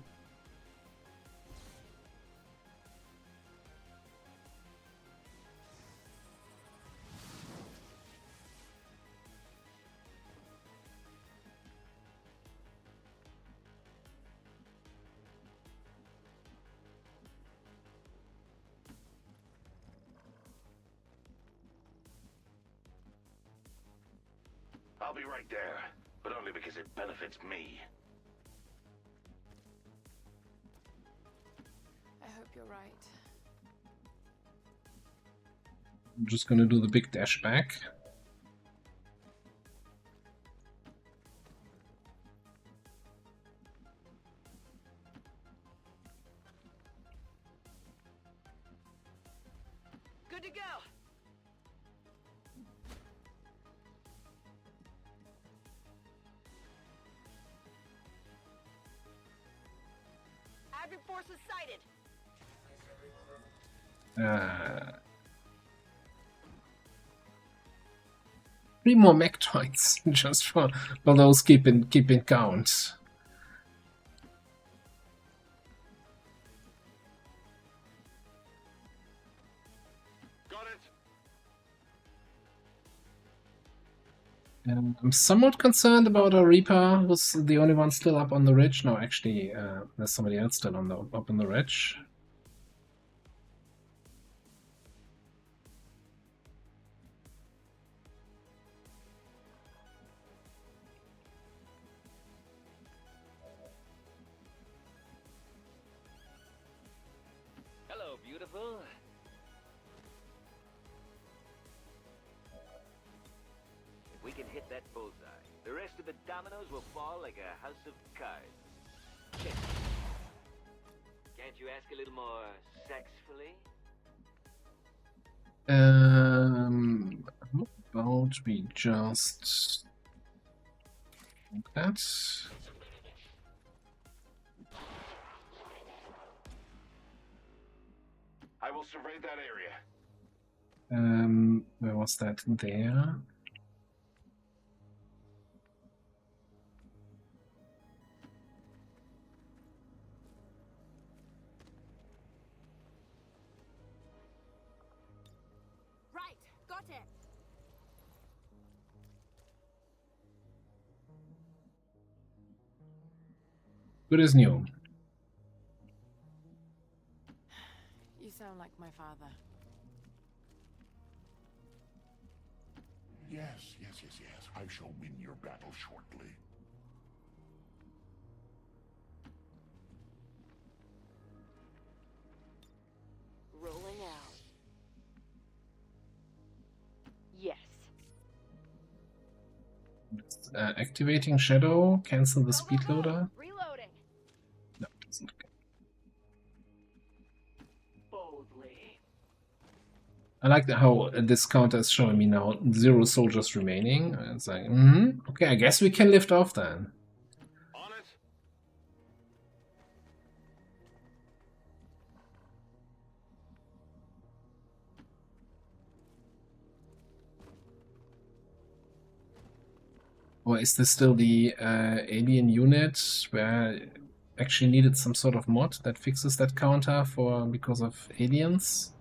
A: I'll be right there, but only because it benefits me.
E: I hope you're right.
B: I'm just gonna do the big dash back.
E: Good to go. Advent forces sighted.
B: 3 more mechtoids just for those keeping count.
A: Got it.
B: I'm somewhat concerned about our Reaper, who's the only one still up on the ridge. No, actually, there's somebody else still up on the ridge.
J: Hello, beautiful. If we can hit that bullseye, the rest of the dominoes will fall like a house of cards. Check. Can't you ask a little more sexfully?
B: How about we just like that?
A: I will survey that area.
B: Where was that? There.
H: Right, got it.
B: Good as new.
E: You sound like my father.
G: Yes, yes, yes, yes. I shall win your battle shortly.
E: Rolling out. Yes.
B: Activating Shadow, cancel the speed loader.
E: Reloading.
B: No, it doesn't.
J: Boldly.
B: I like how this counter is showing me now 0 soldiers remaining. It's like, okay, I guess we can lift off then.
A: On it.
B: Or is this still the alien unit where actually needed some sort of mod that fixes that counter because of aliens?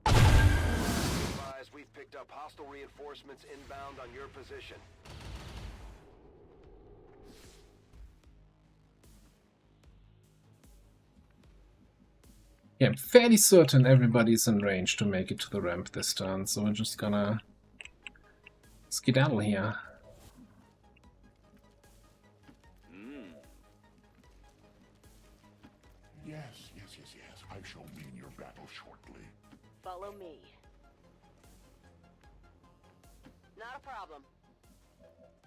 C: Advise, we've picked up hostile reinforcements inbound on your position.
B: Yeah, I'm fairly certain everybody's in range to make it to the ramp this turn, so we're just gonna skedaddle here.
G: Yes, yes, yes, yes. I shall win your battle shortly.
E: Follow me. Not a problem.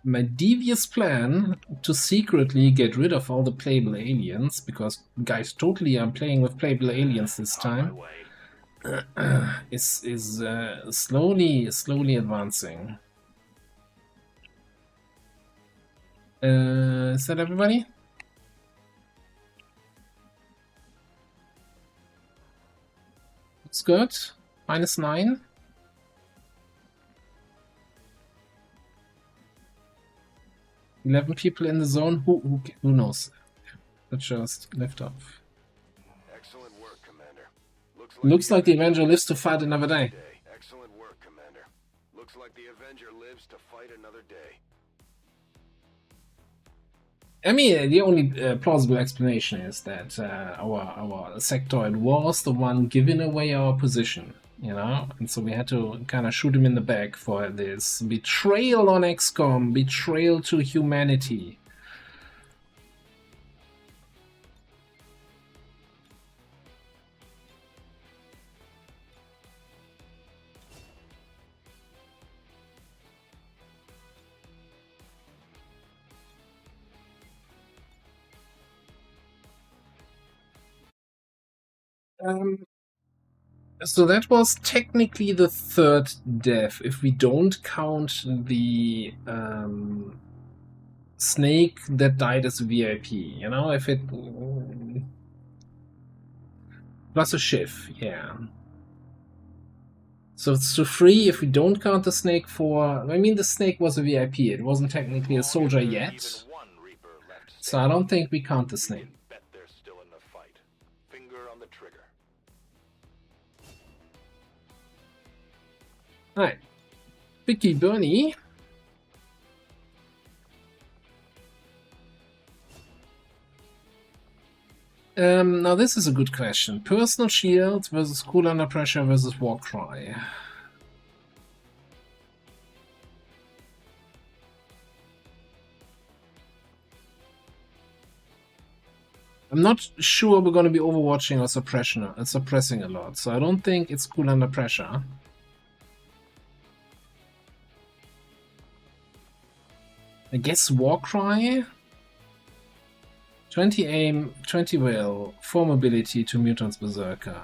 B: My devious plan to secretly get rid of all the playable aliens, because guys, totally I'm playing with playable aliens this time, is slowly advancing. Is that everybody? Looks good. -9. 11 people in the zone. Who knows? Let's just lift off.
C: Excellent work, Commander.
B: Looks like the Avenger lives to fight another day.
C: Excellent work, Commander. Looks like the Avenger lives to fight another day.
B: I mean, the only plausible explanation is that our sectoid was the one giving away our position, you know, and so we had to kind of shoot him in the back for this betrayal on XCOM, betrayal to humanity. So that was technically the third death, if we don't count the snake that died as a VIP. You know, if it plus a shift, yeah. So it's to 3 if we don't count the snake for. I mean, the snake was a VIP. It wasn't technically a soldier yet, so I don't think we count the snake. Alright. Vicky Bernie. Now this is a good question. Personal shield versus cool under pressure versus war cry. I'm not sure we're going to be overwatching or suppressing a lot, so I don't think it's cool under pressure. I guess Warcry? 20 aim, 20 will, 4 mobility to Mutant's Berserker.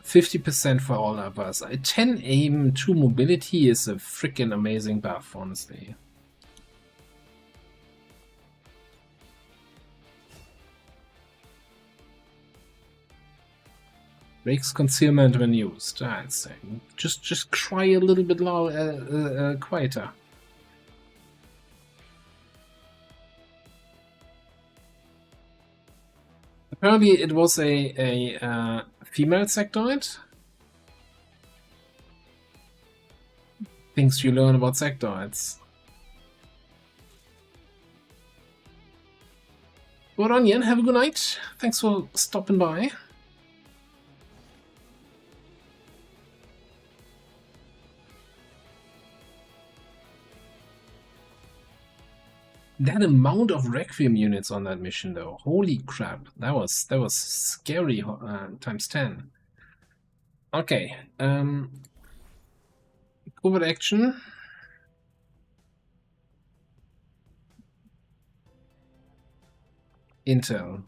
B: 50% for all others. 10 aim, 2 mobility is a freaking amazing buff, honestly. Breaks concealment when used. I'd say. Just cry a little bit quieter. Apparently it was a female sectoid. Things you learn about sectoids. Good on, Yen. Have a good night. Thanks for stopping by. That amount of Requiem units on that mission, though. Holy crap. That was scary times 10. Okay. Covert action. Intel.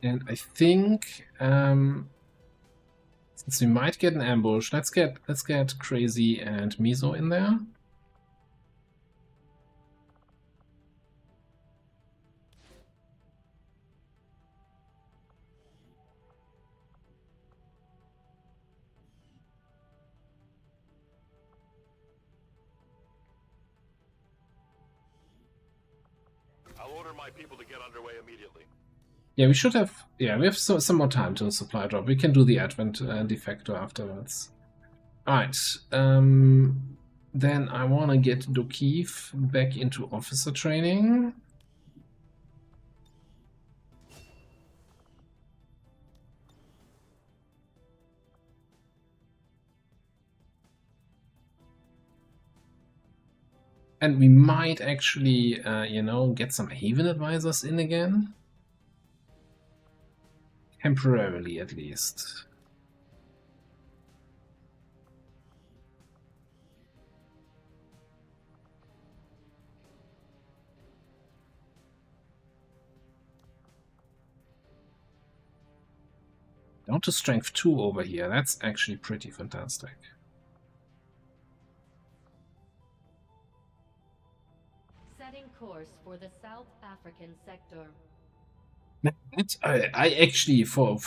B: And I think since we might get an ambush, let's get Crazy and Miso in there.
G: I'll order my people to get underway immediately.
B: Yeah, we should have. Yeah, we have some more time to supply drop. We can do the Advent defector afterwards. Alright. Then I want to get Dokif back into officer training. And we might actually, you know, get some Haven advisors in again. Temporarily, at least. Down to strength 2 over here. That's actually pretty fantastic.
D: Setting course for the South African sector.
B: I actually, for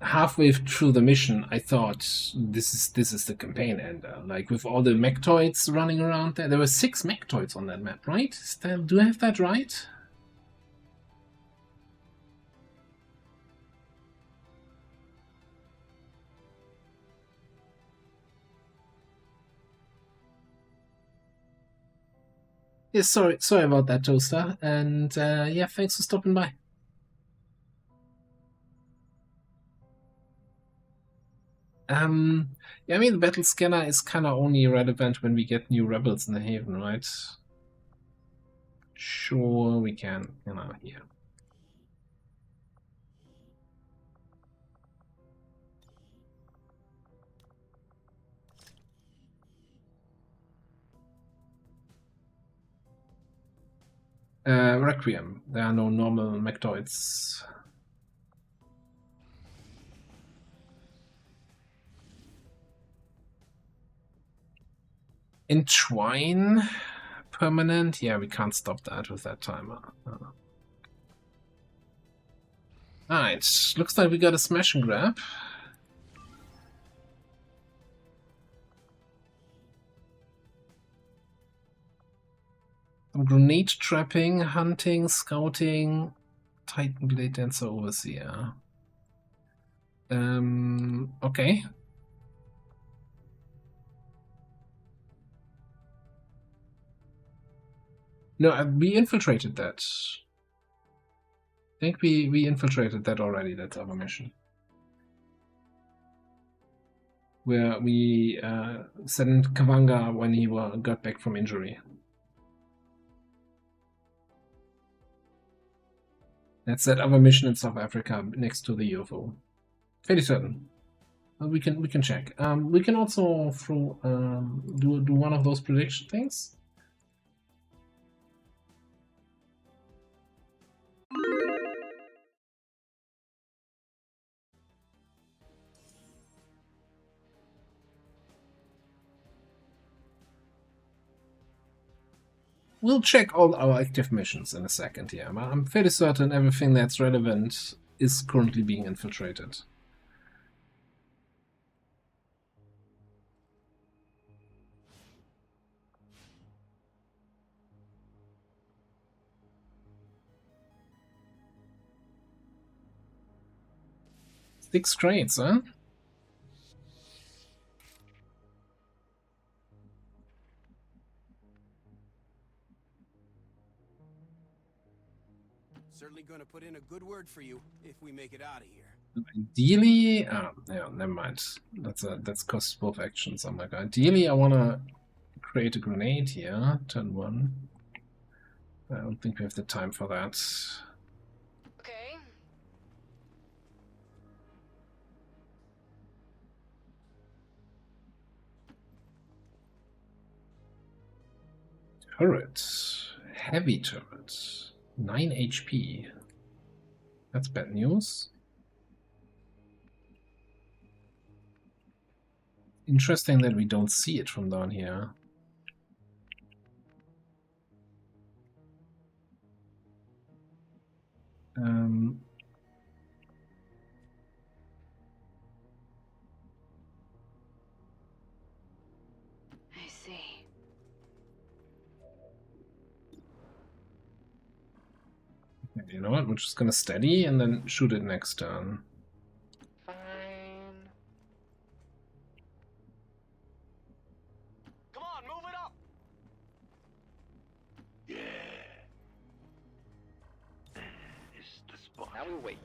B: halfway through the mission, I thought this is the campaign ender. Like with all the mechtoids running around there. There were 6 mechtoids on that map, right? Do I have that right? Yeah, sorry about that, Toaster. And yeah, thanks for stopping by. Yeah, I mean, the battle scanner is kind of only relevant when we get new rebels in the Haven, right? Sure, we can, here. Requiem. There are no normal mechtoids. Entwine permanent? Yeah, we can't stop that with that timer. Alright, looks like we got a smash and grab. Grenade trapping, hunting, scouting, Titan Blade Dancer Overseer. Okay. No, we infiltrated that. I think we infiltrated that already. That's our mission. Where we sent Kavanga when he got back from injury. That's that other mission in South Africa next to the UFO. Fairly certain. We can check. We can also throw do one of those prediction things. We'll check all our active missions in a second here. I'm fairly certain everything that's relevant is currently being infiltrated. Six crates, huh?
K: Certainly going to put in a good word for you if we make it out of here.
B: Ideally, yeah, never mind. That's costs both actions. I'm like, ideally, I want to create a grenade here. Turn 1. I don't think we have the time for that.
E: Okay.
B: Turret. Heavy turret. 9 HP. That's bad news. Interesting that we don't see it from down here.
E: I see.
B: You know what? We're just gonna steady and then shoot it next turn.
J: Fine. Come on, move it up!
A: Yeah. It's the spot.
J: Now we wait.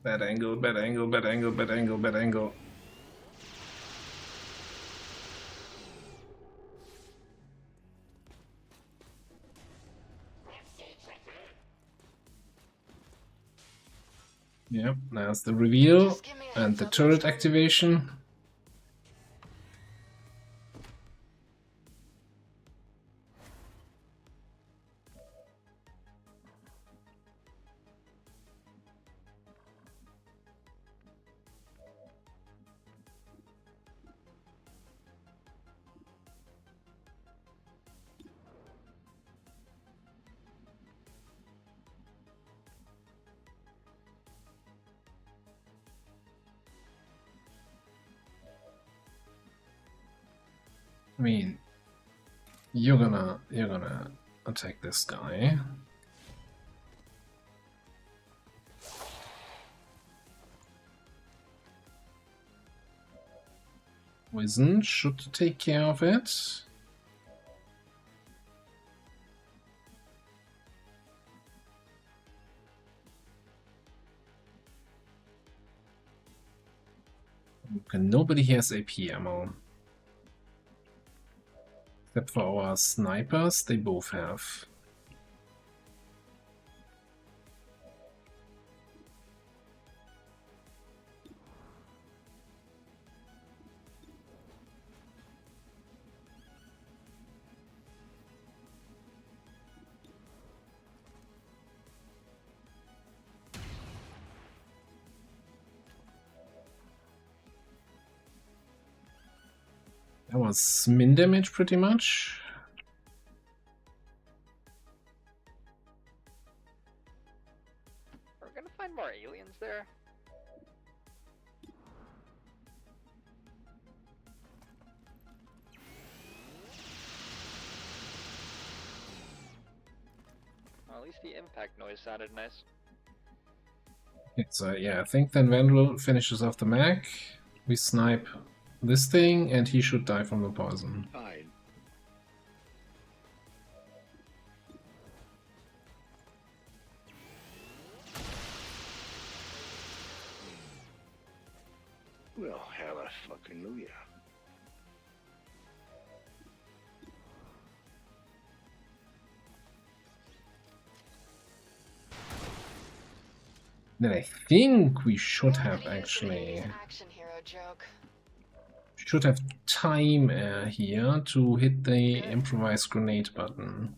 B: Bad angle, bad angle, bad angle, bad angle, bad angle. Yep, there's the reveal and the turret activation. I mean, you're gonna attack this guy. Poison should take care of it. Okay, nobody has AP ammo. Except for our snipers, they both have. That was min damage pretty much.
L: Are we gonna find more aliens there? Well, at least the impact noise sounded nice.
B: Okay, so yeah, I think then Vandal finishes off the mech. We snipe this thing, and he should die from the poison.
G: Fine.
A: Well, hallelujah.
B: Then I think we should have actually time here to hit the improvised grenade button.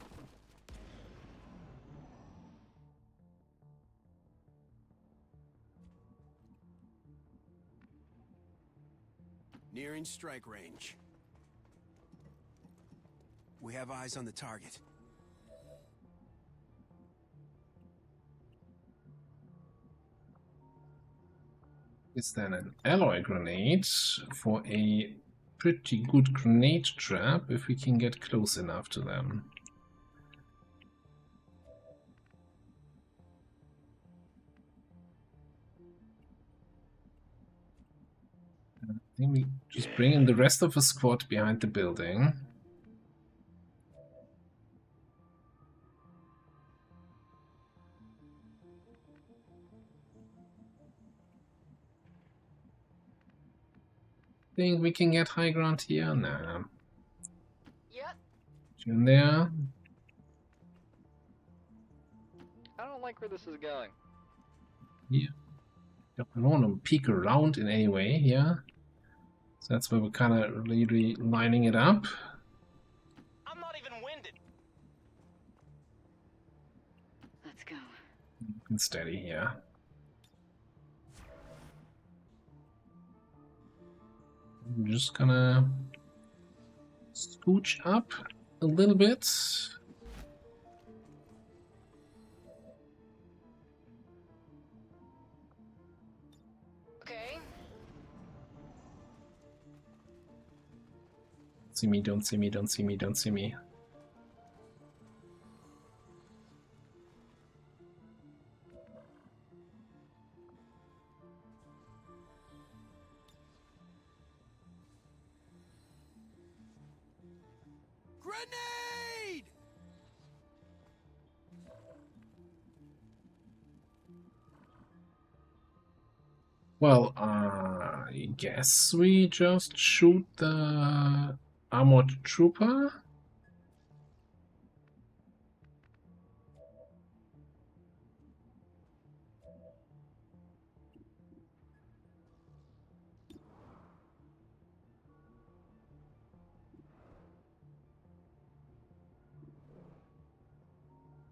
K: Nearing strike range. We have eyes on the target.
B: Is then an alloy grenade for a pretty good grenade trap if we can get close enough to them. I think we just bring in the rest of the squad behind the building. Think we can get high ground here? Nah.
E: Yep.
B: In there.
L: I don't like where this is going.
B: Yeah. Don't want to peek around in any way here. So that's where we're kind of really lining it up.
J: I'm not even winded.
D: Let's go.
B: And steady here. I'm just gonna scooch up a little bit.
E: Okay.
B: See me, don't see me, don't see me, don't see me.
K: Grenade!
B: Well, I guess we just shoot the armored trooper.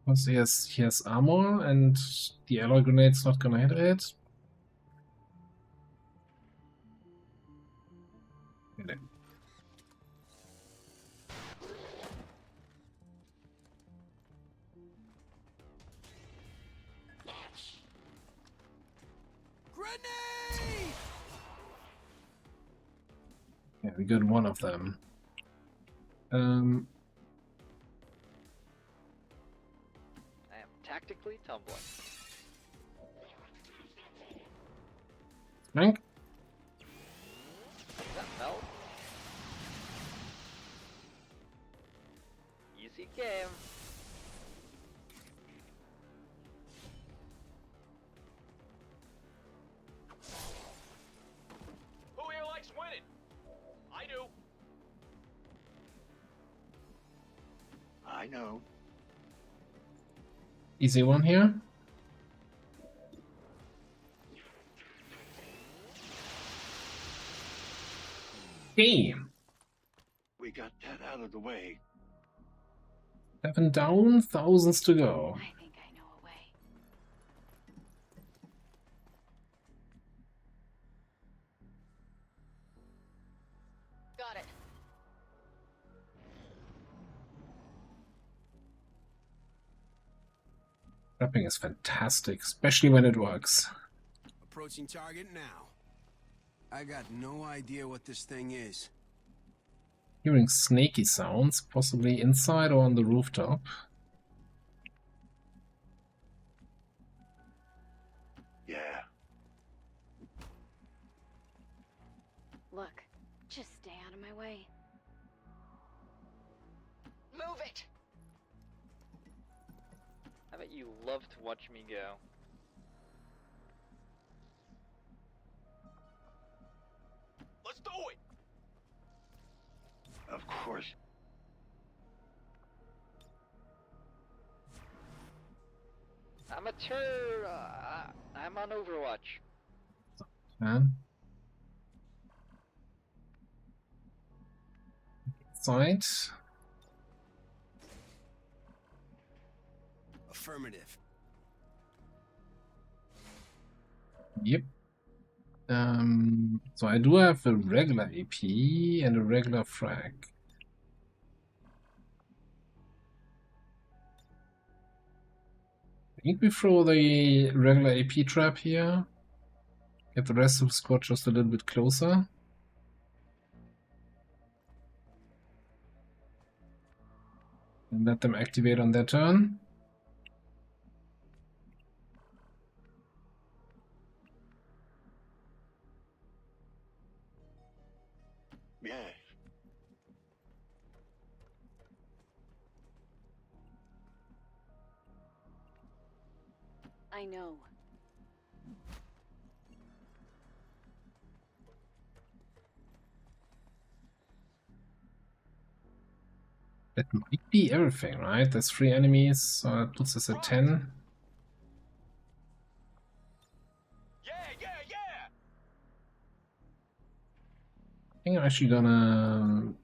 B: Because he has armor and the alloy grenade's not gonna hit it. Hit it.
K: Grenade!
B: Yeah, we got one of them. Um,
L: I am tactically tumbling.
B: Frank?
L: Is that melt? Easy game.
F: Who here likes winning? I do.
A: I know.
B: Easy one here. Okay.
A: We got that out of the way.
B: 7 down, thousands to go.
H: I think I know a way.
E: Got it.
B: Trapping is fantastic, especially when it works.
K: Approaching target now. I got no idea what this thing is.
B: Hearing snaky sounds, possibly inside or on the rooftop.
A: Yeah.
H: Look, just stay out of my way.
E: Move it.
L: I bet you love to watch me go.
F: Let's do it.
A: Of course.
L: Amateur! I'm on Overwatch.
B: Man. Side.
K: Affirmative.
B: Yep. So I do have a regular AP and a regular frag. I think we throw the regular AP trap here. Get the rest of the squad just a little bit closer. And let them activate on their turn.
A: Yeah.
H: I know.
B: That might be everything, right? There's 3 enemies, so that puts us at 10.
F: Yeah, yeah, yeah.
B: I think I'm actually gonna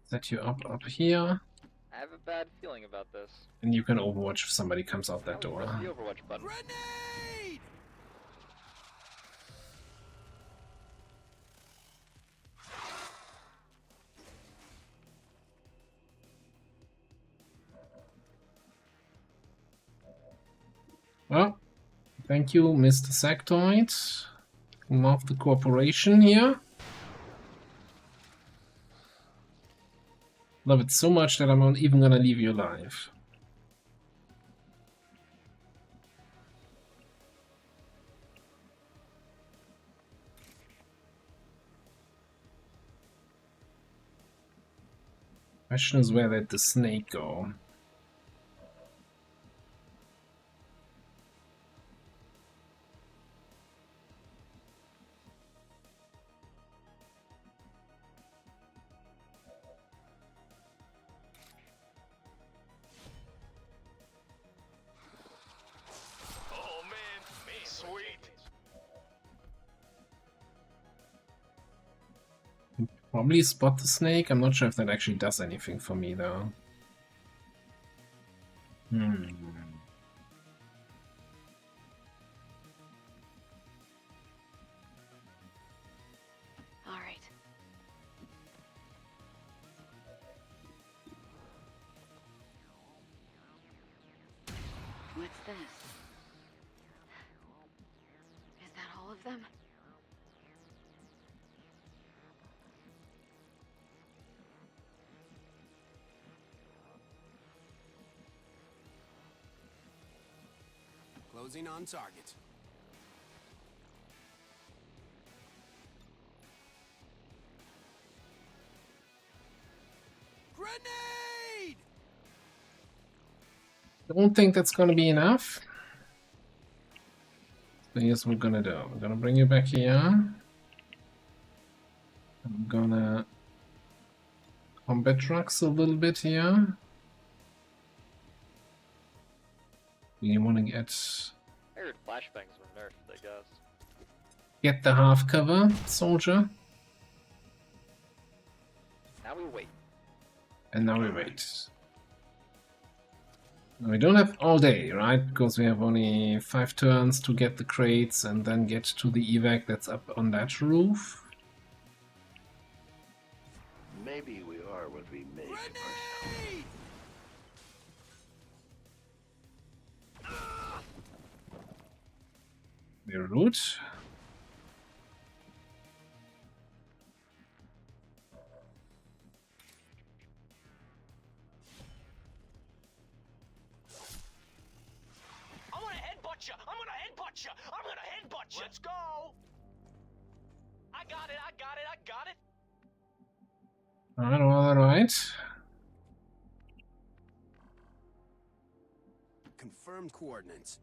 B: set you up here,
L: I have a bad feeling about this.
B: and you can overwatch if somebody comes out that
L: Now
B: door.
L: press the Overwatch button.
K: Grenade!
B: Well, thank you, Mr. Sectoid. Love the cooperation here. Love it so much that I'm not even gonna leave you alive. Question is, where did the snake go?
F: Oh man, sweet.
B: Probably spot the snake. I'm not sure if that actually does anything for me though.
H: All right. What's this? Is that all of them?
K: Closing on target. Grenade!
B: Don't think that's gonna be enough. So here's what we're gonna do. I'm gonna bring you back here. I'm gonna combat trucks a little bit here. You wanna
L: I heard flashbangs were nerfed, I guess.
B: get the half cover, soldier.
L: Now we wait.
B: And now we wait. We don't have all day, right? Because we have only 5 turns to get the crates and then get to the evac that's up on that roof.
A: Maybe we are what we make ourselves.
B: Very rude.
J: I'm gonna headbutt you! I'm gonna headbutt you! Let's go! I got it!
B: Alright.
K: Confirmed coordinates.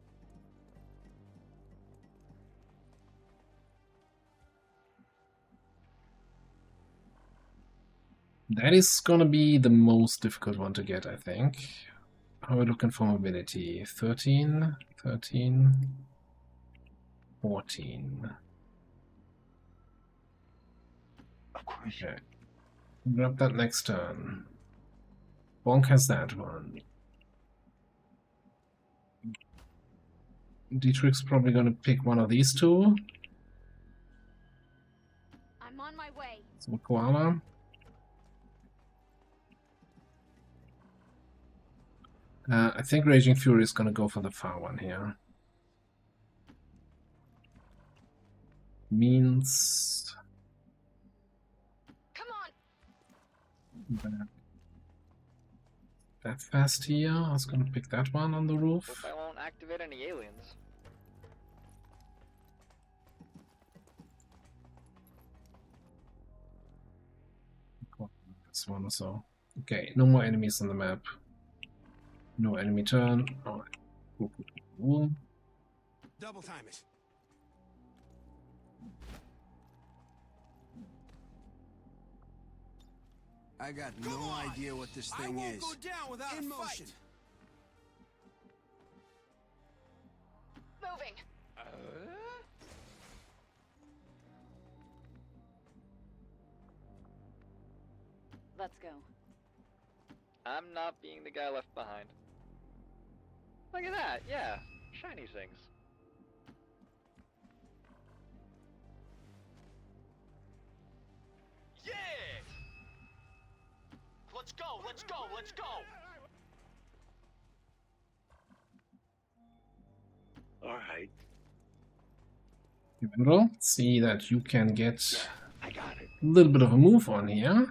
B: That is gonna be the most difficult one to get, I think. How are we looking for mobility? 13, 13, 14. Okay. Grab that next turn. Bonk has that one. Dietrich's probably gonna pick one of these two.
H: I'm on my way.
B: So Koala. I think Raging Fury is gonna go for the far one here. Means
H: Come on.
B: that fast here. I was gonna pick that one on the roof.
L: Hope I won't activate any aliens.
B: This one or so. Okay, no more enemies on the map. No enemy turn. Alright. Cool.
K: Double time it. I got no idea what this thing is.
C: Go down without
K: In
C: a
K: motion.
C: fight.
H: Moving. Let's go.
L: I'm not being the guy left behind. Look at that, yeah. Shiny things.
J: Yeah! Let's go!
A: Alright,
B: General, see that you can get
A: I got it.
B: a little bit of a move on here.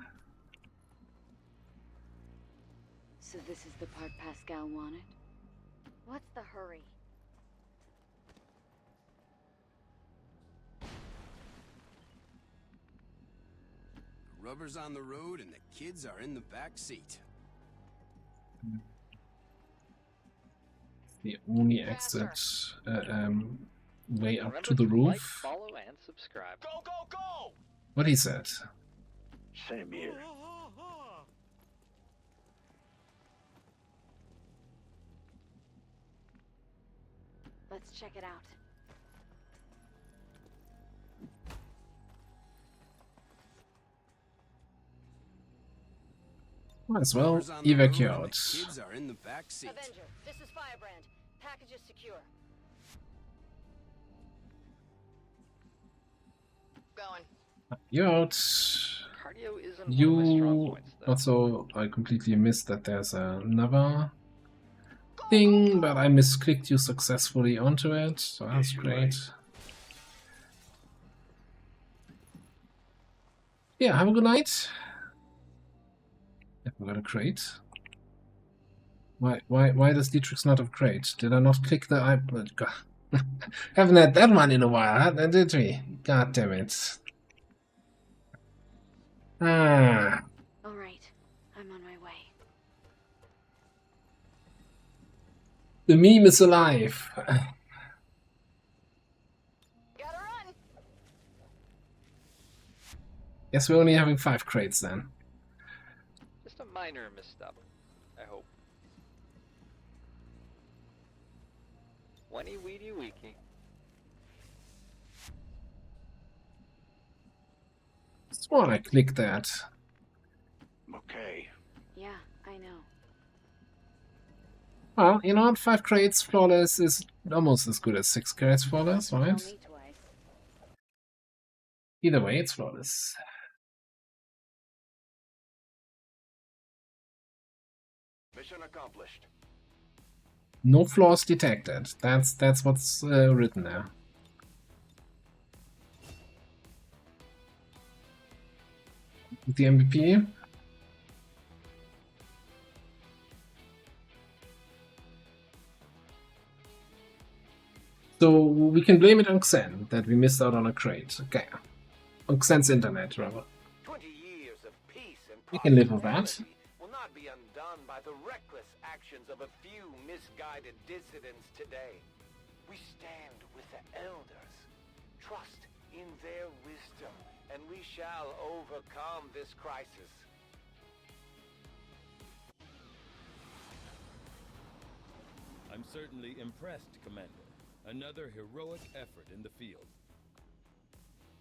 D: So this is the part Pascal wanted?
H: What's the hurry?
K: The rubber's on the road and the kids are in the back seat.
B: The only exit way up
L: Remember
B: to the
L: like,
B: roof.
L: follow, and subscribe.
J: Go!
B: What he said.
A: Same here.
H: Let's check it out.
B: Might as well
K: Rubber's on the road and the
B: evacuate.
K: kids are in the back seat.
H: Avenger, this is Firebrand. Package is secure. Going.
B: Evacuate.
L: Cardio isn't one of my strong
B: You
L: points, though.
B: also, I completely missed that there's another thing, but I misclicked you successfully onto it, so that's great. Yeah, have a good night. Yeah, we got a crate. Why does Dietrich's not upgrade? Did I not click the I? God. Haven't had that one in a while, did we? God damn it. Ah.
H: All right, I'm on my way.
B: The meme is alive.
E: Gotta run.
B: Guess we're only having 5 crates then.
L: Just a minor misstep, I hope. 20 weedy weeky.
B: Sworn I clicked that.
A: Okay.
H: Yeah, I know.
B: Well, you know what? 5 crates flawless is almost as good as 6 crates flawless,
H: Tell
B: right?
H: me twice.
B: Either way, it's flawless.
C: Mission accomplished.
B: No flaws detected. That's what's written there. The MVP. So we can blame it on Xen that we missed out on a crate. Okay. On Xen's internet, rather.
C: 20 years of peace and
B: We can live with that.
C: prosperity will not be undone by the reckless actions of a few misguided dissidents today. We stand with the elders. Trust in their wisdom, and we shall overcome this crisis.
I: I'm certainly impressed, Commander. Another heroic effort in the field.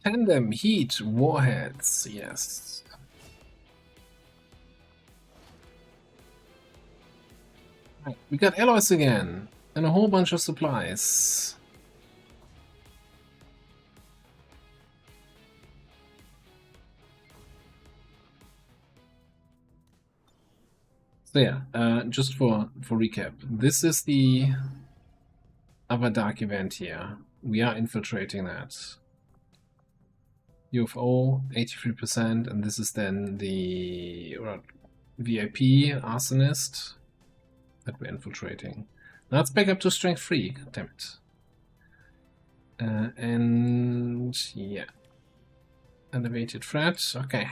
B: Tandem heat warheads, yes. Right, we got alloys again, and a whole bunch of supplies. So yeah, just for recap, this is the other dark event here. We are infiltrating that. UFO 83%, and this is then the VIP arsonist that we're infiltrating. Now let's back up to strength 3. God damn it. And yeah, elevated threat. Okay.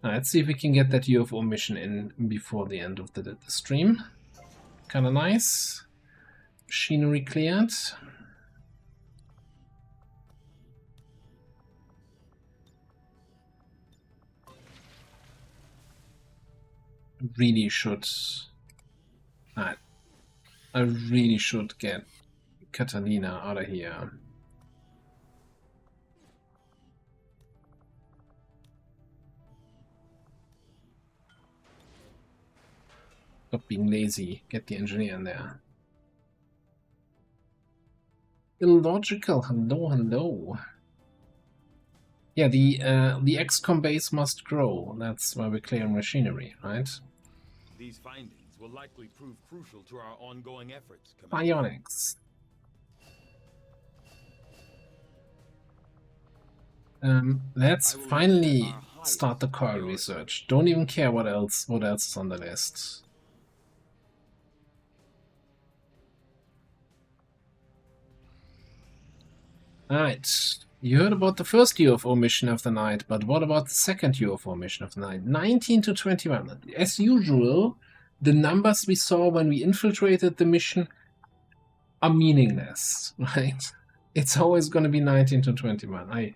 B: Now, let's see if we can get that UFO mission in before the end of the stream. Kind of nice. Machinery cleared. Really should. I really should get Catalina out of here. Stop being lazy. Get the engineer in there. Illogical. Hello, hello. Yeah, the XCOM base must grow. That's why we're clearing machinery, right?
I: These findings will likely prove crucial to our ongoing efforts, Commander.
B: Bionics. Let's finally start the coil research. Don't even care what else is on the list. Alright, you heard about the first UFO mission of the night, but what about the second UFO mission of the night? 19 to 21. As usual, the numbers we saw when we infiltrated the mission are meaningless, right? It's always going to be 19 to 21.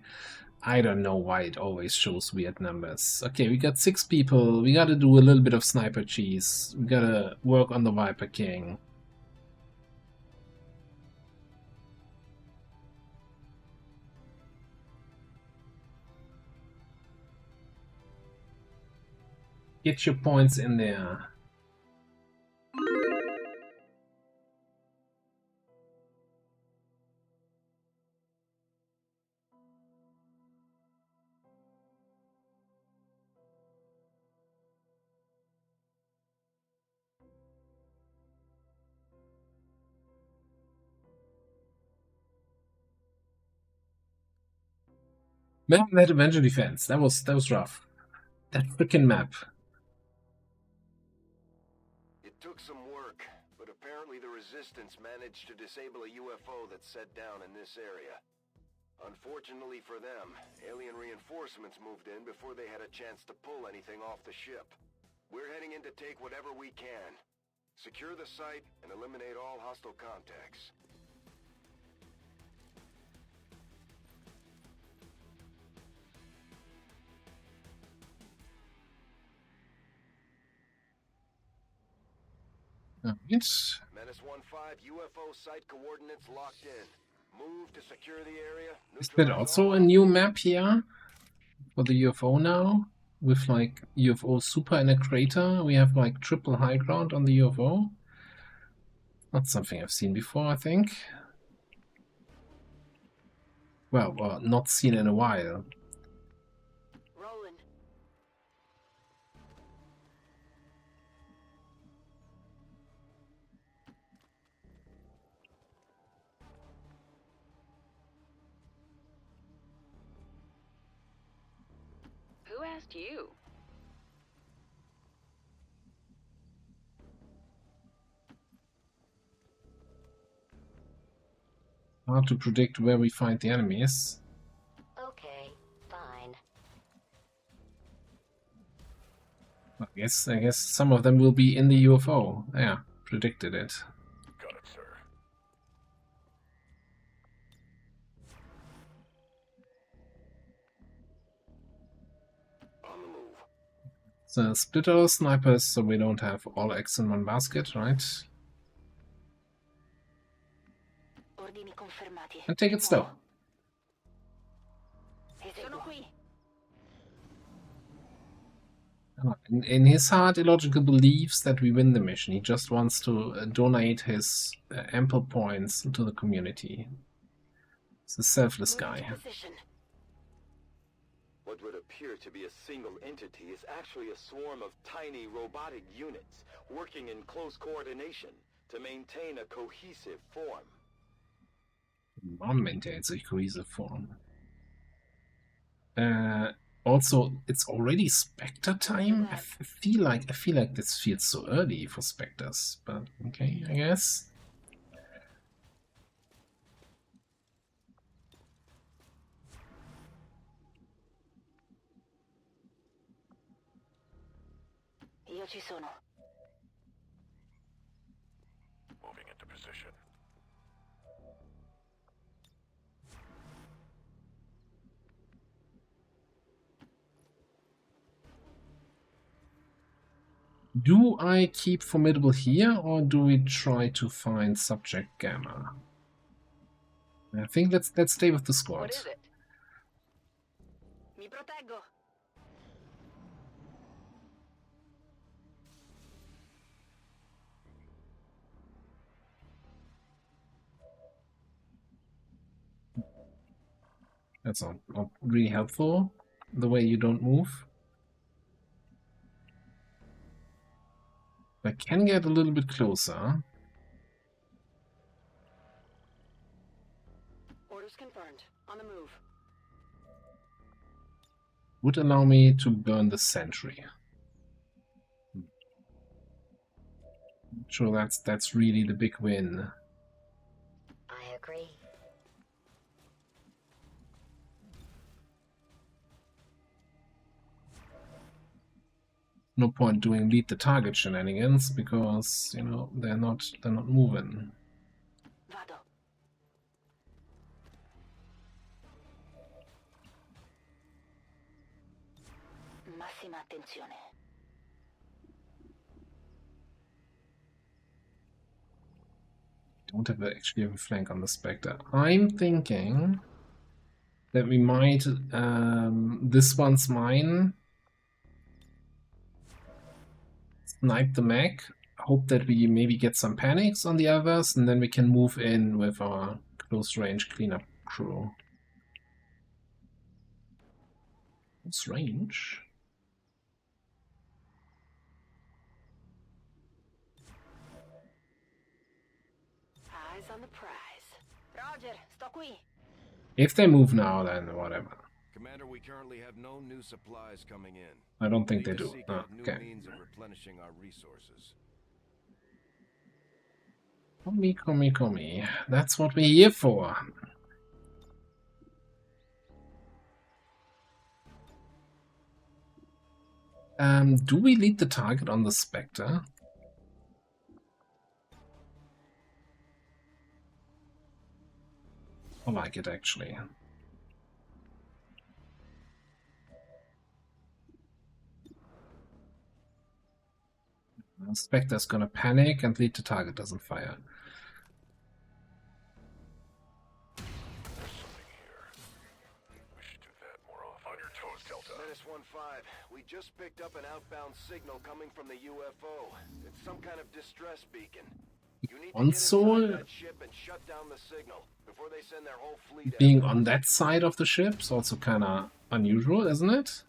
B: I don't know why it always shows weird numbers. Okay, we got 6 people. We gotta do a little bit of sniper cheese. We gotta work on the Viper King. Get your points in there. Man, that Avenger defense, that was rough. That freaking map.
C: It Took some work, but apparently the Resistance managed to disable a UFO that's set down in this area. Unfortunately for them, alien reinforcements moved in before they had a chance to pull anything off the ship. We're heading in to take whatever we can. Secure the site and eliminate all hostile contacts.
B: It's
C: Menace 1-5, UFO site coordinates locked in. Move to secure the area.
B: Is there also a new map here for the UFO now? With like UFO super in a crater, we have like triple high ground on the UFO. Not something I've seen before, I think. Well, not seen in a while.
H: Who asked you?
B: Hard to predict where we find the enemies.
D: Okay, fine.
B: I guess some of them will be in the UFO. Yeah, predicted it.
G: Got it, sir.
C: On the move.
B: So split our snipers so we don't have all eggs in one basket, right? And take it slow. In his heart, Illogical believes that we win the mission. He just wants to donate his ample points to the community. He's a selfless guy.
F: What would appear to be a single entity is actually a swarm of tiny robotic units working in close coordination to maintain a cohesive form.
B: Mom maintains a cohesive form. Also, it's already Spectre time. I feel like this feels so early for Spectres, but okay, I guess.
G: Io ci sono. Moving into position.
B: Do I keep Formidable here, or do we try to find Subject Gamma? I think let's stay with the squad.
H: What is it?
G: Mi proteggo.
B: That's not really helpful, the way you don't move. I can get a little bit closer.
G: Orders confirmed. On the move.
B: Would allow me to burn the sentry. Sure, that's really the big win.
D: I agree.
B: No point doing lead the target shenanigans because, you know, they're not moving.
G: Vado. Massima attenzione.
B: Don't actually have a flank on the Spectre. I'm thinking that we might this one's mine. Snipe the mech, hope that we maybe get some panics on the others, and then we can move in with our close range cleanup crew. Close range?
G: Eyes on the prize. Roger, sto qui.
B: If they move now, then whatever.
C: Commander, we currently have no new supplies coming in.
B: I don't think
C: Need
B: they
C: to
B: do.
C: seek
B: Oh,
C: out new
B: okay.
C: means of replenishing our resources.
B: Come. That's what we're here for. Do we lead the target on the Spectre? I like it, actually. The Spectre's gonna panic and lead the target doesn't fire.
C: Menace 1-5, we just picked up an outbound signal coming from the UFO. It's some kind of distress beacon. You need to get inside that ship and shut down the signal before they send their whole fleet.
B: Being on that side of the ship is also kind of unusual, isn't it?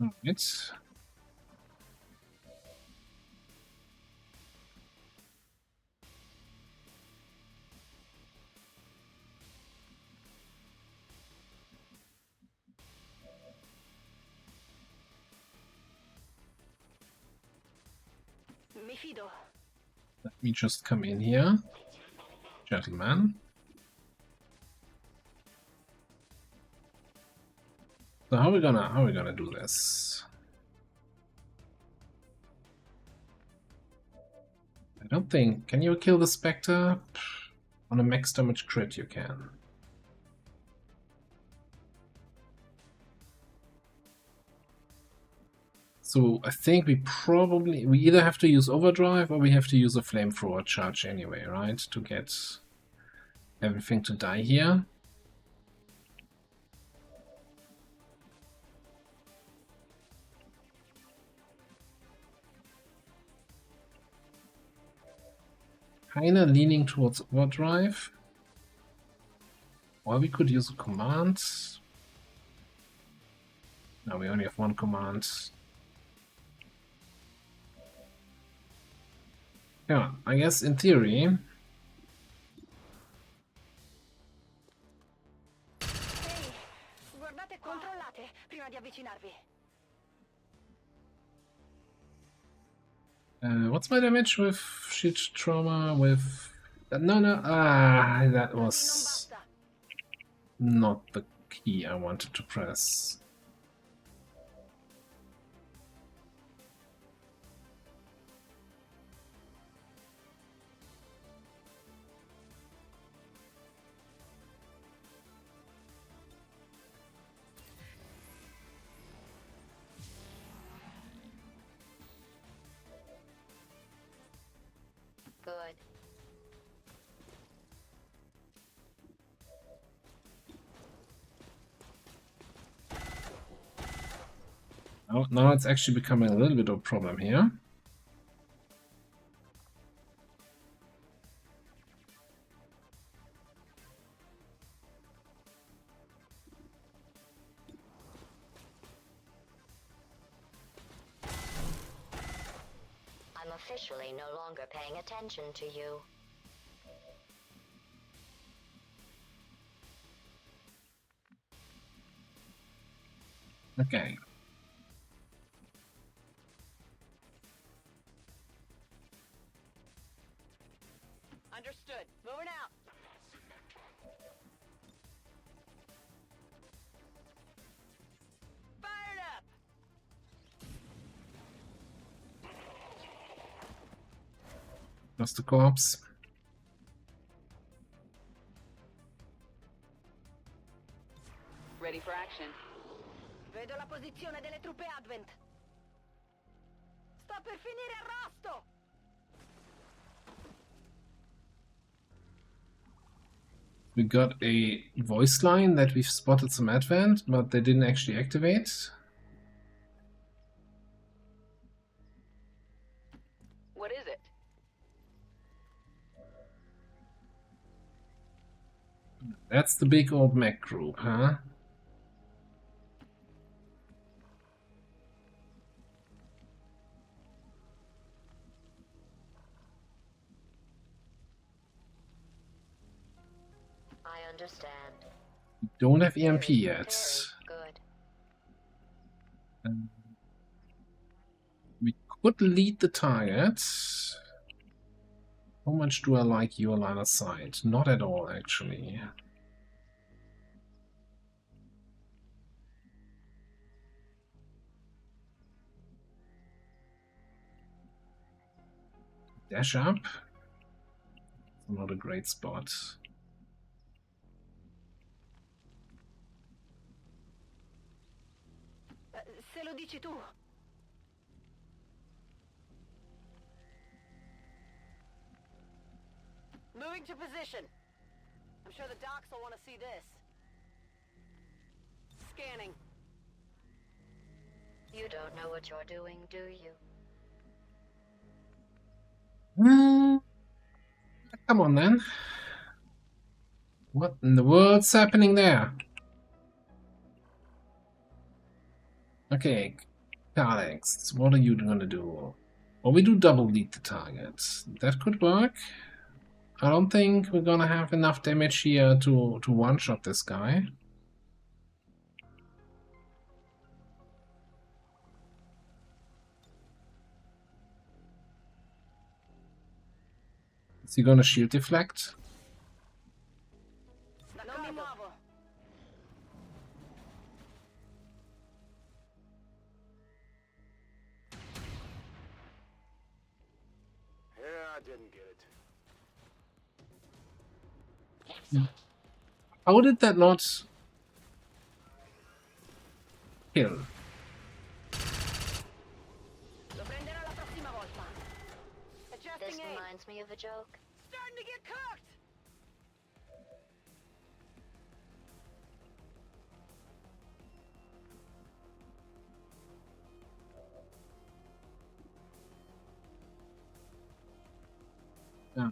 B: Alright. Let me just come in here, gentlemen. So how are we gonna do this? I don't think. Can you kill the Spectre? On a max damage crit, you can. So I think we either have to use overdrive or we have to use a flamethrower charge anyway, right? To get everything to die here. Kinda leaning towards overdrive. Or we could use a command. No, we only have one command. Yeah, I guess in theory. What's my damage with shit trauma with... No, that was not the key I wanted to press.
D: Good.
B: Oh, now it's actually becoming a little bit of a problem here.
D: I'm officially no longer paying attention to you.
B: Okay.
E: Understood. Moving out. Fired up.
B: Just the corpse.
E: Ready for action.
M: Vedo la posizione delle truppe Advent. Sta per finire arrosto!
B: We got a voice line that we've spotted some Advent, but they didn't actually activate.
E: What is it?
B: That's the big old mech group, huh?
D: I understand.
B: We don't have EMP yet.
D: Good.
B: We could lead the target. How much do I like your line of sight? Not at all, actually. Dash up. Not a great spot.
M: Se lo dici tu. Moving to position. I'm sure the docs will want to see this. Scanning.
D: You don't know what you're doing, do you?
B: Come on, then. What in the world's happening there? Okay, Alex, what are you gonna do? Well, we do double lead the target. That could work. I don't think we're gonna have enough damage here to one-shot this guy. Is he gonna shield deflect?
M: Non mi muovo.
C: Yeah, I didn't get it.
B: How did that not kill?
M: Lo prenderò la prossima volta.
D: This reminds me of a joke.
M: Starting to get cooked.
B: Yeah.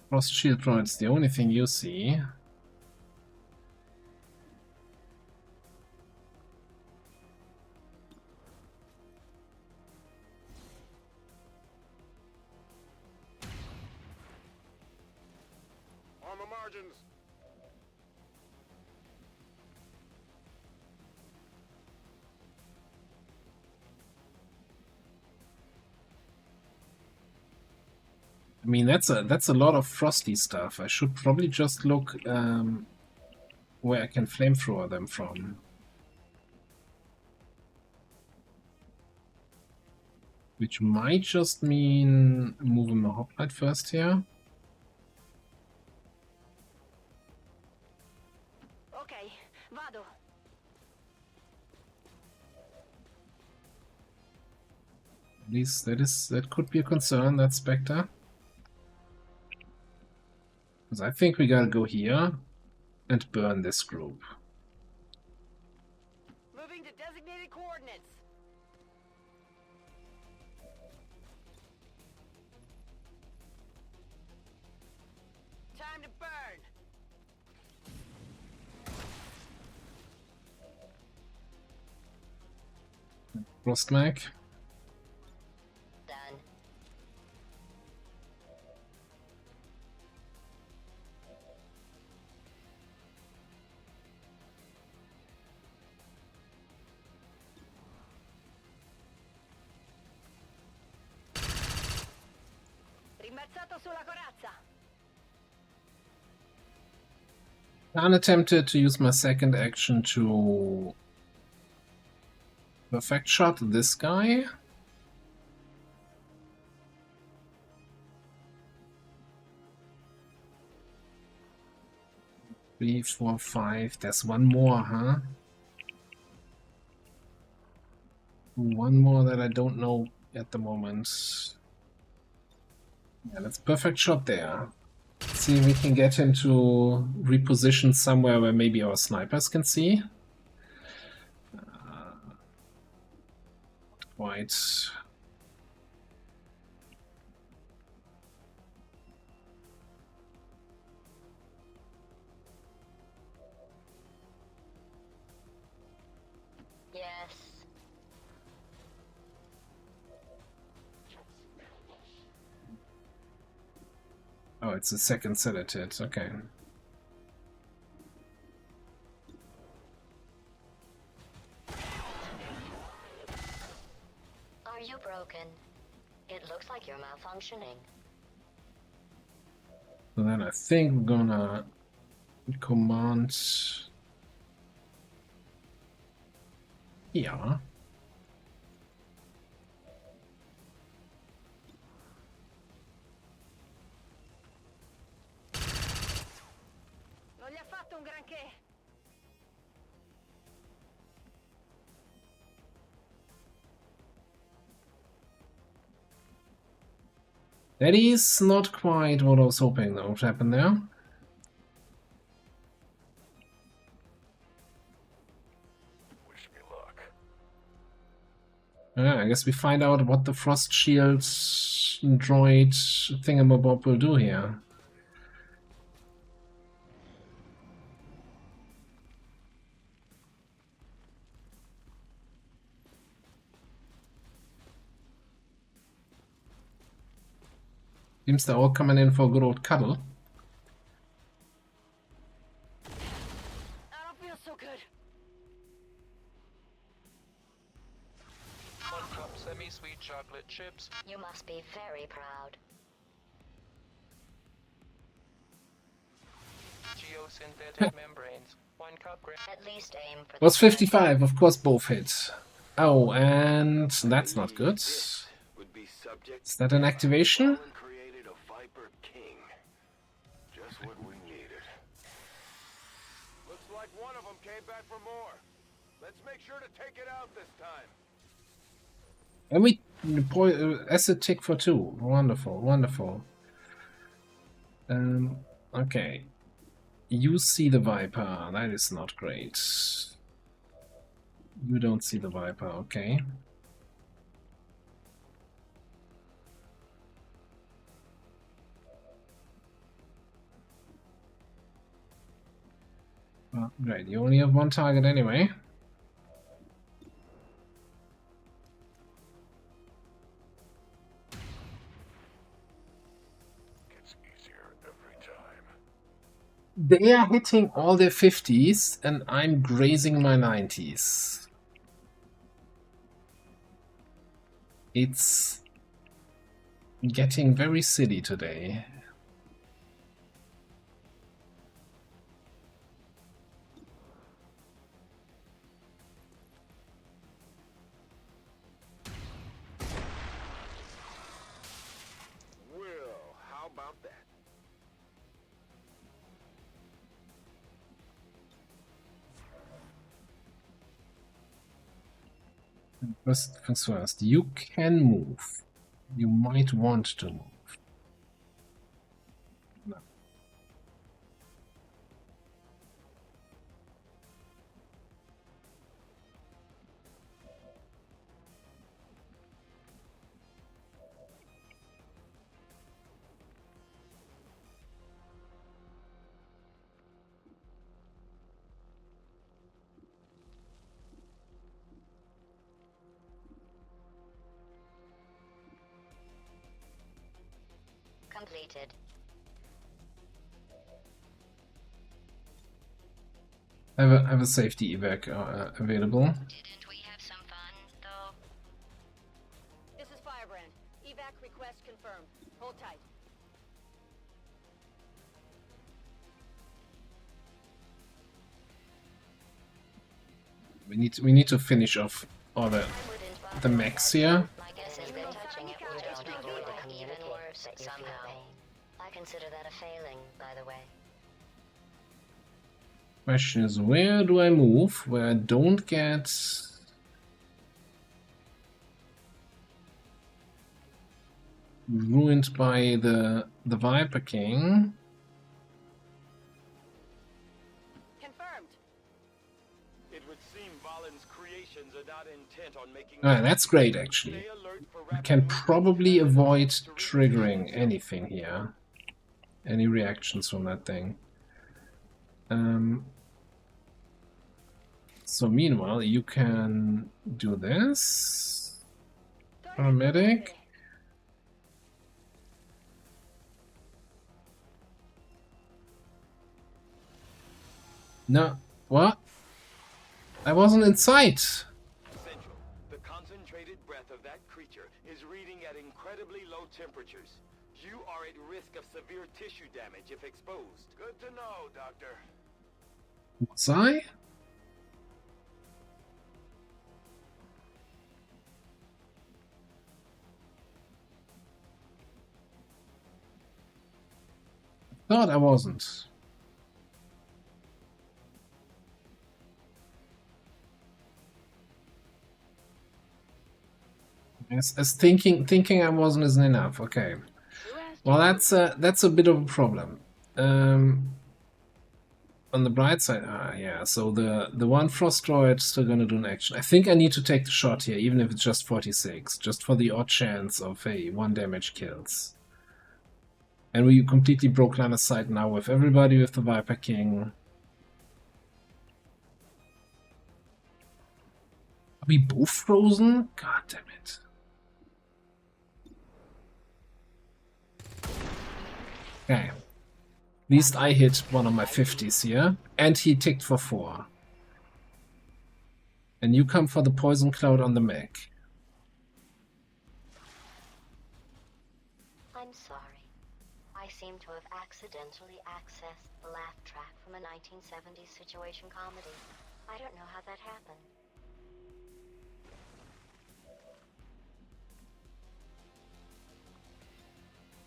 B: Frost shield droid's the only thing you see.
C: On the margins.
B: I mean, that's a lot of frosty stuff. I should probably just look where I can flamethrower them from. Which might just mean moving the hoplite first here.
M: Ok, vado.
B: At least that could be a concern, that Spectre. Because I think we gotta go here and burn this group.
M: Moving to designated coordinates. Time to burn.
B: Frostmag.
D: Done.
M: Rimbalzato sulla corazza.
B: I'm tempted to use my second action to perfect shot this guy. Three, 4, 5. There's one more, huh? One more that I don't know at the moment. Yeah, that's perfect shot there. Let's see if we can get him to reposition somewhere where maybe our snipers can see. Quite.
D: Yes.
B: Oh, it's the second sedative. Okay.
N: you broken? It looks like you're malfunctioning.
B: So then I think we're gonna command here.
M: Non gli ha fatto un granché.
B: That is not quite what I was hoping that would happen there.
G: Wish me luck.
B: Yeah, I guess we find out what the Frost Shield droid thingamabob will do here. Seems they're all coming in for a good old cuddle.
M: I don't feel so good.
O: 1 cup semi-sweet chocolate chips.
N: You must be very proud.
O: Geosynthetic membranes. 1 cup
N: At least aim for
B: Was 55, of course both hit. Oh, and that's not good. Is that an activation?
C: Created a Viper King. Just what we needed. Looks like one of them came back for more. Let's make sure to take it out this time.
B: And we acid tick for 2. Wonderful, wonderful. Okay. You see the Viper. That is not great. You don't see the Viper, okay. Well, great, you only have one target anyway.
G: Gets easier every time.
B: They are hitting all their 50s and I'm grazing my 90s. It's getting very silly today.
C: Well, how about that?
B: First things first, you can move. You might want to move. No.
N: Completed.
B: I have a safety evac available.
N: Didn't we have some fun, though?
M: This is Firebrand. Evac request confirmed. Hold tight.
B: We need to finish off all the mechs here.
N: My guess is they're touching it. We don't avoid it. Even worse, somehow. I consider that a failing, by the way.
B: Question is, where do I move where I don't get ruined by the Viper King?
M: Confirmed.
F: It would seem Valen's creations are not intent on making.
B: Ah, that's great, actually. We can probably avoid triggering anything here. Any reactions from that thing. So meanwhile, you can do this. Paramedic. No, what? I wasn't in sight.
F: The concentrated breath of that creature temperature is reading at incredibly low temperatures. You are at risk of severe tissue damage if exposed.
C: Good to know, Doctor.
B: Was I? Thought I wasn't. As thinking I wasn't isn't enough. Okay. Well, that's a bit of a problem. On the bright side, yeah. So the one frost droid still gonna do an action. I think I need to take the shot here, even if it's just 46, just for the odd chance of hey, 1 damage kills. And we completely broke line of sight now with everybody with the Viper King. Are we both frozen? God damn it. Okay. At least I hit one of my 50s here. And he ticked for 4. And you come for the poison cloud on the mech.
N: I'm sorry. I seem to have accidentally accessed the laugh track from a 1970s situation comedy. I don't know how that happened.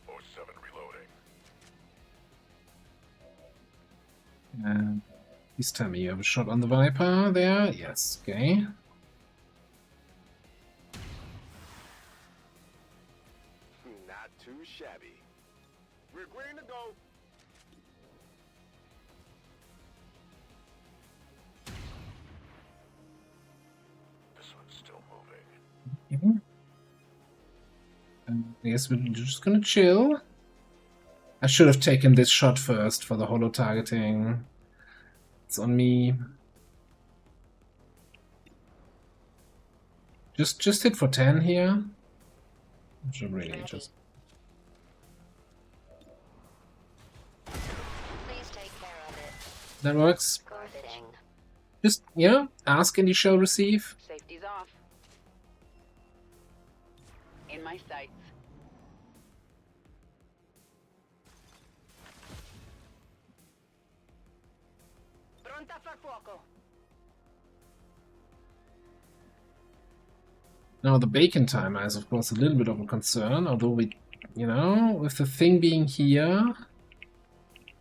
G: O7 reloading.
B: Please tell me you have a shot on the Viper there. Yes, okay.
C: Not too shabby. We're green to go.
G: This one's still moving.
B: I guess we're just gonna chill. I should have taken this shot first for the holo targeting. It's on me. Just hit for 10 here. I should really just.
N: Please take care of it.
B: That works.
N: Sure thing.
B: Just, yeah, ask and you shall receive.
P: Safety's off. In my sights.
M: Pronta a far fuoco.
B: Now the bacon timer is of course a little bit of a concern, although we, you know, with the thing being here.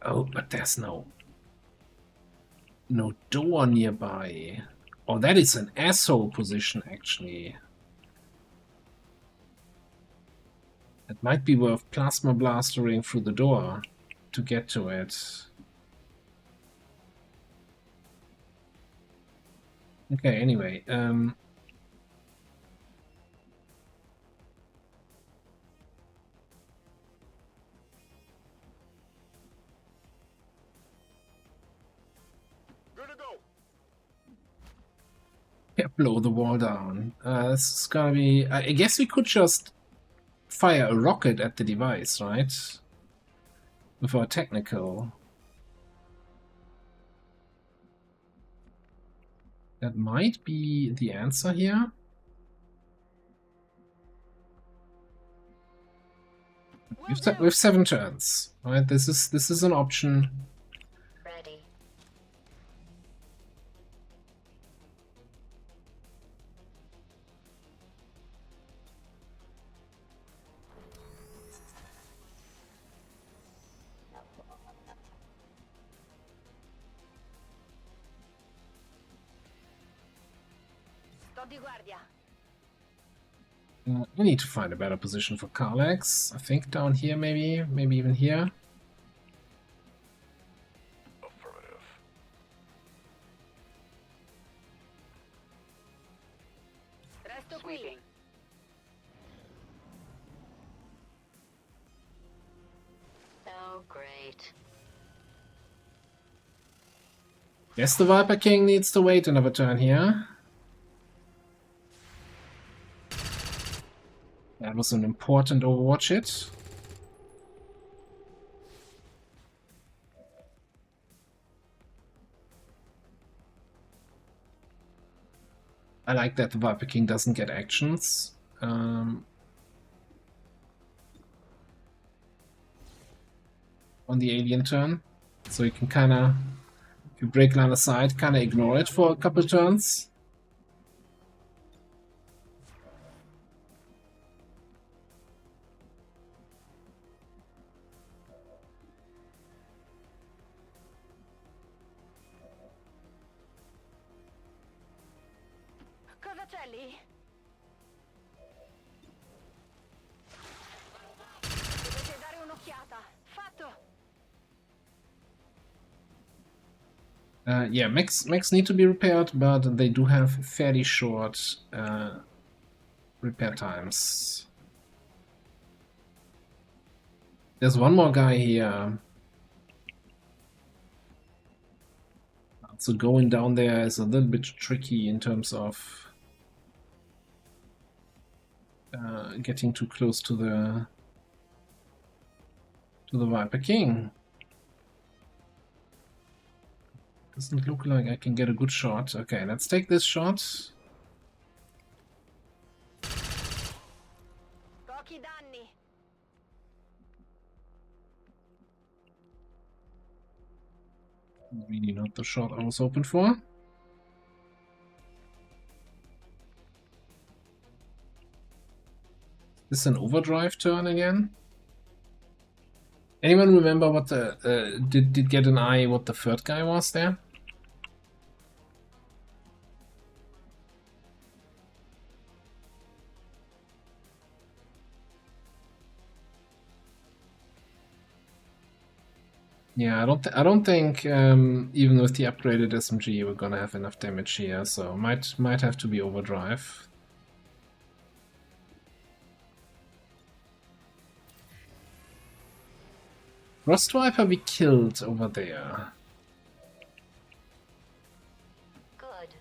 B: Oh, but there's no door nearby. Oh, that is an asshole position actually. It might be worth plasma blastering through the door to get to it. Okay, anyway, yeah, blow the wall down. This is gonna be... I guess we could just fire a rocket at the device, right? With our technical. That might be the answer here. We've 7 turns, right? This is an option.
N: Ready.
M: Sto di guardia.
B: We need to find a better position for Karlax. I think down here, maybe even here.
G: Affirmative.
M: Resto qui.
P: Sweeping.
N: Oh, great.
B: Guess the Viper King needs to wait another turn here. That was an important Overwatch hit. I like that the Viper King doesn't get actions. on the alien turn, so you can kind of, if you break line of sight, kind of ignore it for a couple turns.
M: Cosa c'è lì? Dovete dare un'occhiata. Fatto!
B: Yeah, mechs need to be repaired, but they do have fairly short repair times. There's one more guy here. So going down there is a little bit tricky in terms of getting too close to the Viper King. Doesn't look like I can get a good shot. Okay, let's take this shot.
M: Pochi danni.
B: Really not the shot I was hoping for. Is this an overdrive turn again? Anyone remember what the did get an eye what the third guy was there? Yeah, I don't think even with the upgraded SMG we're gonna have enough damage here, so might have to be overdrive. Frost Viper we killed over there.
N: Good.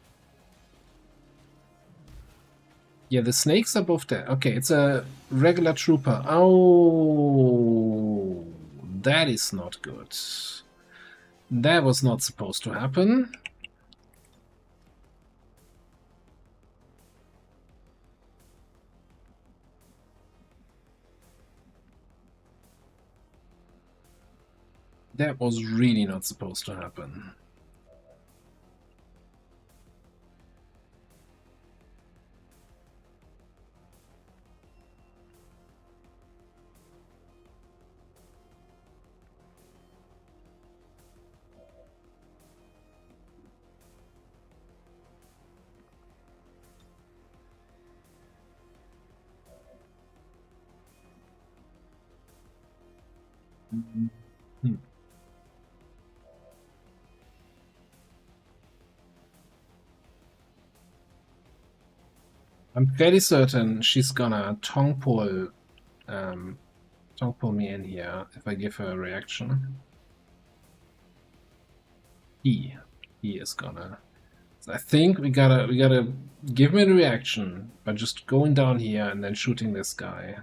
B: Yeah, the snakes are both there. Okay, it's a regular trooper. Oh, that is not good. That was not supposed to happen. That was really not supposed to happen. I'm fairly certain she's gonna tongue pull me in here if I give her a reaction. He is gonna. So I think we gotta give me the reaction by just going down here and then shooting this guy.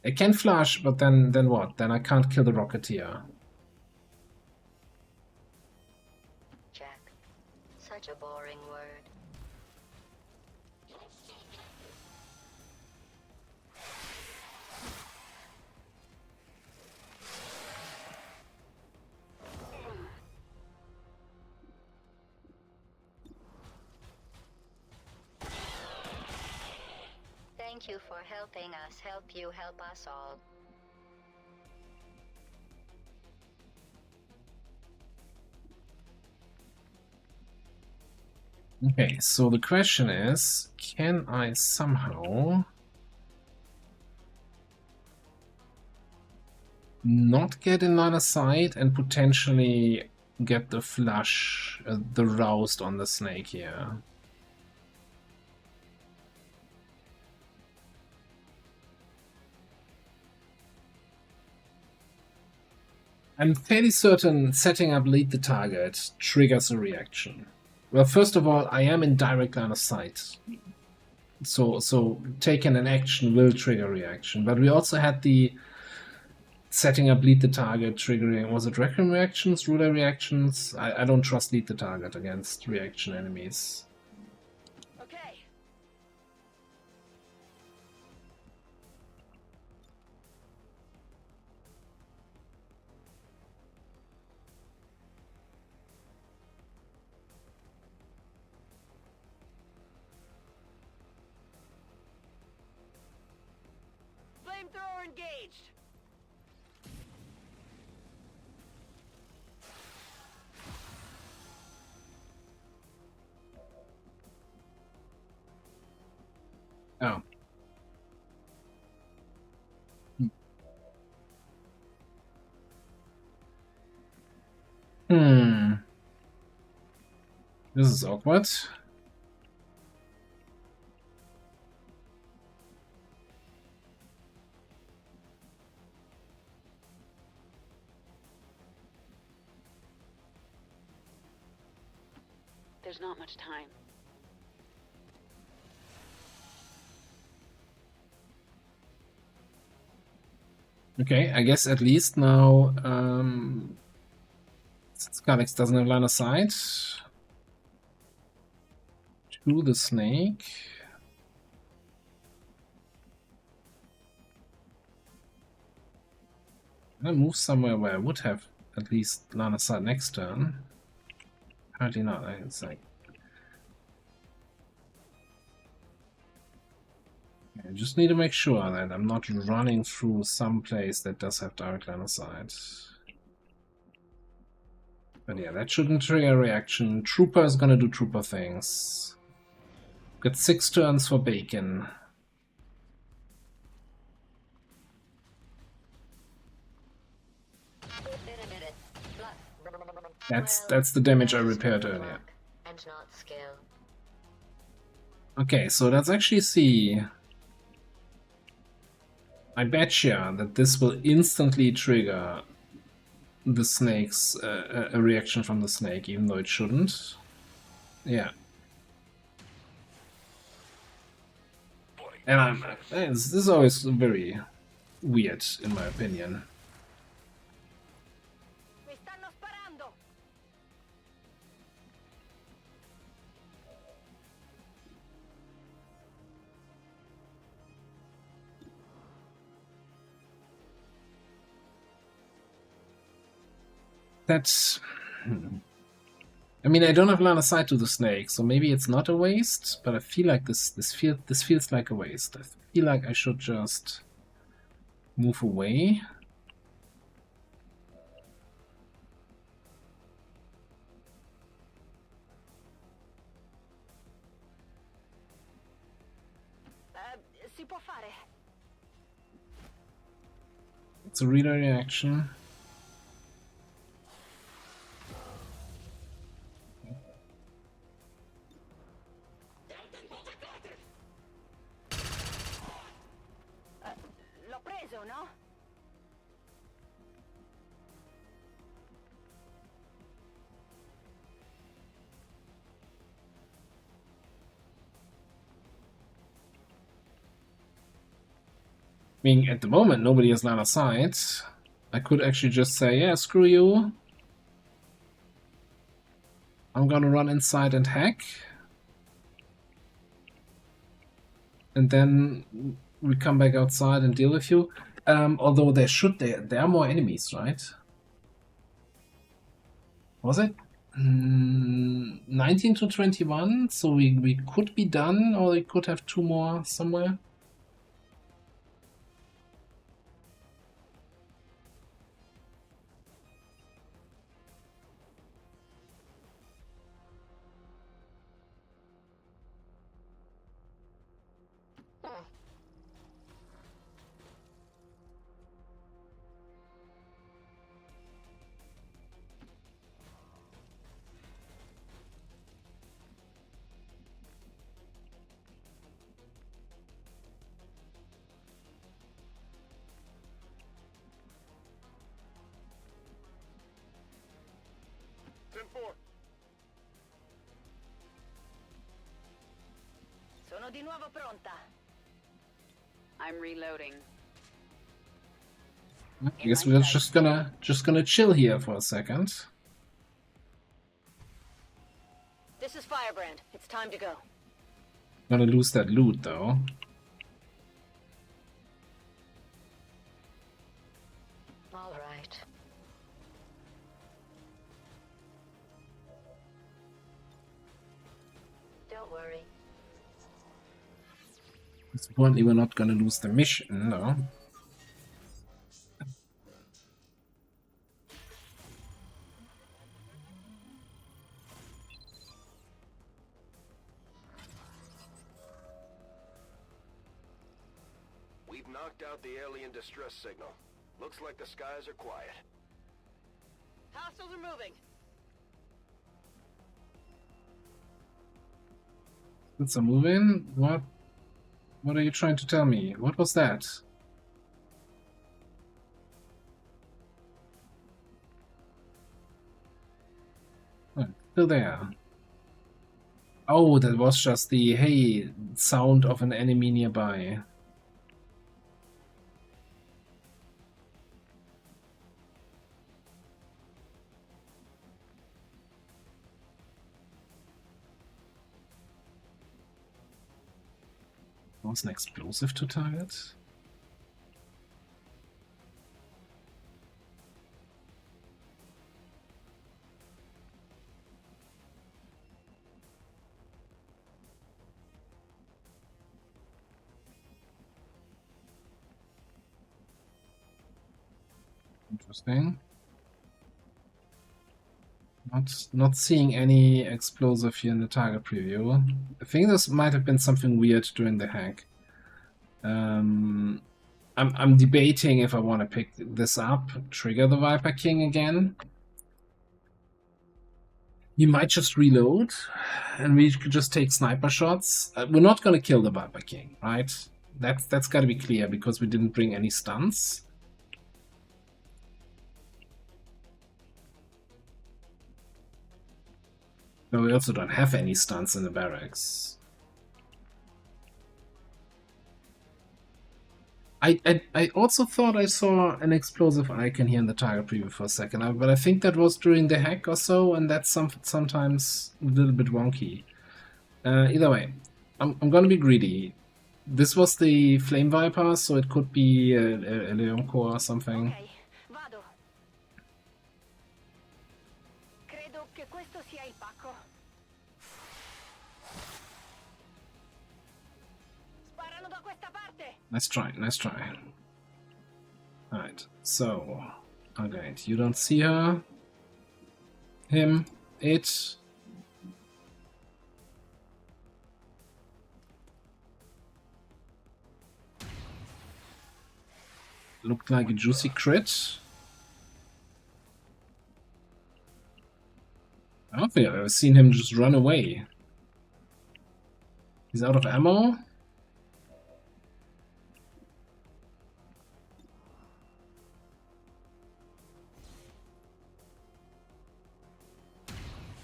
B: I can flash, but then what? Then I can't kill the Rocketeer.
N: Jack. Such a boring word. Thank you for helping us help you help us all.
B: Okay, so the question is, can I somehow not get in line of sight and potentially get the flush, the roust on the snake here? I'm fairly certain setting up lead the target triggers a reaction. Well, first of all, I am in direct line of sight. So taking an action will trigger reaction. But we also had the setting up lead the target triggering, was it Requiem reactions, ruler reactions? I don't trust lead the target against reaction enemies.
M: Okay. engaged.
B: Oh. This is awkward.
P: There's not much time.
B: Okay, I guess at least now Skalix doesn't have line of sight to the snake. I move somewhere where I would have at least line of sight next turn. Apparently not. It's like I just need to make sure that I'm not running through some place that does have direct line of sight. But yeah, that shouldn't trigger a reaction. Trooper is gonna do trooper things. Got 6 turns for bacon. That's the damage I repaired earlier.
N: And not skill.
B: Okay, so let's actually see. I betcha that this will instantly trigger the snake's a reaction from the snake, even though it shouldn't. Yeah. And this is always very weird, in my opinion. That's... I mean, I don't have line of sight to the snake, so maybe it's not a waste, but I feel like this feels like a waste. I feel like I should just move away.
M: Si può fare.
B: It's a relay reaction.
M: L'ho preso, no?
B: I mean, at the moment, nobody has line of sight. I could actually just say, yeah, screw you. I'm gonna run inside and hack. And then we come back outside and deal with you. Although there are more enemies, right? Was it? 19 to 21, so we could be done, or we could have 2 more somewhere.
M: Sono di nuovo pronta.
P: I'm reloading.
B: I guess we're just gonna chill here for a second.
M: This is Firebrand. It's time to go.
B: Gonna lose that loot though.
N: All right. Don't worry.
B: Importantly, we're not gonna lose the mission, no.
C: We've knocked out the alien distress signal. Looks like the skies are quiet.
M: Hostiles are moving.
B: It's a move-in? What? What are you trying to tell me? What was that? Oh, still there. Oh, that was just the hey sound of an enemy nearby. Was an explosive to target? Interesting. Not seeing any explosive here in the target preview. I think this might have been something weird during the hack. I'm debating if I want to pick this up, trigger the Viper King again. You might just reload, and we could just take sniper shots. We're not gonna kill the Viper King, right? That's got to be clear because we didn't bring any stuns. No, we also don't have any stunts in the barracks. I also thought I saw an explosive icon here in the target preview for a second, but I think that was during the hack or so, and that's sometimes a little bit wonky. Either way, I'm gonna be greedy. This was the Flame Viper, so it could be a Leon Core or something.
M: Ok, vado. Credo che questo sia il pacco. Sparano da questa parte.
B: Nice try, nice try. Alright, so... Okay, you don't see her. Him. It. Looked like a juicy crit. I don't think I've ever seen him just run away. He's out of ammo.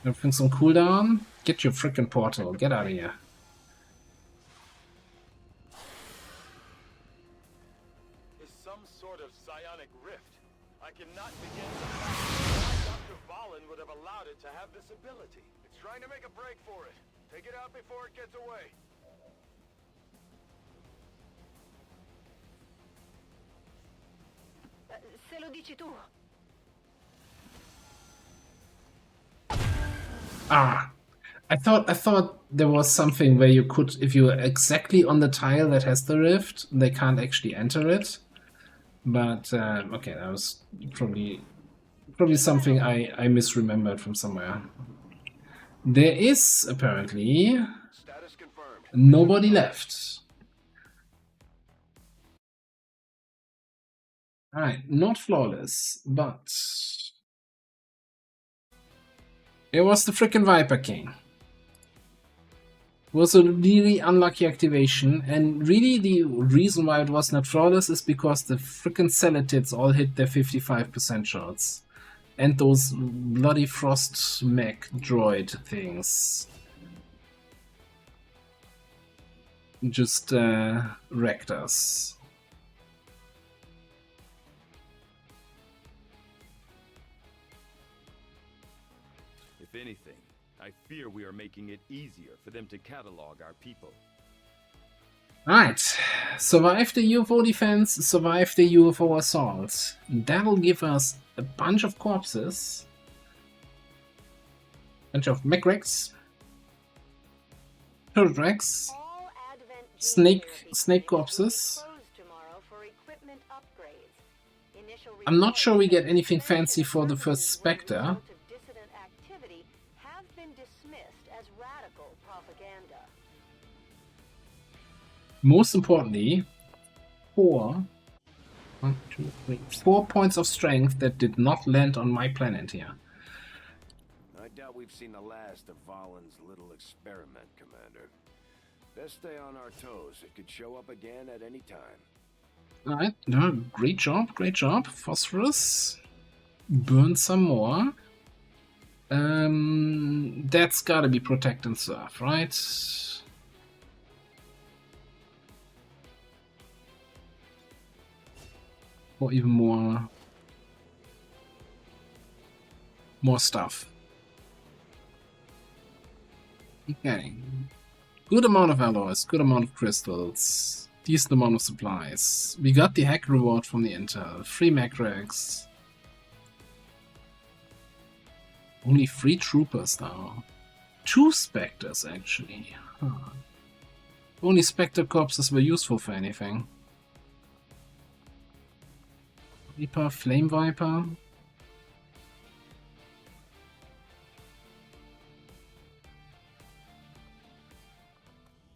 B: Everything's on cooldown. Get your frickin' portal. Get out of here.
F: Is some sort of psionic rift. I cannot begin to fathom why Dr. Valen would have allowed it to have this ability.
C: It's trying to make a break for it. Take it out before it gets away.
M: Se lo dici tu.
B: Ah, I thought there was something where you could, if you're exactly on the tile that has the rift, they can't actually enter it. But okay, that was probably something I misremembered from somewhere. There is apparently nobody left. Alright, not flawless, but it was the frickin' Viper King. It was a really unlucky activation, and really the reason why it was not flawless is because the frickin' Celetids all hit their 55% shots. And those bloody frost mech droid things just wrecked us.
I: If anything, I fear we are making it easier for them to catalog our people.
B: Right, survive the UFO defense, survive the UFO assault. That'll give us a bunch of corpses, bunch of mech wrecks, turret wrecks, snake corpses. I'm not sure we get anything fancy for the first Spectre. Most importantly, 4. 1, 2, 3. 4 points of strength that did not land on my planet here.
C: I doubt we've seen the last of Valen's little experiment, Commander. Best stay on our toes. It could show up again at any time.
B: Alright, no, great job, great job. Phosphorus. Burn some more. That's gotta be protect and serve, right? Or even more stuff. Okay. Good amount of alloys, good amount of crystals, decent amount of supplies. We got the hack reward from the intel, free macrex. Only 3 troopers now. 2 specters actually. Huh. Only specter corpses were useful for anything. Viper, Flame Viper.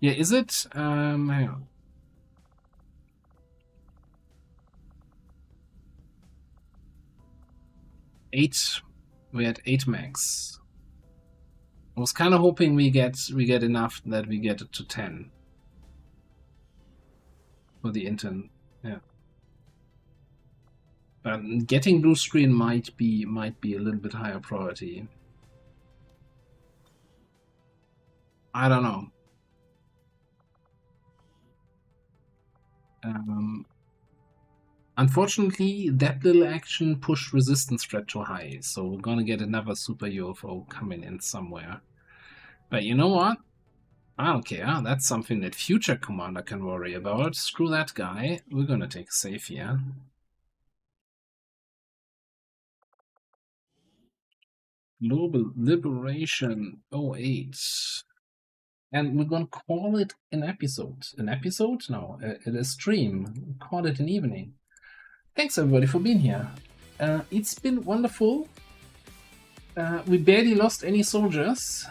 B: Yeah, is it? Hang on. We had 8 max. I was kind of hoping we get enough that we get it to 10 for the intern. Yeah, but getting blue screen might be a little bit higher priority. I don't know. Unfortunately, that little action pushed resistance threat too high, so we're gonna get another super UFO coming in somewhere. But you know what? I don't care. That's something that future commander can worry about. Screw that guy. We're gonna take a save here. Global Liberation 08. And we're gonna call it an episode. An episode? No, a stream. Call it an evening. Thanks everybody for being here. It's been wonderful. We barely lost any soldiers.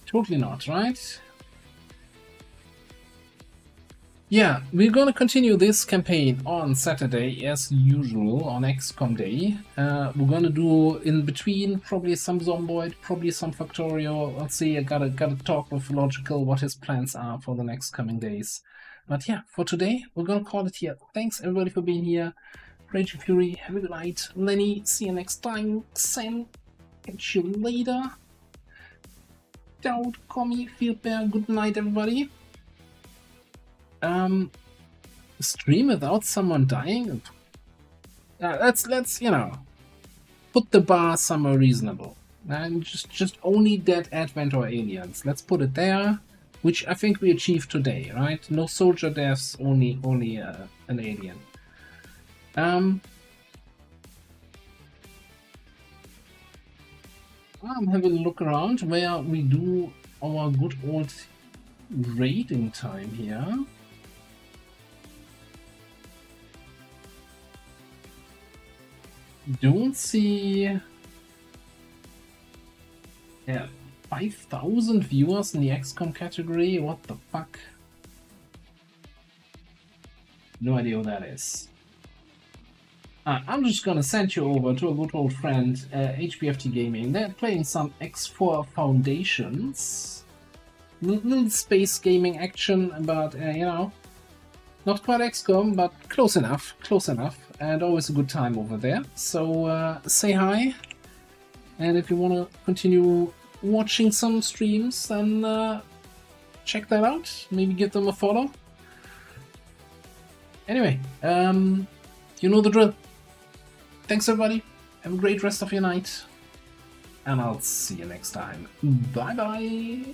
B: Totally not, right? Yeah, we're gonna continue this campaign on Saturday as usual on XCOM Day. We're gonna do in between probably some Zomboid, probably some Factorio. Let's see, I gotta talk with Logical what his plans are for the next coming days. But yeah, for today, we're gonna call it here. Thanks everybody for being here. Raging Fury, have a good night. Lenny, see you next time. Sam, catch you later. Dowd, Commie, Fieldbear, good night everybody. Stream without someone dying? Let's you know, put the bar somewhere reasonable. And just only dead Advent or aliens. Let's put it there, which I think we achieved today, right? No soldier deaths, only an alien. I'm having a look around where we do our good old raiding time here. Don't see... Yeah, 5,000 viewers in the XCOM category? What the fuck? No idea what that is. I'm just gonna send you over to a good old friend, HBFT Gaming. They're playing some X4 Foundations. Little space gaming action, but you know, not quite XCOM, but close enough, and always a good time over there. So say hi, and if you want to continue watching some streams, then check that out. Maybe give them a follow. Anyway, you know the drill. Thanks everybody, have a great rest of your night, and I'll see you next time. Bye bye!